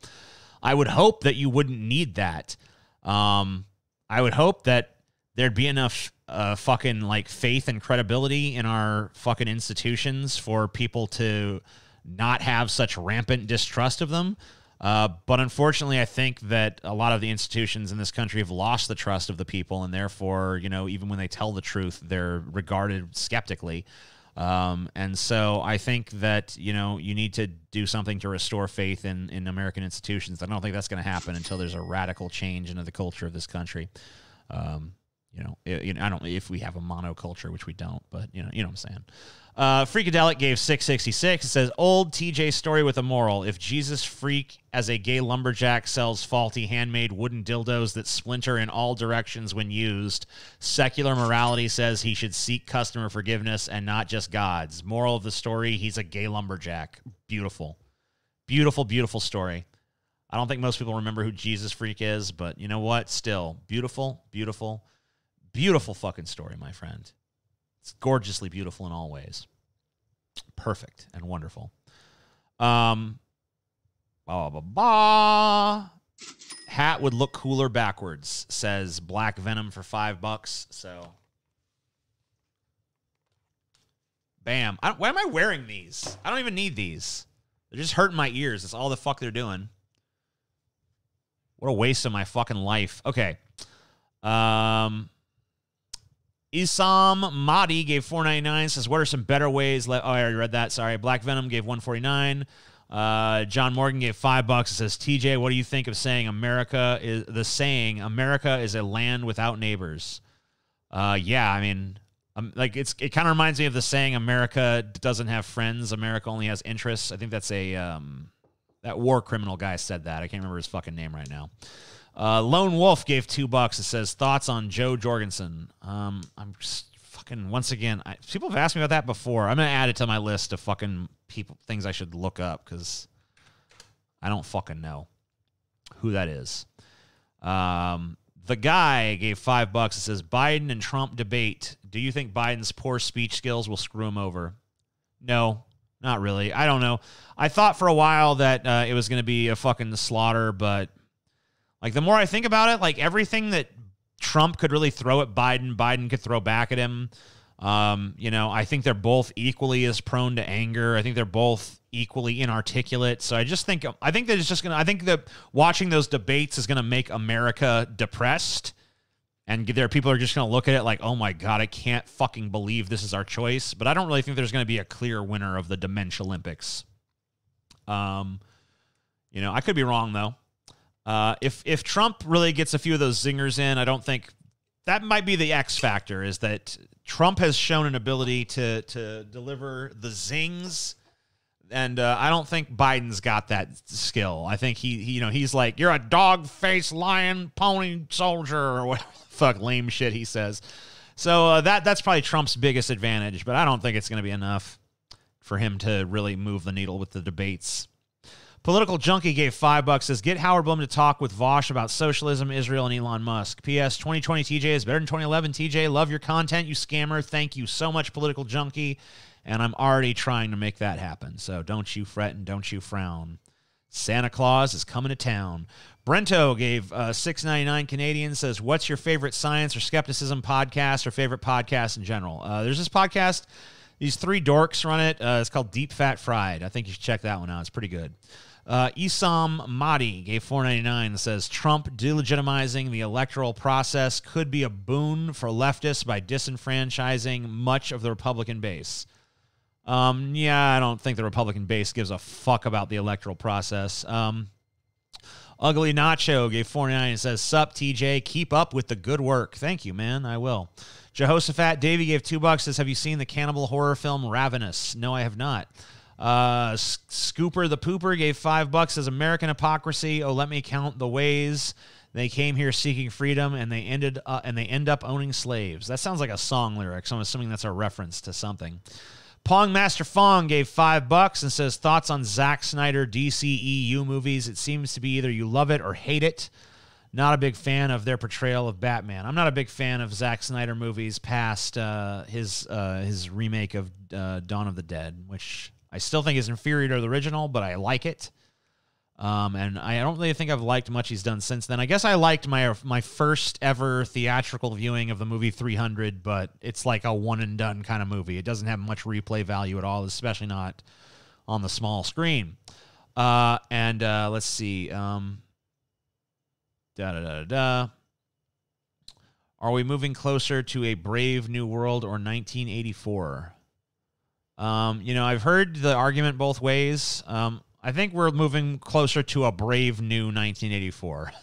I would hope that you wouldn't need that. I would hope that there'd be enough fucking like faith and credibility in our fucking institutions for people to not have such rampant distrust of them. But unfortunately, I think that a lot of the institutions in this country have lost the trust of the people, and therefore, you know, even when they tell the truth, they're regarded skeptically. And so I think that, you know, you need to do something to restore faith in American institutions. I don't think that's going to happen until there's a radical change into the culture of this country. I don't if we have a monoculture, which we don't, but you know what I'm saying. Freakadelic gave 666. It says, old TJ story with a moral. If Jesus Freak as a gay lumberjack sells faulty handmade wooden dildos that splinter in all directions when used, secular morality says he should seek customer forgiveness and not just God's. Moral of the story, he's a gay lumberjack. Beautiful. Beautiful, beautiful story. I don't think most people remember who Jesus Freak is, but you know what? Still, beautiful, beautiful, beautiful fucking story, my friend. It's gorgeously beautiful in all ways. Perfect and wonderful. Hat would look cooler backwards, says Black Venom for $5. So, bam. Why am I wearing these? I don't even need these. They're just hurting my ears. That's all the fuck they're doing. What a waste of my fucking life. Okay. Isam Mahdi gave $4.99. Says, what are some better ways? I already read that. Sorry. Black Venom gave $1.49. John Morgan gave $5. It says, TJ, what do you think of saying America is a land without neighbors? Yeah, I mean, it kind of reminds me of the saying America doesn't have friends. America only has interests. I think that's that war criminal guy said that. I can't remember his fucking name right now. Lone Wolf gave $2. It says, thoughts on Joe Jorgensen. I'm just fucking, once again, people have asked me about that before. I'm going to add it to my list of fucking things I should look up because I don't fucking know who that is. The guy gave $5. It says, Biden and Trump debate. Do you think Biden's poor speech skills will screw him over? No, not really. I don't know. I thought for a while that it was going to be a fucking slaughter, but the more I think about it, everything that Trump could really throw at Biden, Biden could throw back at him. I think they're both equally as prone to anger. I think they're both equally inarticulate. So I think that watching those debates is going to make America depressed. And people are just going to look at it like, oh my God, I can't fucking believe this is our choice. But I don't really think there's going to be a clear winner of the Dementia Olympics. I could be wrong though. If Trump really gets a few of those zingers in, I don't think that might be the X factor, is that Trump has shown an ability to deliver the zings, and I don't think Biden's got that skill. I think he's like, you're a dog-faced lion pony soldier, or whatever the fuck lame shit he says. So that's probably Trump's biggest advantage, but I don't think it's going to be enough for him to really move the needle with the debates. Political Junkie gave $5. Says, get Howard Blum to talk with Vosh about socialism, Israel, and Elon Musk. P.S. 2020 TJ is better than 2011 TJ. Love your content, you scammer. Thank you so much, Political Junkie. And I'm already trying to make that happen. So don't you fret and don't you frown. Santa Claus is coming to town. Brento gave $6.99 Canadian. Says, what's your favorite science or skepticism podcast or favorite podcast in general? There's this podcast. These three dorks run it. It's called Deep Fat Fried. I think you should check that one out. It's pretty good. Isam Mahdi gave $4.99. Says, Trump delegitimizing the electoral process could be a boon for leftists by disenfranchising much of the Republican base. Yeah, I don't think the Republican base gives a fuck about the electoral process. Ugly Nacho gave $4.99 and says, sup, TJ, keep up with the good work. Thank you, man. I will. Jehoshaphat Davey gave $2. Says, have you seen the cannibal horror film Ravenous? No, I have not. Scooper the Pooper gave $5. Says, American hypocrisy. Oh, let me count the ways they came here seeking freedom and they end up owning slaves. That sounds like a song lyric, so I'm assuming that's a reference to something. Pong Master Fong gave $5 and says, thoughts on Zack Snyder DCEU movies. It seems to be either you love it or hate it. Not a big fan of their portrayal of Batman. I'm not a big fan of Zack Snyder movies past his remake of Dawn of the Dead, which I still think is inferior to the original, but I like it. And I don't really think I've liked much he's done since then. I guess I liked my first ever theatrical viewing of the movie 300, but it's like a one and done kind of movie. It doesn't have much replay value at all, especially not on the small screen. Let's see. Are we moving closer to a Brave New World or 1984? I've heard the argument both ways. I think we're moving closer to a brave new 1984.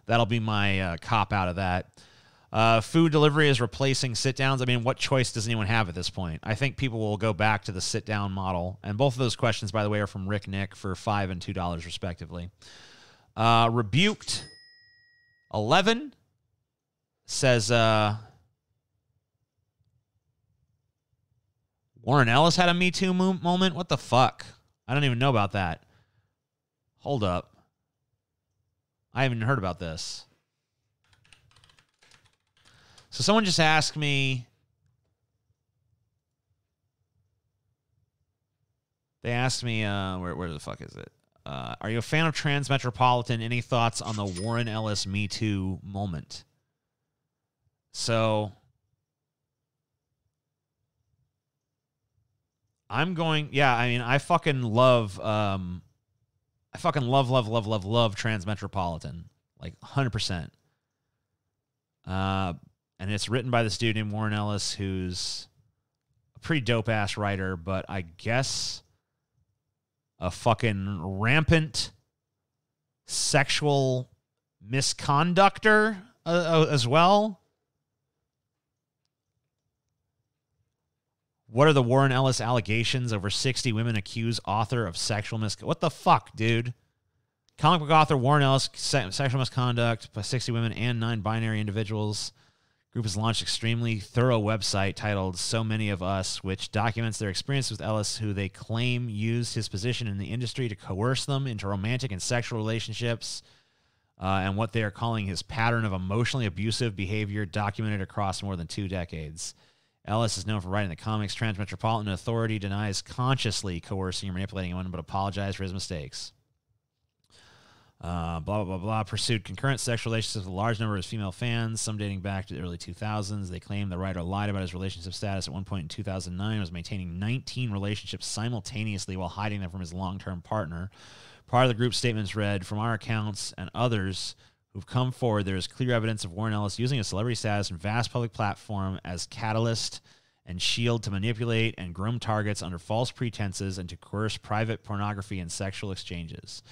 That'll be my cop out of that. Food delivery is replacing sit-downs. I mean, what choice does anyone have at this point? I think people will go back to the sit-down model. And both of those questions, by the way, are from Rick Nick for $5 and $2, respectively. Rebuked 11 says Warren Ellis had a Me Too moment. What the fuck? I don't even know about that. Hold up. I haven't heard about this. So someone just asked me, they asked me, where the fuck is it? Are you a fan of Transmetropolitan? Any thoughts on the Warren Ellis Me Too moment? So I'm going, yeah, I mean, I fucking love Transmetropolitan. Like 100%. And it's written by this dude named Warren Ellis, who's a pretty dope-ass writer, but I guess a fucking rampant sexual misconductor as well. What are the Warren Ellis allegations? Over 60 women accuse author of sexual misconduct. What the fuck, dude? Comic book author Warren Ellis, sexual misconduct by 60 women and 9 binary individuals. Group has launched an extremely thorough website titled So Many of Us, which documents their experience with Ellis, who they claim used his position in the industry to coerce them into romantic and sexual relationships, and what they are calling his pattern of emotionally abusive behavior documented across more than 2 decades. Ellis is known for writing the comics. Transmetropolitan Authority denies consciously coercing or manipulating anyone, but apologized for his mistakes. Blah, blah, blah, blah. Pursued concurrent sexual relationships with a large number of his female fans, some dating back to the early 2000s. They claim the writer lied about his relationship status at one point in 2009, was maintaining 19 relationships simultaneously while hiding them from his long-term partner. Part of the group's statements read, from our accounts and others who've come forward, there is clear evidence of Warren Ellis using a celebrity status and vast public platform as catalyst and shield to manipulate and groom targets under false pretenses and to coerce private pornography and sexual exchanges.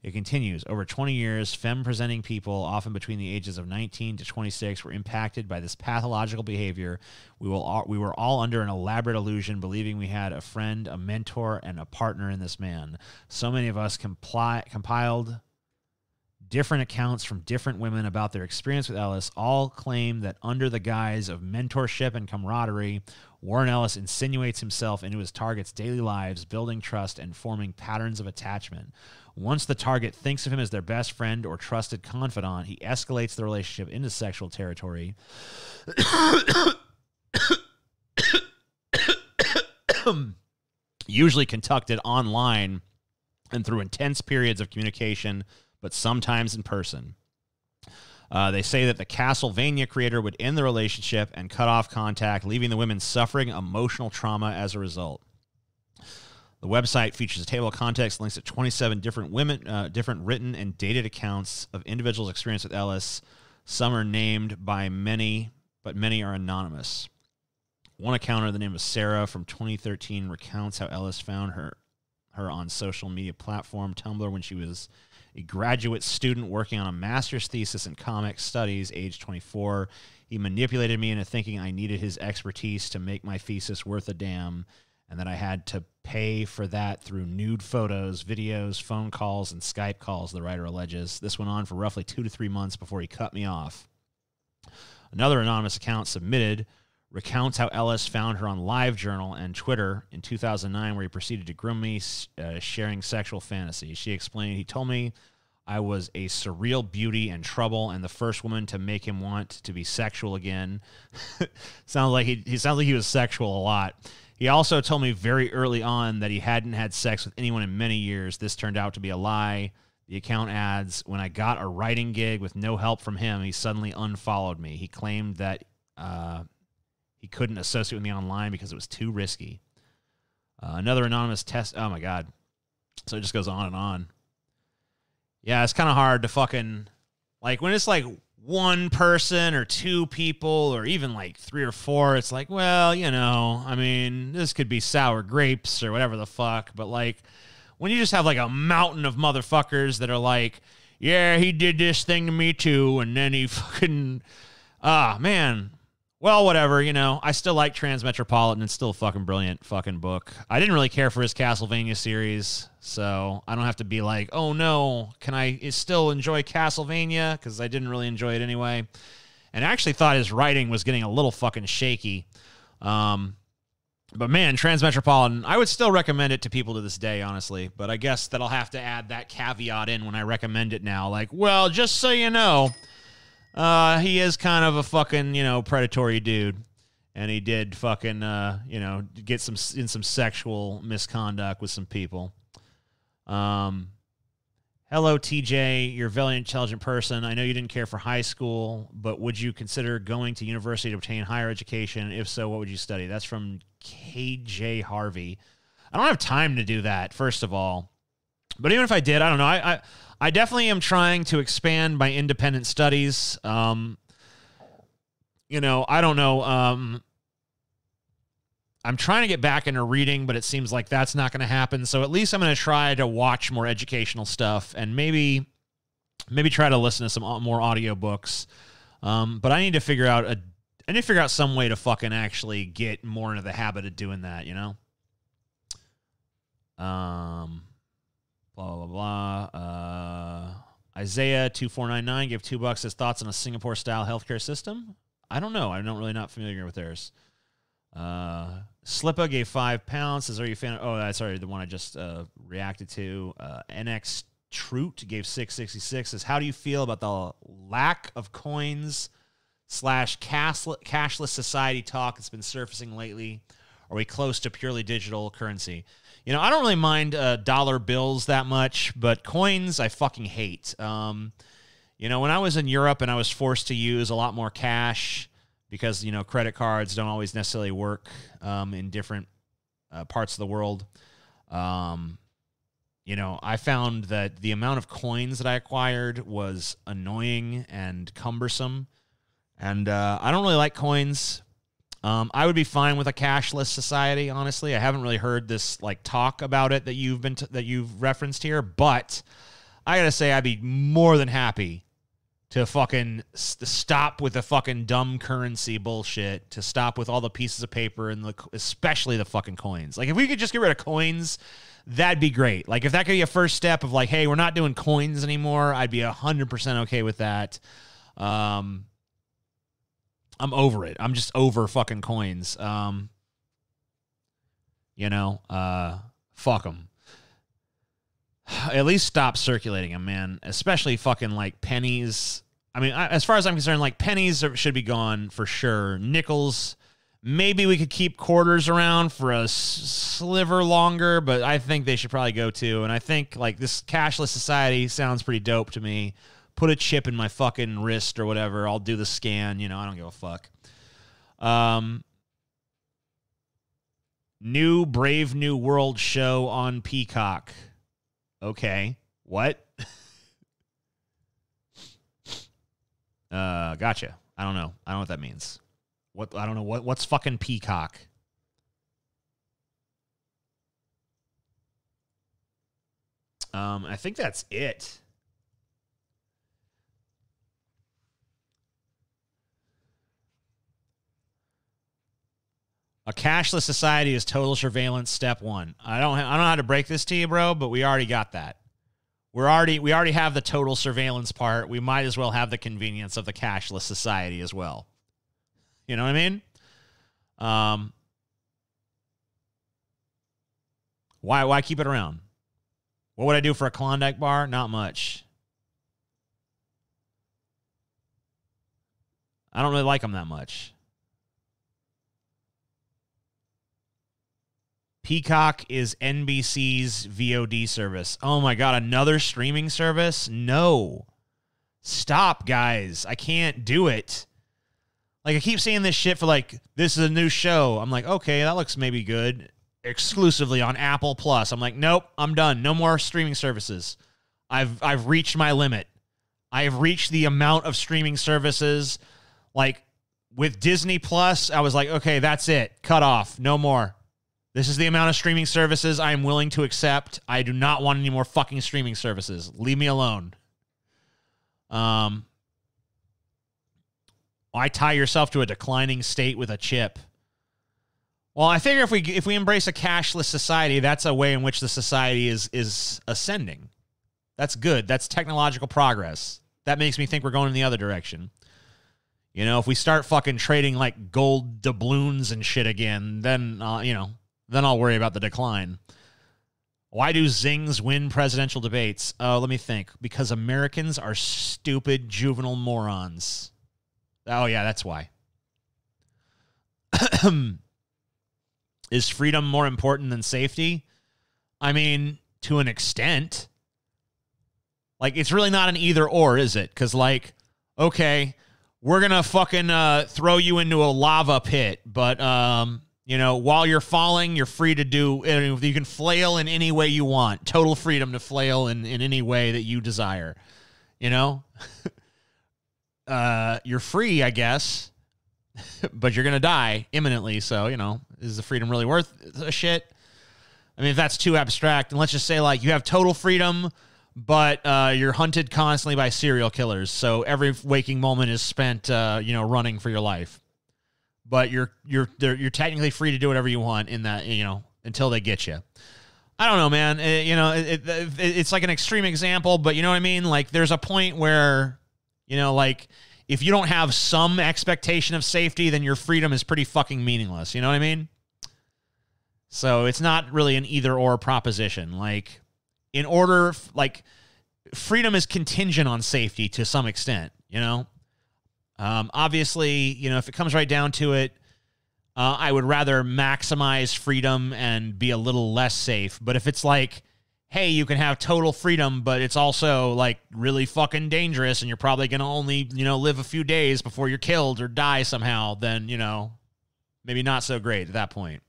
It continues, over 20 years, femme-presenting people, often between the ages of 19 to 26, were impacted by this pathological behavior. We were all under an elaborate illusion, believing we had a friend, a mentor, and a partner in this man. So many of us compiled different accounts from different women about their experience with Ellis, all claim that under the guise of mentorship and camaraderie, Warren Ellis insinuates himself into his target's daily lives, building trust and forming patterns of attachment. Once the target thinks of him as their best friend or trusted confidant, he escalates the relationship into sexual territory. Usually conducted online and through intense periods of communication, but sometimes in person. They say that the Castlevania creator would end the relationship and cut off contact, leaving the women suffering emotional trauma as a result. The website features a table of contents, links to 27 different different written and dated accounts of individuals' experience with Ellis. Some are named by many, but many are anonymous. One account under the name of Sarah from 2013 recounts how Ellis found her on social media platform Tumblr when she was a graduate student working on a master's thesis in comic studies, age 24. He manipulated me into thinking I needed his expertise to make my thesis worth a damn, and that I had to pay for that through nude photos, videos, phone calls, and Skype calls, the writer alleges. This went on for roughly 2 to 3 months before he cut me off. Another anonymous account submitted recounts how Ellis found her on LiveJournal and Twitter in 2009, where he proceeded to groom me, sharing sexual fantasies. She explained, he told me I was a surreal beauty and trouble and the first woman to make him want to be sexual again. Sounds like he sounds like he was sexual a lot. He also told me very early on that he hadn't had sex with anyone in many years. This turned out to be a lie. The account adds, when I got a writing gig with no help from him, he suddenly unfollowed me. He claimed that he couldn't associate with me online because it was too risky. Another anonymous test. Oh, my God. So it just goes on and on. Yeah, it's kind of hard to fucking, like, when it's like one person or 2 people or even like 3 or 4, it's like, well, you know, I mean, this could be sour grapes or whatever the fuck. But like, when you just have like a mountain of motherfuckers that are like, yeah, he did this thing to me too, and then he fucking Man. Well, whatever, you know. I still like Transmetropolitan. It's still a fucking brilliant fucking book. I didn't really care for his Castlevania series, so I don't have to be like, oh no, can I still enjoy Castlevania? Because I didn't really enjoy it anyway. And I actually thought his writing was getting a little fucking shaky. But man, Transmetropolitan, I would still recommend it to people to this day, honestly. But I guess that I'll have to add that caveat in when I recommend it now. Like, well, just so you know, he is kind of a fucking, you know, predatory dude. And he did fucking, you know, get in some sexual misconduct with some people. Hello, TJ. You're a very intelligent person. I know you didn't care for high school, but would you consider going to university to obtain higher education? If so, what would you study? That's from KJ Harvey. I don't have time to do that, first of all. But even if I did, I don't know. I definitely am trying to expand my independent studies. You know, I don't know. I'm trying to get back into reading, but it seems like that's not going to happen. So at least I'm going to try to watch more educational stuff and maybe try to listen to some more audiobooks. But I need to figure out some way to fucking actually get more into the habit of doing that, you know? Blah, blah, blah. Isaiah 2499 gave $2. His thoughts on a Singapore-style healthcare system? I don't know. I'm not familiar with theirs. Slippa gave £5. Says, are you a fan of... Oh, that's already the one I just reacted to. NX Troot gave $6.66. Says, how do you feel about the lack of coins / cashless society talk that's been surfacing lately? Are we close to purely digital currency? You know, I don't really mind dollar bills that much, but coins I fucking hate. You know, when I was in Europe and I was forced to use a lot more cash because, you know, credit cards don't always necessarily work in different parts of the world. You know, I found that the amount of coins that I acquired was annoying and cumbersome. And I don't really like coins. I would be fine with a cashless society, honestly. I haven't really heard this like talk about it that you've referenced here, but I gotta say I'd be more than happy to fucking stop with the fucking dumb currency bullshit, to stop with all the pieces of paper and especially the fucking coins. Like, if we could just get rid of coins, that'd be great. Like, if that could be a first step of like, hey, we're not doing coins anymore, I'd be 100% okay with that. I'm over it. I'm just over fucking coins. You know, fuck them. At least stop circulating them, man. Especially fucking like pennies. I mean, as far as I'm concerned, like pennies should be gone for sure. Nickels, maybe we could keep quarters around for a sliver longer, but I think they should probably go too. And I think like this cashless society sounds pretty dope to me. Put a chip in my fucking wrist or whatever. I'll do the scan. You know, I don't give a fuck. New Brave New World show on Peacock. Okay. What? Gotcha. I don't know. I don't know what that means. I don't know what's fucking Peacock. I think that's it. A cashless society is total surveillance. Step 1. I don't know how to break this to you, bro, but we already got that. We already have the total surveillance part. We might as well have the convenience of the cashless society as well. You know what I mean? Why keep it around? What would I do for a Klondike bar? Not much. I don't really like them that much. Peacock is NBC's VOD service. Oh my God, another streaming service? No. Stop, guys. I can't do it. Like, I keep seeing this shit for like, this is a new show. I'm like, okay, that looks maybe good. Exclusively on Apple Plus. I'm like, nope, I'm done. No more streaming services. I've reached my limit. I have reached the amount of streaming services. Like, with Disney Plus, I was like, okay, that's it. Cut off. No more. This is the amount of streaming services I am willing to accept. I do not want any more fucking streaming services. Leave me alone. Why tie yourself to a declining state with a chip? Well, I figure if we embrace a cashless society, that's a way in which the society is ascending. That's good. That's technological progress. That makes me think we're going in the other direction. You know, if we start fucking trading like gold doubloons and shit again, then then I'll worry about the decline. Why do zings win presidential debates? Oh, let me think. Because Americans are stupid juvenile morons. Oh yeah, that's why. Is freedom more important than safety? I mean, to an extent. Like, it's really not an either or, is it? Because, like, okay, we're going to fucking throw you into a lava pit, but, while you're falling, you're free to do, you can flail in any way you want. Total freedom to flail in any way that you desire. You know? You're free, I guess. But you're going to die imminently, so, is the freedom really worth a shit? I mean, if that's too abstract, and let's just say, like, you have total freedom, but you're hunted constantly by serial killers, so every waking moment is spent, running for your life. But you're technically free to do whatever you want in that, until they get you. I don't know, man. It's like an extreme example, but you know what I mean? Like, there's a point where, like, if you don't have some expectation of safety, then your freedom is pretty fucking meaningless. You know what I mean? So it's not really an either-or proposition. Like, freedom is contingent on safety to some extent, Obviously, if it comes right down to it, I would rather maximize freedom and be a little less safe. But if it's like, hey, you can have total freedom, but it's also, like, really fucking dangerous, and you're probably going to only, live a few days before you're killed or die somehow, then, maybe not so great at that point.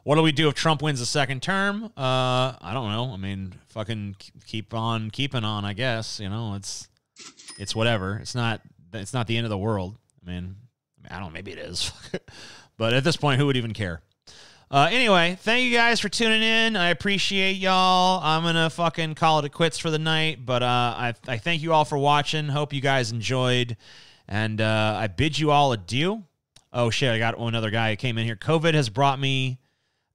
What do we do if Trump wins a second term? I don't know. I mean, fucking keep on keeping on, I guess. It's whatever. It's not the end of the world. I mean, I don't know. Maybe it is. But at this point, who would even care? Anyway, thank you guys for tuning in. I appreciate y'all. I'm going to fucking call it quits for the night. But I thank you all for watching. Hope you guys enjoyed. And I bid you all adieu. Oh, shit. I got another guy who came in here. COVID has brought me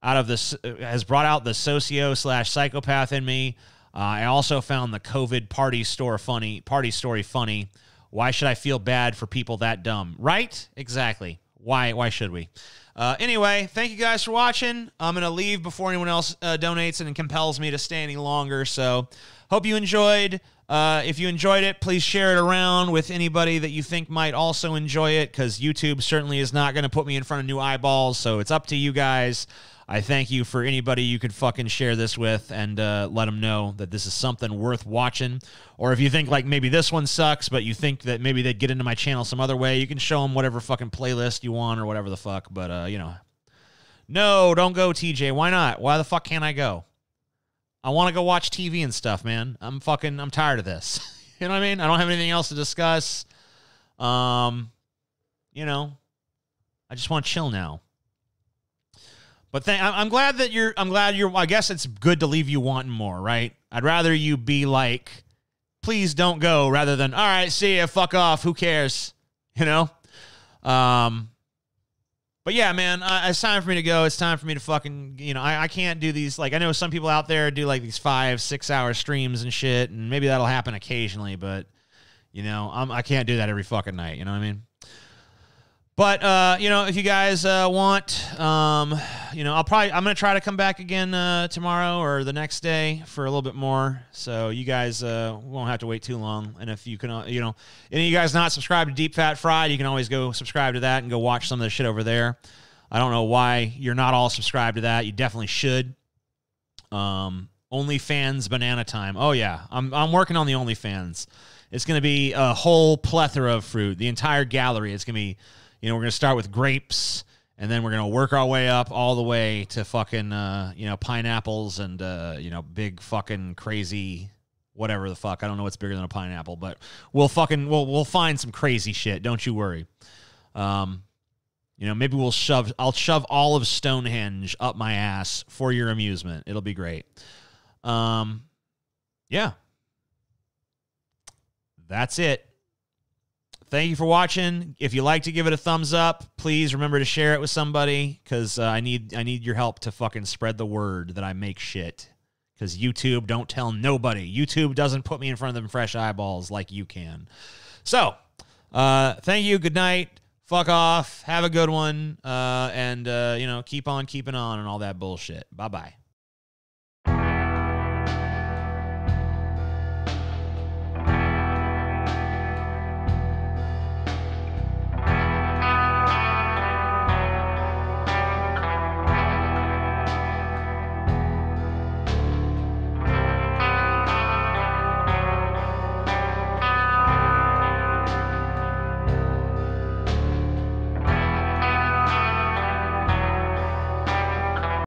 out the socio/psychopath in me. I also found the COVID party story funny. Why should I feel bad for people that dumb? Right? Exactly. Why should we? Anyway, thank you guys for watching. I'm going to leave before anyone else donates and compels me to stay any longer. So hope you enjoyed. If you enjoyed it, please share it around with anybody that you think might also enjoy it, because YouTube certainly is not going to put me in front of new eyeballs. So it's up to you guys. I thank you for anybody you could fucking share this with and let them know that this is something worth watching. Or if you think, like, maybe this one sucks, but you think that maybe they'd get into my channel some other way, you can show them whatever fucking playlist you want or whatever the fuck. But, no, don't go, TJ. Why not? Why the fuck can't I go? I want to go watch TV and stuff, man. I'm tired of this. You know what I mean? I don't have anything else to discuss. I just want to chill now. But I'm glad that I guess it's good to leave you wanting more, right? I'd rather you be like, please don't go, rather than, all right, see ya, fuck off, who cares? But yeah, man, it's time for me to go. It's time for me to fucking, I can't do these. Like, I know some people out there do like these 5-6 hour streams and shit, and maybe that'll happen occasionally, but, I can't do that every fucking night. You know what I mean? But, if you guys want, I'm going to try to come back again tomorrow or the next day for a little bit more. So you guys won't have to wait too long. And if you can, any of you guys not subscribed to Deep Fat Fried, you can always go subscribe to that and go watch some of the shit over there. I don't know why you're not all subscribed to that. You definitely should. OnlyFans Banana Time. Oh, yeah. I'm working on the OnlyFans. It's going to be a whole plethora of fruit. The entire gallery. It's going to be... we're going to start with grapes, and then we're going to work our way up all the way to fucking, pineapples and, big fucking crazy whatever the fuck. I don't know what's bigger than a pineapple, but we'll find some crazy shit. Don't you worry. Maybe I'll shove all of Stonehenge up my ass for your amusement. It'll be great. Yeah. That's it. thank you for watching. If you like to give it a thumbs up, please remember to share it with somebody, because I need your help to fucking spread the word that I make shit. Because YouTube don't tell nobody. YouTube doesn't put me in front of them fresh eyeballs like you can. So, thank you. Good night. Fuck off. Have a good one. And, keep on keeping on and all that bullshit. Bye-bye.